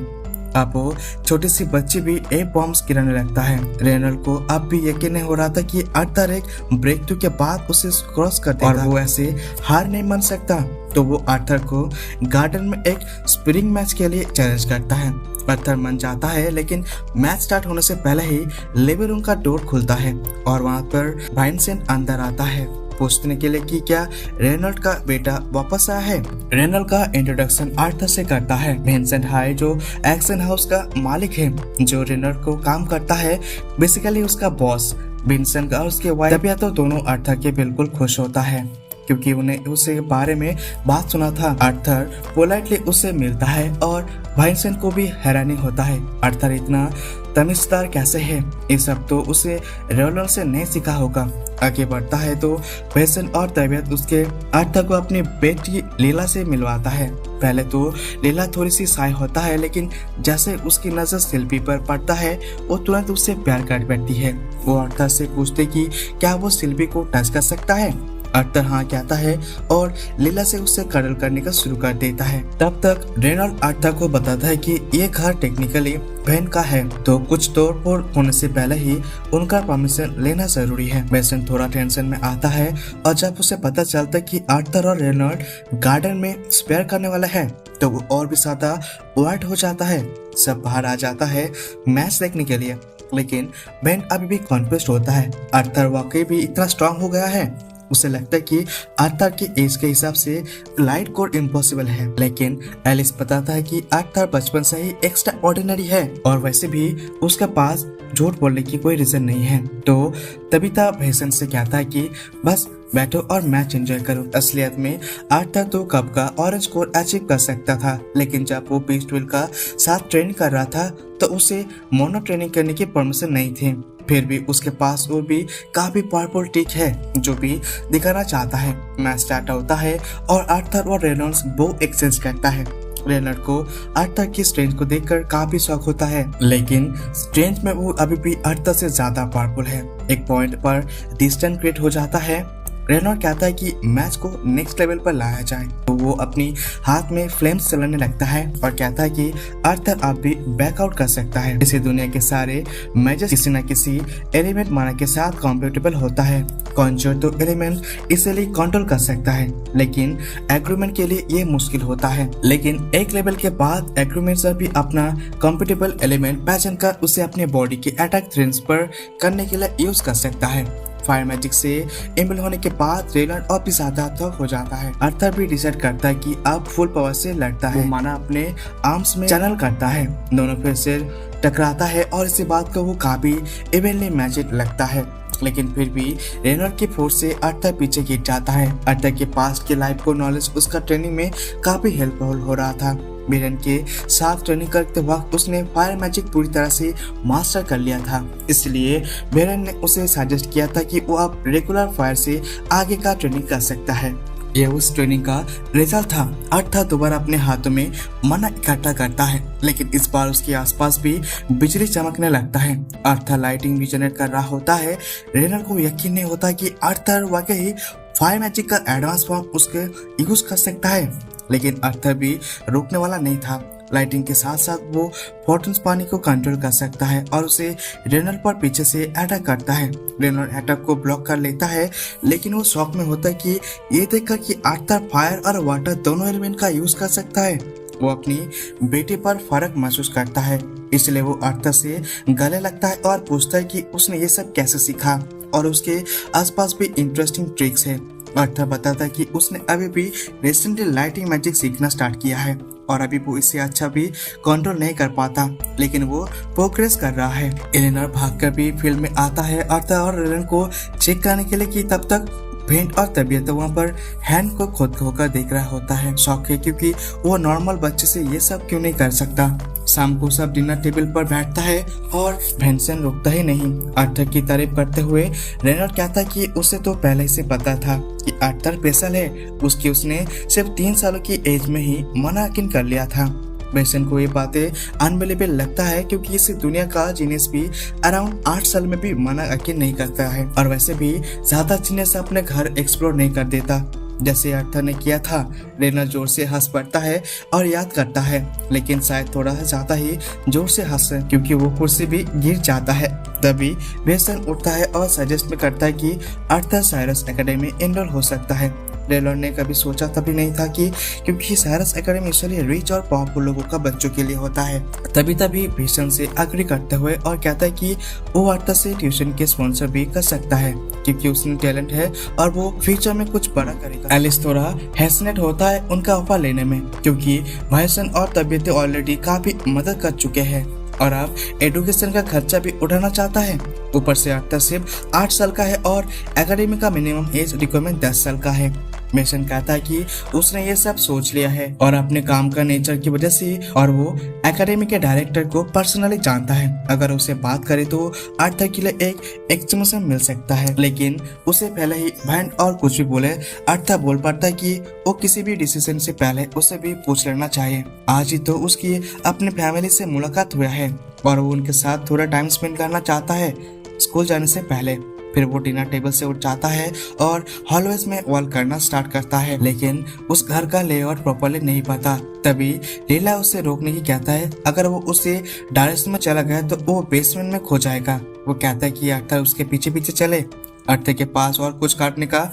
अब वो छोटी सी बच्ची भी एक बॉम्ब्स गिराने लगता है। रेनॉल्ड को अब भी यकीन नहीं हो रहा था कि आर्थर एक ब्रेक थ्रू के बाद उसे क्रॉस कर देगा और वो ऐसे हार नहीं मान सकता, तो वो आर्थर को गार्डन में एक स्प्रिंग मैच के लिए चैलेंज करता है। आर्थर मान जाता है, लेकिन मैच स्टार्ट होने से पहले ही लिविंग रूम का डोर खुलता है और वहाँ पर वाइंसेंट अंदर आता है पूछने के लिए कि क्या रेनॉल्ड का बेटा वापस आया है। रेनॉल्ड का इंट्रोडक्शन आर्थर से करता है। विंसेंट हाई जो एक्शन हाउस का मालिक है, जो रेनॉल्ड को काम करता है, बेसिकली उसका बॉस। विंसेंट और उसके वाइफ तबियत तो दोनों आर्थर के बिल्कुल खुश होता है क्योंकि उन्हें उसके बारे में बात सुना था। आर्थर पोलाइटली उससे मिलता है और विंसेंट को भी हैरानी होता है आर्थर इतना तमीज़दार कैसे है, ये सब तो उसे रेनॉल्ड से नहीं सीखा होगा। आगे बढ़ता है तो विंसेंट और तबियत उसके आर्थर को अपनी बेटी लीला से मिलवाता है। पहले तो लीला थोड़ी सी शाय होता है, लेकिन जैसे उसकी नजर सिल्वी पर पड़ता है वो तुरंत उससे प्यार कर बैठती है। वो आर्थर से पूछते कि क्या वो सिल्वी को टच कर सकता है। आर्थर हाँ कहता है और लीला से उससे कडल करने का शुरू कर देता है। तब तक रेनॉल्ड आर्थर को बताता है कि ये घर टेक्निकली बहन का है, तो कुछ तोड़फोड़ होने से पहले ही उनका परमिशन लेना जरूरी है। विंसेंट थोड़ा टेंशन में आता है और जब उसे पता चलता है कि आर्थर और रेनॉल्ड गार्डन में स्पेयर करने वाला है, तो वो और भी ज्यादा वर्ड हो जाता है। सब बाहर आ जाता है मैच देखने के लिए, लेकिन बेन अभी भी कॉन्फ्यूज होता है। आर्थर वाकई भी इतना स्ट्रांग हो गया है। उसे लगता है कि आर्थर की एज के हिसाब से लाइट कोड इम्पॉसिबल है, लेकिन एलिस बताता है कि आर्थर बचपन से ही एक्स्ट्रा ऑर्डिनरी है और वैसे भी उसके पास झूठ बोलने की कोई रीजन नहीं है। तो तबिता विंसेंट से कहता है कि बस बैठो और मैच एंजॉय करो। असलियत में आर्थर तो कब का ऑरेंज कोर अचीव कर सकता था, लेकिन जब वो बीस्ट ट्विल का साथ ट्रेन कर रहा था तो उसे मोनो ट्रेनिंग करने की परमिशन नहीं थी। फिर भी उसके पास और भी काफी पावरफुल ट्रिक है जो भी दिखाना चाहता है। मैच स्टार्ट होता है और आर्थर और रेनॉल्ड्स वो एक्सचेंज करता है। रेनॉल्ड को आर्थर की स्ट्रेंथ को देखकर काफी शौक होता है, लेकिन स्ट्रेंथ में वो अभी भी आर्थर से ज्यादा पावरफुल है। एक पॉइंट पर डिस्टेंस क्रिएट हो जाता है। रेनॉल्ड कहता है कि मैच को नेक्स्ट लेवल पर लाया जाए, तो वो अपनी हाथ में फ्लेम्स चलाने लगता है और कहता है कि आर्थर अब भी बैकआउट कर सकता है। इसी दुनिया के सारे मैचेस किसी न किसी एलिमेंट माना के साथ कॉम्पेटेबल होता है। कॉन्जर तो एलिमेंट इसीलिए कंट्रोल कर सकता है, लेकिन एग्रीमेंट के लिए ये मुश्किल होता है। लेकिन एक लेवल के बाद एग्रीमेंट से भी अपना कॉम्पेटेबल एलिमेंट पहचान कर उसे अपने बॉडी के अटैक ट्रांसफर करने के लिए यूज कर सकता है। फायर मैजिक से इम्बल होने के बाद रेनॉल्ड और भी ज्यादा थक हो जाता है। आर्थर भी डिसाइड करता है कि अब फुल पावर से लड़ता है। वो माना अपने आर्म्स में चैनल करता है, दोनों फिर से टकराता है और इसी बात को वो काफी इवेंटली मैजिक लगता है। लेकिन फिर भी रेनॉल्ड की फोर्स से आर्थर पीछे गिर जाता है। आर्थर के पास्ट के लाइफ को नॉलेज उसका ट्रेनिंग में काफी हेल्पफुल हो रहा था। बेरन के साथ ट्रेनिंग करते वक्त उसने फायर मैजिक पूरी तरह से मास्टर कर लिया था, इसलिए बेरन ने उसे सजेस्ट किया था कि वो अब रेगुलर फायर से आगे का ट्रेनिंग कर सकता है। ये उस ट्रेनिंग का रिजल्ट था। अर्थर दोबारा अपने हाथों में मना इकट्ठा करता है, लेकिन इस बार उसके आसपास भी बिजली चमकने लगता है। अर्थर लाइटिंग भी जनरेट कर रहा होता है। रेनर को यकीन नहीं होता कि अर्थर वाकई फायर मैजिक का एडवांस फॉर्म उसके यूज कर सकता है, लेकिन अर्थर भी रुकने वाला नहीं था। लाइटिंग के साथ साथ वो फोर्टन्स पानी को कंट्रोल कर सकता है और उसे रेनर पर पीछे से अटैक करता है। रेनर अटैक को ब्लॉक कर लेता है, लेकिन वो शॉक में होता है कि ये देखकर कि अर्थर फायर और वाटर दोनों एलिमेंट का यूज कर सकता है। वो अपनी बेटे पर फर्क महसूस करता है, इसलिए वो अर्थर से गले लगता है और पूछता है कि उसने ये सब कैसे सीखा और उसके आसपास भी इंटरेस्टिंग ट्रिक्स है। अर्थर बताता है कि उसने अभी भी रिसेंटली लाइटिंग मैजिक सीखना स्टार्ट किया है और अभी वो इससे अच्छा भी कंट्रोल नहीं कर पाता, लेकिन वो प्रोग्रेस कर रहा है। एलेनर भागकर भी फील्ड में आता है अर्थर और रेलन को चेक करने के लिए कि तब तक भेंट और तबीयत वहाँ पर हैंड को खुद होकर देख रहा होता है। शौक है क्योंकि वो नॉर्मल बच्चे से ये सब क्यों नहीं कर सकता। शाम को सब डिनर टेबल पर बैठता है और भेंसन रुकता ही नहीं। अर्थर की तारीफ करते हुए रेनर कहता है कि उसे तो पहले से पता था कि अर्थर स्पेशल है, उसने सिर्फ 3 सालों की एज में ही मना यकीन कर लिया था। बेसन को ये बातें अनबिलीवेबल लगता है क्योंकि इस दुनिया का जीनियस भी अराउंड 8 साल में भी मना यकीन नहीं करता है और वैसे भी ज्यादा जीनियस अपने घर एक्सप्लोर नहीं कर देता जैसे अर्थर ने किया था। रेनर जोर से हंस पड़ता है और याद करता है, लेकिन शायद थोड़ा ज्यादा ही जोर से हंस क्योंकि वो कुर्सी भी गिर जाता है। तभी बेसन उठता है और सजेस्ट में करता है कि अर्थर साइरस एकेडमी एनरोल हो सकता है। रेनर ने कभी सोचा तभी नहीं था कि क्योंकि साइरस एकेडमी इसलिए रिच और पावरफुल लोगों का बच्चों के लिए होता है। तभी भीषण से अग्री करते हुए और कहता है कि वो अर्थर से ट्यूशन के स्पॉन्सर भी कर सकता है क्योंकि उसमें टैलेंट है और वो फ्यूचर में कुछ बड़ा करेगा। एलिस थोड़ा हेसिनेट होता है उनका ऑफर लेने में क्योंकि भाईसन और तबीयत ऑलरेडी काफी मदद कर चुके हैं और अब एजुकेशन का खर्चा भी उठाना चाहता है। ऊपर से अर्थर सिर्फ 8 साल का है और एकेडमी का मिनिमम एज रिक्वायरमेंट 10 साल का है। मेसन कहता है कि उसने ये सब सोच लिया है और अपने काम का नेचर की वजह से और वो एकेडमी के डायरेक्टर को पर्सनली जानता है। अगर उसे बात करे तो अर्थर के लिए एक एक्सप्लेनेशन मिल सकता है, लेकिन उसे पहले ही बैंड और कुछ भी बोले अर्थर बोल पड़ता है कि वो किसी भी डिसीजन से पहले उसे भी पूछ लेना चाहिए। आज ही तो उसकी अपने फैमिली से मुलाकात हुआ है और वो उनके साथ थोड़ा टाइम स्पेंड करना चाहता है स्कूल जाने से पहले। फिर वो डिनर टेबल से उठ जाता है और हॉलवेज में वॉक करना स्टार्ट करता है, लेकिन उस घर का लेआउट प्रॉपर्ली नहीं पता। तभी लीला उसे रोकने की कहता है अगर वो उसे डायरेक्शन में चला गया तो वो बेसमेंट में खो जाएगा। वो कहता है कि अर्थर उसके पीछे पीछे चले। अर्थर के पास और कुछ काटने का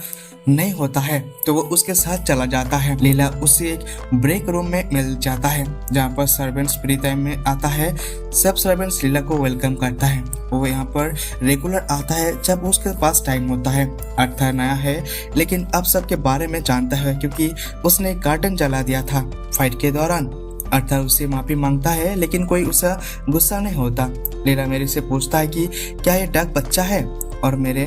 नहीं होता है तो वो उसके साथ चला जाता है। लीला उससे एक ब्रेक रूम में मिल जाता है जहाँ पर सर्वेंट्स फ्री टाइम में आता है। सब सर्वेंट्स लीला को वेलकम करता है। वो यहाँ पर रेगुलर आता है जब उसके पास टाइम होता है। अर्थर नया है लेकिन अब सबके बारे में जानता है क्योंकि उसने गार्डन जला दिया था फाइट के दौरान। अर्थर उससे माफी मांगता है लेकिन कोई उसका गुस्सा नहीं होता। लीला मेरे से पूछता है कि क्या ये डक बच्चा है और मेरे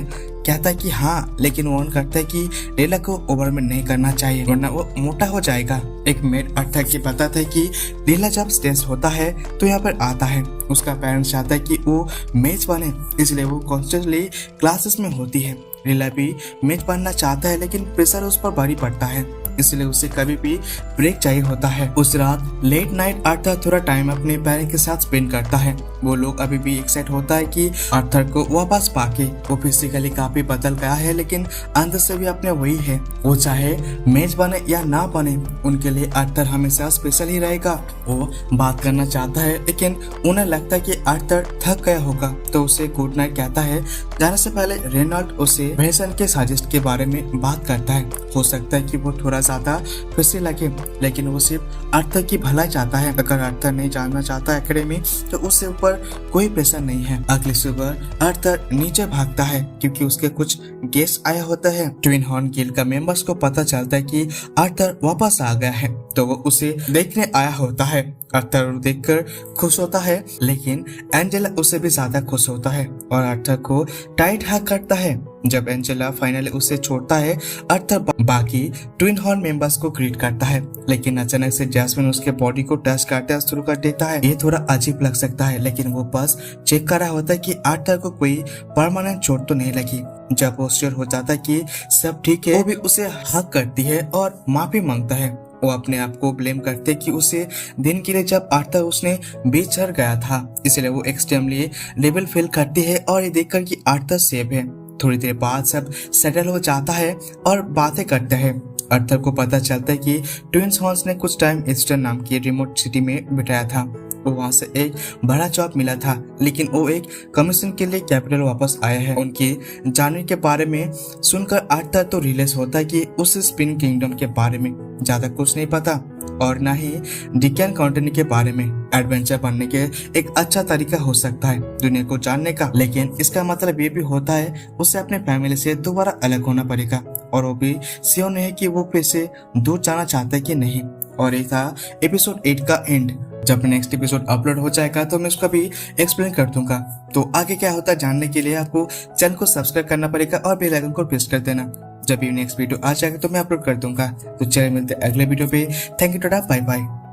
कहता है कि हाँ, लेकिन वो करता है कि लीला को ओवरमेट नहीं करना चाहिए वरना वो मोटा हो जाएगा। एक मेड अर्थर की बताता है कि लीला जब स्ट्रेस होता है तो यहाँ पर आता है। उसका पेरेंट्स चाहता है कि वो मैच बने इसलिए वो कॉन्स्टेंटली क्लासेस में होती है। लीला भी मैच बनना चाहता है लेकिन प्रेशर उस पर भारी पड़ता है इसलिए उसे कभी भी ब्रेक चाहिए होता है। उस रात लेट नाइट अर्थर थोड़ा टाइम अपने पेरेंट्स के साथ स्पेंड करता है। वो लोग अभी भी एक्साइट होता है कि अर्थर को वापस पाके। वो फिजिकली काफी बदल गया है लेकिन अंदर से भी अपने वही है। वो चाहे मैच बने या ना बने उनके लिए अर्थर हमेशा स्पेशल ही रहेगा। वो बात करना चाहता है लेकिन उन्हें लगता है कि अर्थर थक गया होगा तो उसे गुड नाइट कहता है। जाने से पहले रेनॉल्ड उसे वेसन के साजिश के बारे में बात करता है। हो सकता है कि वो थोड़ा ज्यादा खुशी लगे लेकिन वो सिर्फ अर्थर की भलाई चाहता है। अगर अर्थर नहीं जानना चाहता एकेडमी तो उससे ऊपर कोई प्रेशर नहीं है। अगली सुबह अर्थर नीचे भागता है क्योंकि उसके कुछ गेस्ट आया होता है। ट्विन हॉर्न गिल्ड का मेंबर्स को पता चलता है कि अर्थर वापस आ गया है तो वो उसे देखने आया होता है। अर्थर देखकर खुश होता है लेकिन एंजेला उससे भी ज्यादा खुश होता है और अर्थर को टाइट हग करता है। जब एंजेला फाइनली उसे छोड़ता है, अर्थर बाकी ट्विन हॉर्न मेंबर्स को ग्रीट करता है, लेकिन अचानक से जैस्मिन उसके बॉडी को टच करना शुरू कर देता है। ये थोड़ा अजीब लग सकता है, लेकिन वो बस चेक कर रहा होता है कि अर्थर को कोई परमानेंट चोट तो नहीं लगी। जब वो श्योर हो जाता है कि सब ठीक है, वो भी उसे हक करती है और माफी मांगता है। वो अपने आप को ब्लेम करते कि उसे दिन के लिए जब अर्थर उसने बीच चढ़ गया था, इसलिए वो एक्सट्रीमली लेवल फील करती है और ये देखकर कि अर्थर सेफ है। थोड़ी देर बाद सब सेटल हो जाता है और बातें करते हैं। अर्थर को पता चलता है कि ट्विन्स हॉर्न्स ने कुछ टाइम ईस्टर्न नाम की रिमोट सिटी में बिताया था। वो वहाँ से एक बड़ा जॉब मिला था, लेकिन वो एक कमीशन के लिए कैपिटल वापस आया है। उनकी जाने के बारे में सुनकर अर्थर तो रियलाइज होता है कि उस स्पिन किंगडम के बारे में ज्यादा कुछ नहीं पता और ना ही डिकैन काउंटी के बारे में। एडवेंचर बनने के एक अच्छा तरीका हो सकता है दुनिया को जानने का, लेकिन इसका मतलब ये भी होता है उसे अपने फैमिली से दोबारा अलग होना पड़ेगा और वो भी श्योर नहीं है कि वो फिर से दूर जाना चाहता है कि नहीं। और ये था एपिसोड 8 का एंड। जब नेक्स्ट एपिसोड अपलोड हो जाएगा तो मैं उसका भी एक्सप्लेन कर दूंगा। तो आगे क्या होता है जानने के लिए आपको चैनल को सब्सक्राइब करना पड़ेगा और बेल आइकन को प्रेस कर देना। जब भी नेक्स्ट वीडियो आ जाएगा तो मैं अपलोड कर दूंगा। तो चलिए मिलते हैं अगले वीडियो पे। Thank you, tata, bye bye.